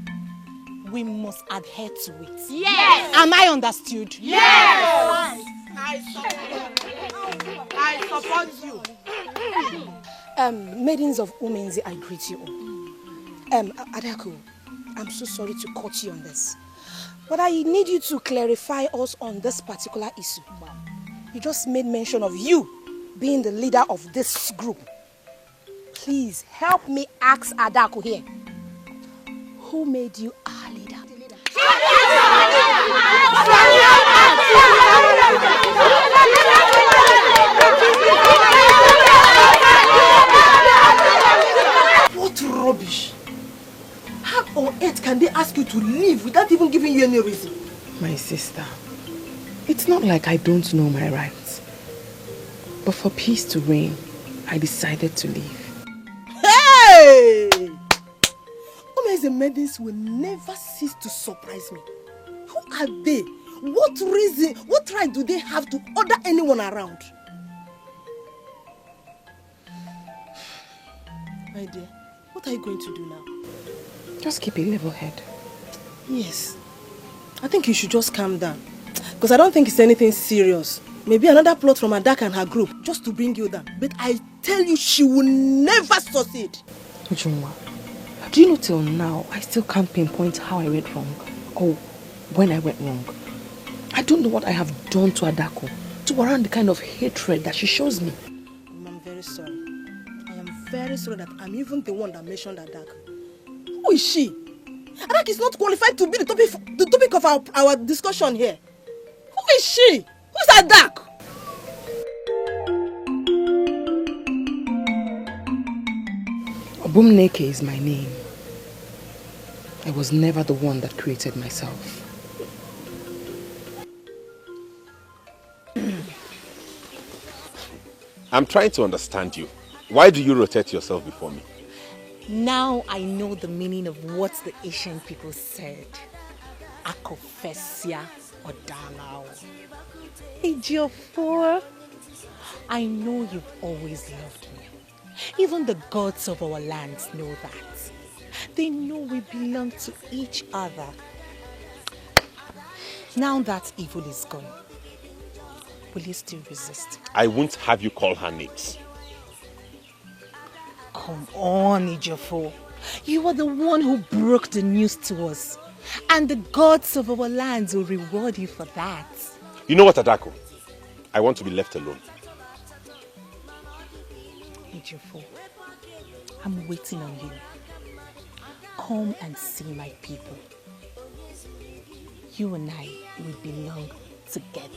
we must adhere to it. Yes. Am I understood? Yes. I support you. Maidens of Umenzi, I greet you all. Adaku, I'm so sorry to cut you on this, but I need you to clarify us on this particular issue. You just made mention of you being the leader of this group. Please help me ask Adaku here. Who made you our leader? What rubbish! How on earth can they ask you to leave without even giving you any reason? My sister, it's not like I don't know my rights. But for peace to reign, I decided to leave. Hey! Umeze maidens will never cease to surprise me. Who are they? What reason, what right do they have to order anyone around? My dear, what are you going to do now? Just keep a level head. Yes. I think you should just calm down. Because I don't think it's anything serious. Maybe another plot from Adak and her group just to bring you down. But I tell you, she will never succeed. Ujunwa, do you know till now, I still can't pinpoint how I went wrong. Or when I went wrong. I don't know what I have done to Adako to warrant the kind of hatred that she shows me. I'm very sorry. I am very sorry that I'm even the one that mentioned Adak. Who is she? Adak is not qualified to be the topic of our discussion here. Who is she? Who's Adak? Obumneke is my name. I was never the one that created myself. I'm trying to understand you. Why do you rotate yourself before me? Now I know the meaning of what the ancient people said. Akofesia Odalao. Ejiofor, I know you've always loved me. Even the gods of our lands know that. They know we belong to each other. Now that evil is gone, will you still resist? I won't have you call her names. Come on, Ejiofor. You are the one who broke the news to us. And the gods of our lands will reward you for that. You know what, Adako? I want to be left alone. Ejiofor, I'm waiting on you. Come and see my people. You and I will belong together.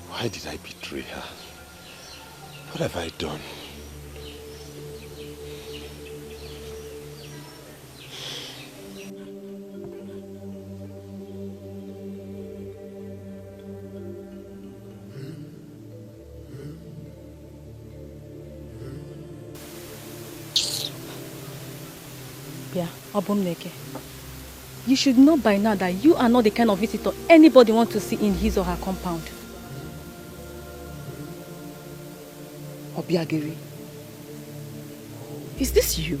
Why did I betray her? What have I done? Yeah, Obumneke. You should know by now that you are not the kind of visitor anybody wants to see in his or her compound. Obiageri, is this you?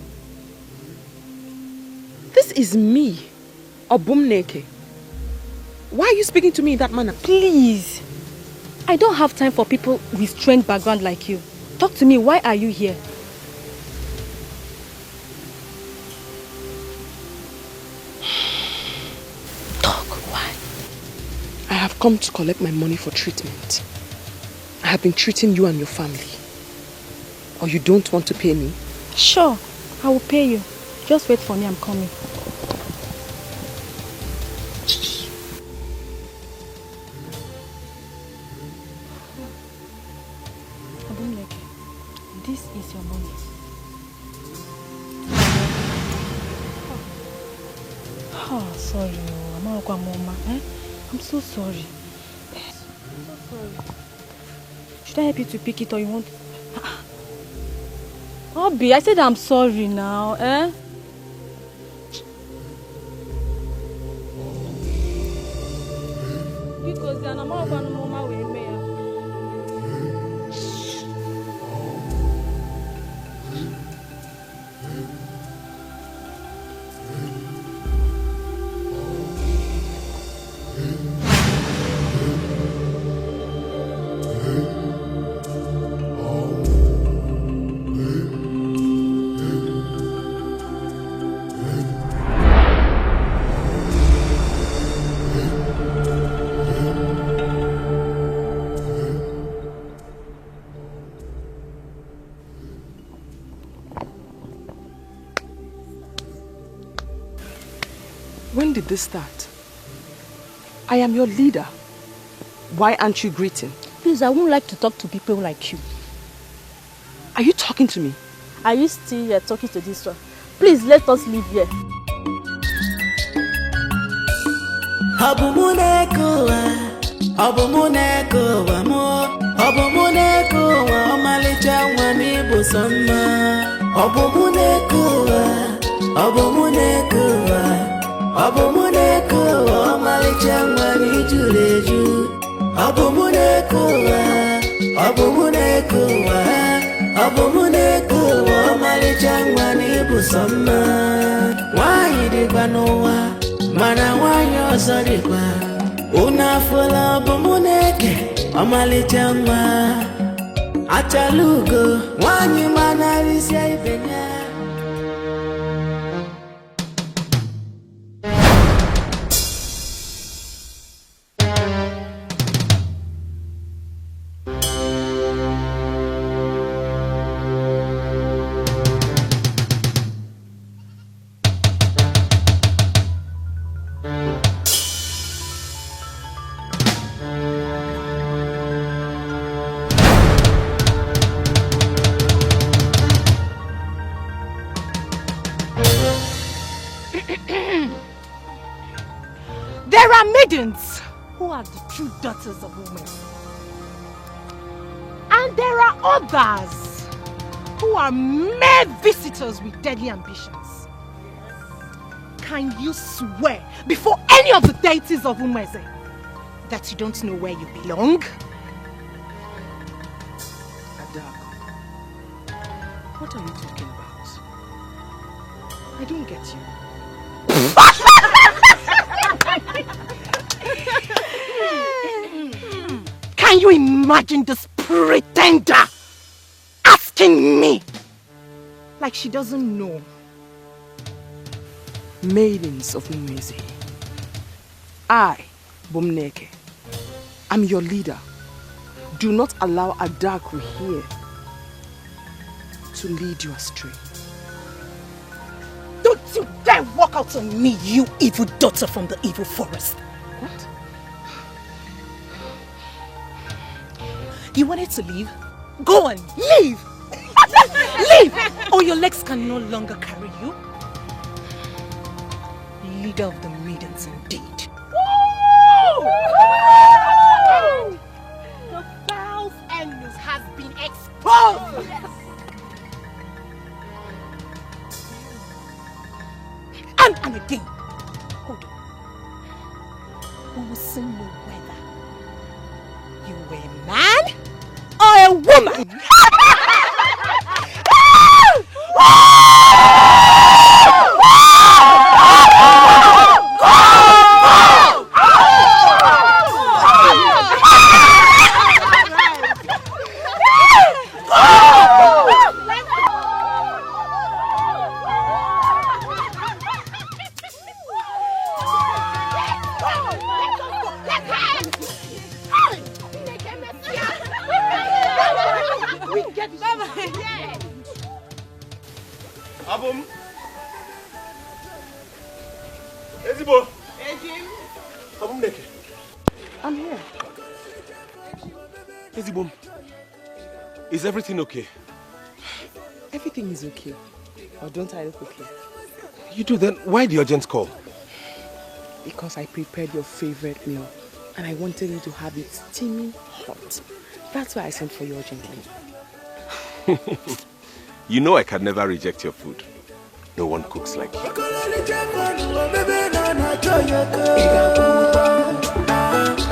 This is me, Obumneke. Why are you speaking to me in that manner? Please. I don't have time for people with strange background like you. Talk to me, why are you here? I have come to collect my money for treatment. I have been treating you and your family. Or you don't want to pay me? Sure, I will pay you. Just wait for me, I'm coming. your money. Oh, sorry, Mama. I'm so sorry. I'm so sorry. Should I help you to pick it or you want? Obi, I said I'm sorry now, eh? Because I'm not going to Mama with me. When did this start? I am your leader. Why aren't you greeting? Please, I wouldn't like to talk to people like you. Are you talking to me? Are you still here talking to this one? Please, let us leave here. Mana wanyo zorikwa unafula obumuneke omalichangwa achalugo wanyi mana risya ibenya. There are maidens who are the true daughters of women. And there are others who are mere visitors with deadly ambitions. Can you swear before any of the deities of Umeze that you don't know where you belong? Adaku, what are you talking about? I don't get you. Can you imagine this pretender asking me like she doesn't know? Maidens of Umeze, I, Bumneke, am your leader. Do not allow Adaku here to lead you astray. Don't you dare walk out on me, you evil daughter from the evil forest. What? You wanted to leave? Go on, leave! Leave! Or your legs can no longer carry you. Leader of the maidens indeed. The foul's endless has been exposed! Yes. And again, hold on. We will soon know whether you were a man or a woman. Abum. Ezibo. Abum Neke. I'm here. Ezibo. Is everything okay? Everything is okay. Or don't I look okay? You do, then why the urgent call? Because I prepared your favorite meal and I wanted you to have it steaming hot. That's why I sent for you urgently. You know I can never reject your food. No one cooks like you.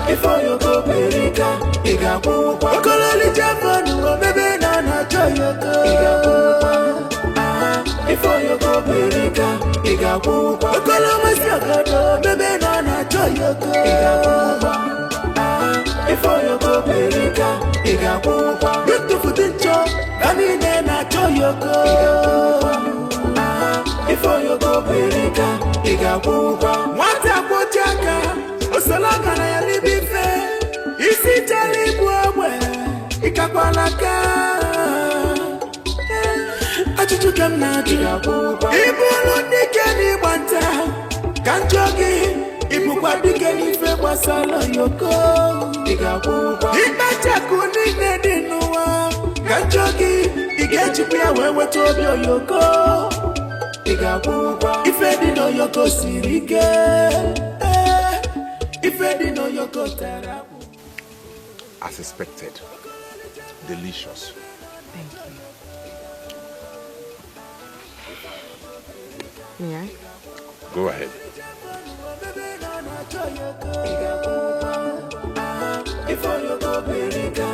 Before you go America, Wata Pochaka, Osalaga na Libife, Isi Talibwe, Ikapalaka, Achuchukam Nagi, Ibulu Nikeni Banta, Kanchogi, Ibukwa Dikeni Febasala Yoko, Ibachakuni Nedinua, Kanchogi, Igechipia Wewe Tobio Yoko. If I didn't know your Sirike, if I didn't know your Tara. As expected, delicious. Thank you. May I? Go ahead. Before you go America,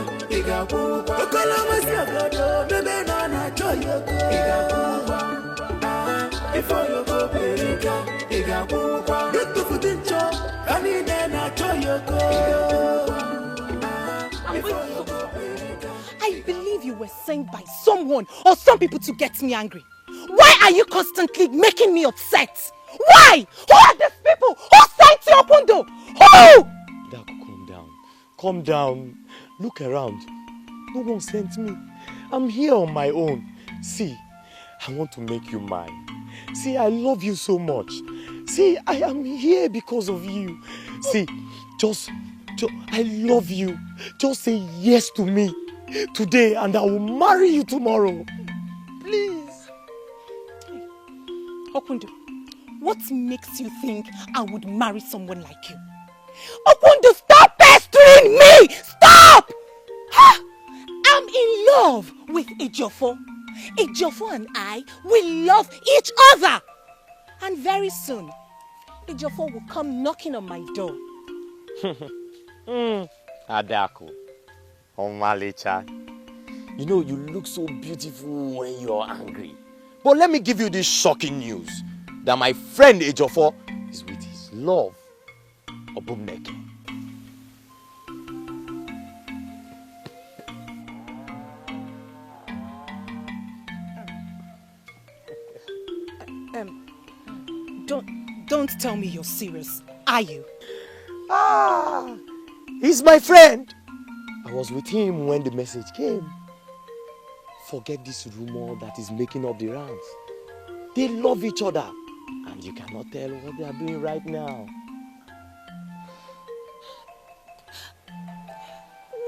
I believe you were sent by someone or some people to get me angry. Why are you constantly making me upset? Why? Who are these people? Who sent you, Okundo? Who? Daku, calm down. Calm down. Look around. No one sent me. I'm here on my own. See, I want to make you mine. See, I love you so much. See, I am here because of you. See, just I love you. Just say yes to me today and I will marry you tomorrow. Please. Okundo, what makes you think I would marry someone like you? Okundo, stop pestering me! Stop! I'm in love with Ejiofor. Ejiofor and I will love each other. And very soon, Ejiofor will come knocking on my door. Adaku, Omalicha, you know you look so beautiful when you're angry. But let me give you this shocking news that my friend Ejiofor is with his love, Obumneke. Don't tell me you're serious, are you? Ah, he's my friend. I was with him when the message came. Forget this rumor that is making up the rounds. They love each other, and you cannot tell what they are doing right now.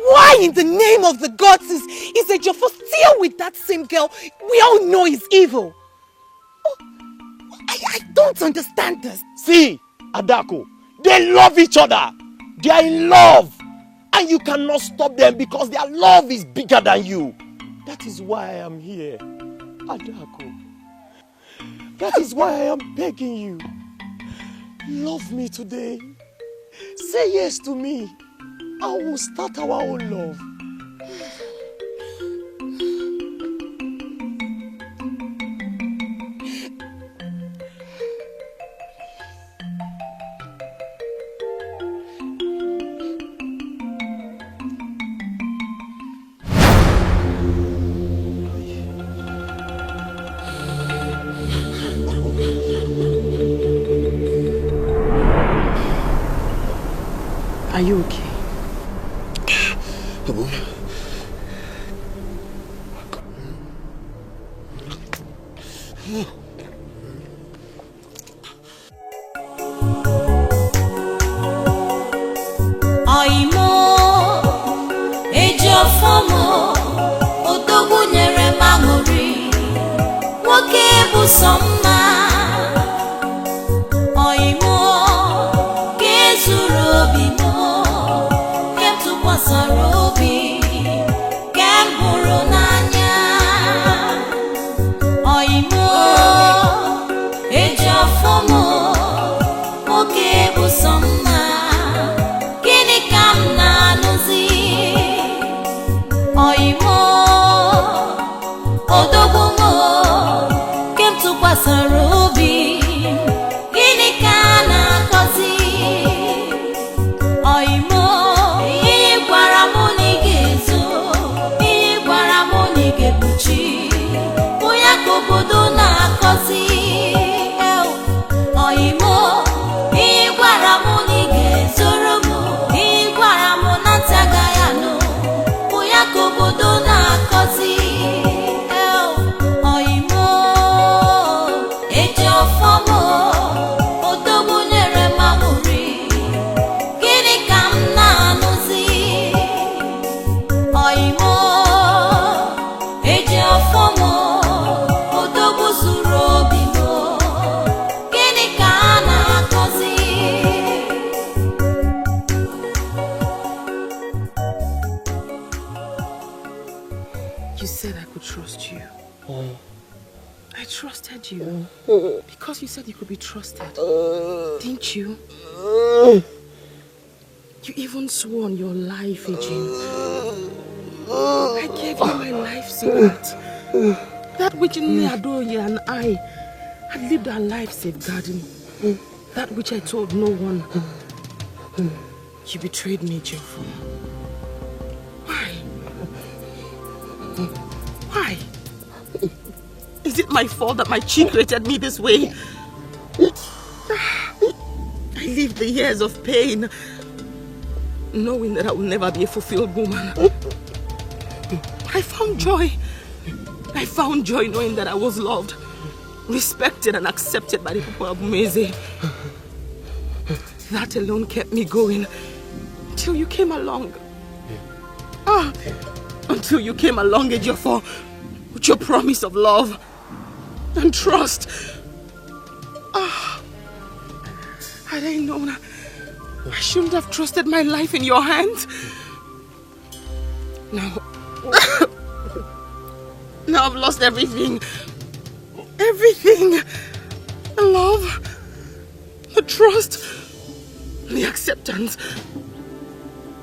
Why in the name of the gods is Ejiofor still with that same girl we all know is evil? I don't understand this. See, Adako, they love each other. They are in love. And you cannot stop them because their love is bigger than you. That is why I am here, Adako. That is why I am begging you. Love me today. Say yes to me. I will start our own love. Are you okay? Oimo, Ejiofor mo, odogwu nyere m aṅụrị. sọmma Oimo Kezuru obi mo Kem tụkwasara obi Kem hụrụ n'anya Oimo Eji afọ mo Oke bụ sọmma Gịnị ka m na-anụzi Oimo Odogwu mo Kem tụkwasara obi Gịnị ka na-akọzi Oimo Ihe gwara m na ị ga-ezo Ihe gwara m na ị ga-ekpuchi Bụ ya ka obodo na-akọzi Oimo Ihe gwara m na ị ga-ezoro m Ihe gwara m na ntị agaghị anụ Bụ ya ka obodo na-akọzi Oimo Eji ọfọ m Odogwu nyere m amụrị Gịnị ka m na-anụzi Oimo Eji ọfọ m Odogwu zuru obi m Gịnị ka a na-akọzi You said I could trust you. I trusted you. Because you said you could be trusted. Didn't you? You even swore on your life, Eugene. I gave you my life secret. That which Adoye and I had lived our life safeguarding. That which I told no one. You betrayed me, Jeffo. Why? Why? Is it my fault that my cheek rated me this way? I lived the years of pain, knowing that I will never be a fulfilled woman. I found joy. I found joy knowing that I was loved, respected and accepted by the people of Umeze. That alone kept me going until you came along. Until you came along, Ejiofor, with your promise of love and trust. Had I known, I shouldn't have trusted my life in your hands. Now I've lost everything. Everything. The love, the trust, the acceptance.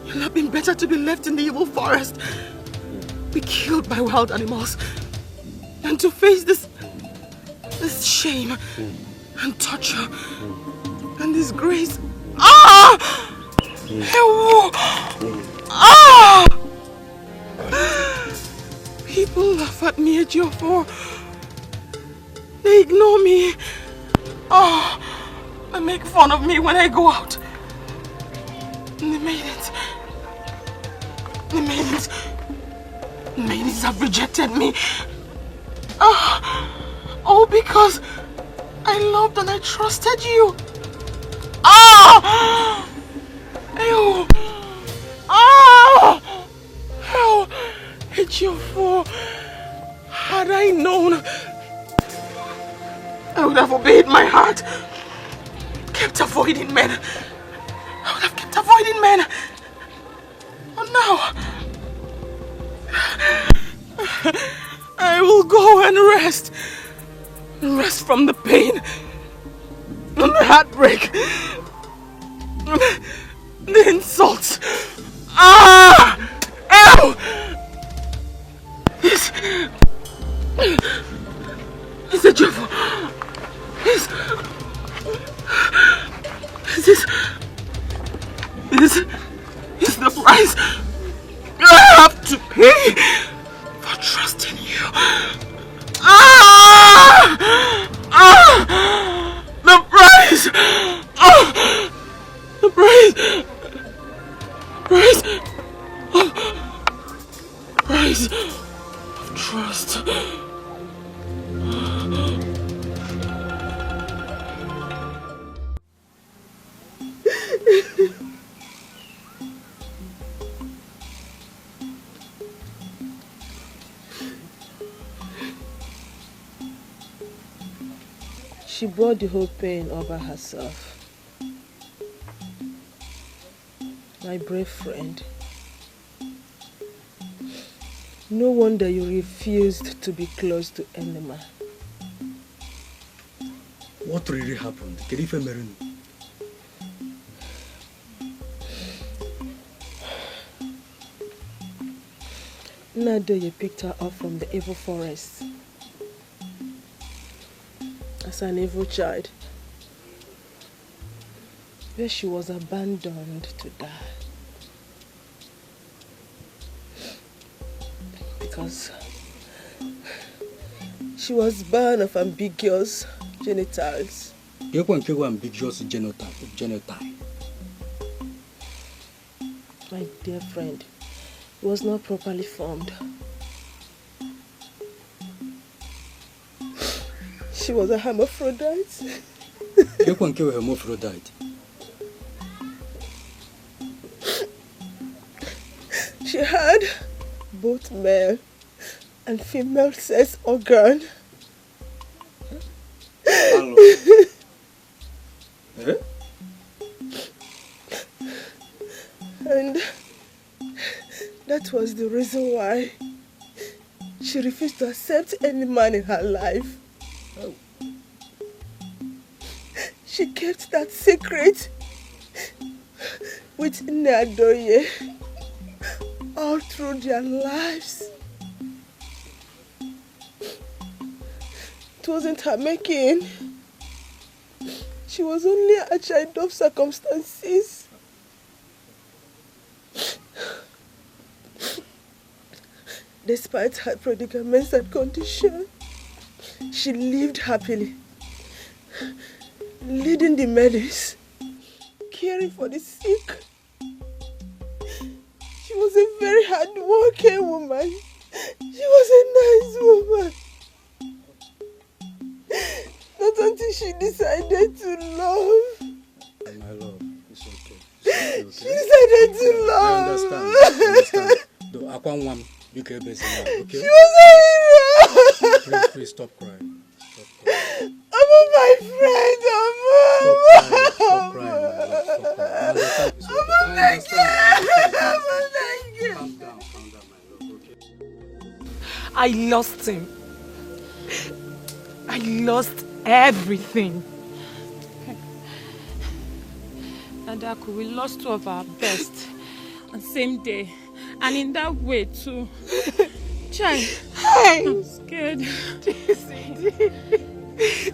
It'll have been better to be left in the evil forest, be killed by wild animals, than to face this shame and torture and disgrace. People laugh at me, Ejiofor. They ignore me. They make fun of me when I go out. And the maidens have rejected me. All because I loved and I trusted you. Ejiofor, had I known, I would have obeyed my heart, kept avoiding men. I would have kept avoiding men. And now, I will go and rest. Rest from the pain, and the heartbreak, and the insults. Is it Jeffo? Is the price I have to pay for trusting you? The price! The price of trust. She bore the whole pain over herself. My brave friend. No wonder you refused to be close to any man. What really happened? Kerife Merunu. Nadoye picked her up from the evil forest as an evil child, where she was abandoned to die. Because she was born of ambiguous genitals. Ambiguous genotype. My dear friend, it was not properly formed. She was a hermaphrodite. Hermaphrodite. She had both male and female sex organ. And that was the reason why she refused to accept any man in her life. Oh. She kept that secret with Nadoye all through their lives. It wasn't her making. She was only a child of circumstances. Despite her predicaments and condition, she lived happily, leading the medics, caring for the sick. She was a very hard-working woman. She was a nice woman. Not until she decided to love. My love, it's okay. It's okay. She decided to love. I understand. Though I can't want you can be okay? She was a hero. Please stop crying. I'm my friend, Stop crying. Thank you. Calm down, my love, okay? I lost him. I lost everything. Adaku, we lost two of our best on the same day. And in that way too. Chai, I'm scared.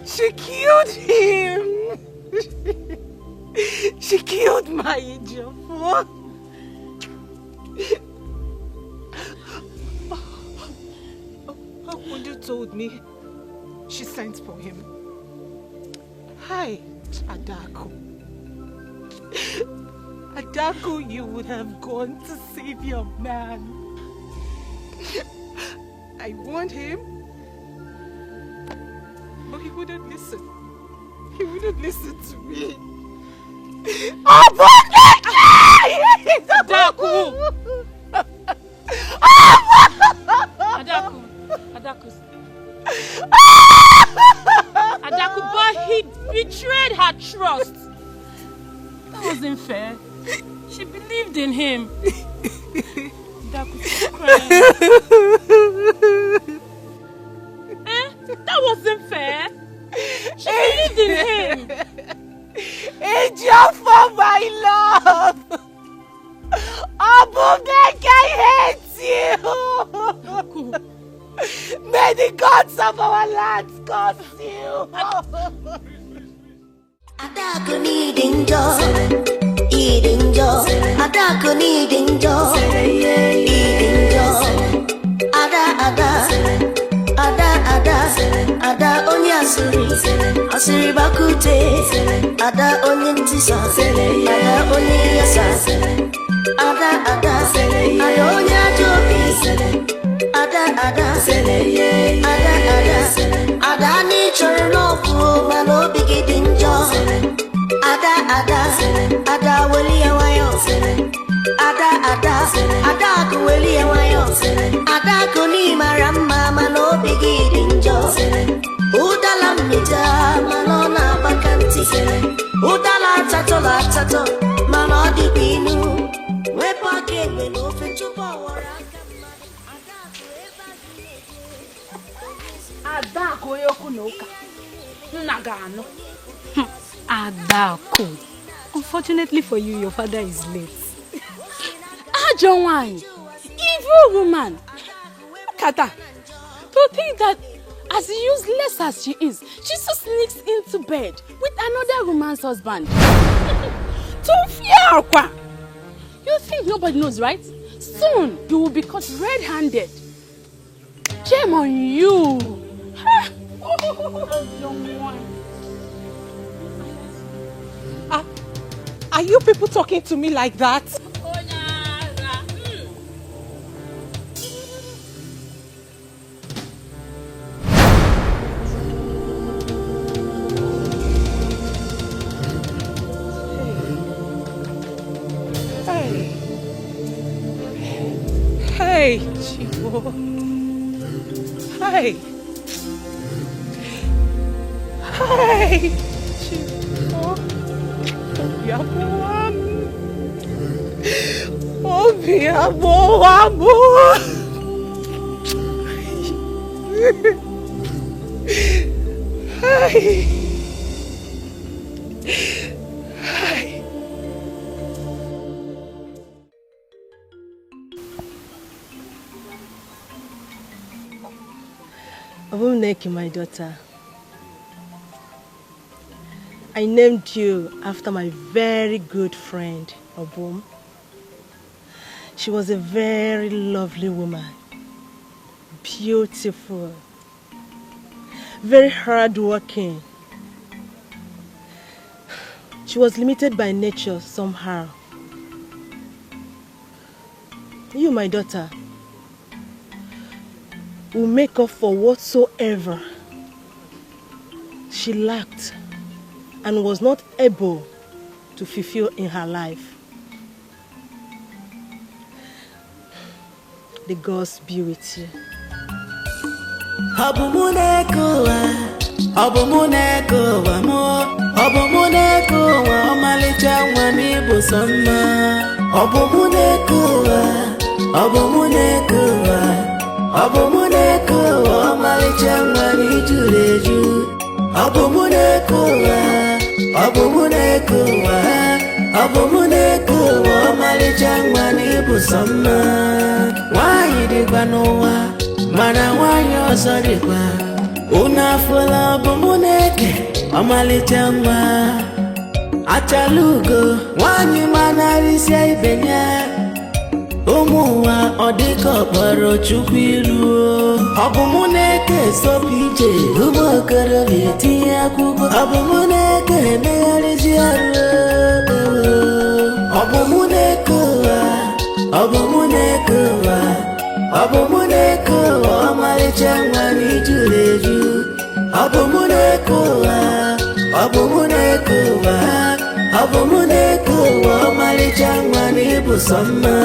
She killed him. She killed my Ejiofor. When you told me she sent for him. Hi, Adaku. Adaku, you would have gone to save your man. I warned him, but he wouldn't listen. He wouldn't listen to me. Adaku! Adaku. Adaku, but he betrayed her trust. That wasn't fair. She believed in him. Adaku, stop crying. That wasn't fair. She believed in him. Ejiofor, my love. Obumneke hates you. May the gods of our land curse you. Adaku needing joy, eating joy. Adaku needing joy, eating joy. Ada onye asiri bakute. Ada onye ntisa, ada onye yasa. Ada onye ajobi. Ada ni chọrọ n'ọkụ ma n'obi gị dị njọ. Ada weli ya nwayọ. Ada akụ weli ya nwayọ. Ada akụ ni mara mma ma n'obi gị dị njọ. Ụdala mmita mana ọ na-agbaka ntị ụdala atatọ mana ọ dịkwa inu wepụ aka egbe n'ofe tupu ọwara aka Adaku onye okwu na ụka nna ga-anụ. Adaku, unfortunately for you, your father is late. Ajọ nwanyị, evil woman. Kata, to think that as useless as she is, she just sneaks into bed with another woman's husband. Tofia, you think nobody knows, right? Soon you will be caught red-handed. Shame on you. Are you people talking to me like that? Hey, Chivo. Hey. Hey, Chivo. Obiabo. Hey. Obumneke, my daughter, I named you after my very good friend, Obum. She was a very lovely woman, beautiful, very hardworking. She was limited by nature somehow. You, my daughter, will make up for whatsoever she lacked and was not able to fulfill in her life. The gods be with you. Why did Banoa? Mana why sorry Una fula Obumuneke Omalichangwa Achalugo Wanyi manarisia ibenya Umuwa odiko baro chupiru Obumuneke sopije Umokoro viti akubo Obumuneke meariziaru Obumuneke Omalichangwa nijuleju Obumuneke Omalichangwa nibusoma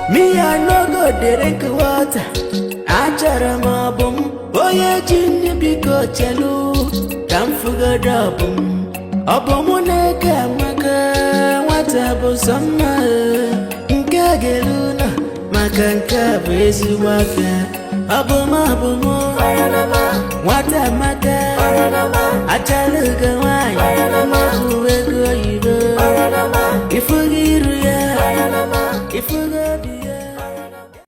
Me I no go drink water. Achara mabum, boye jini biko chelu. Kamfuga dabum, Obumuneke maka watabu sama. Nkageluna makanka bezi waka. Abumu, wata maka. Achaluga wai,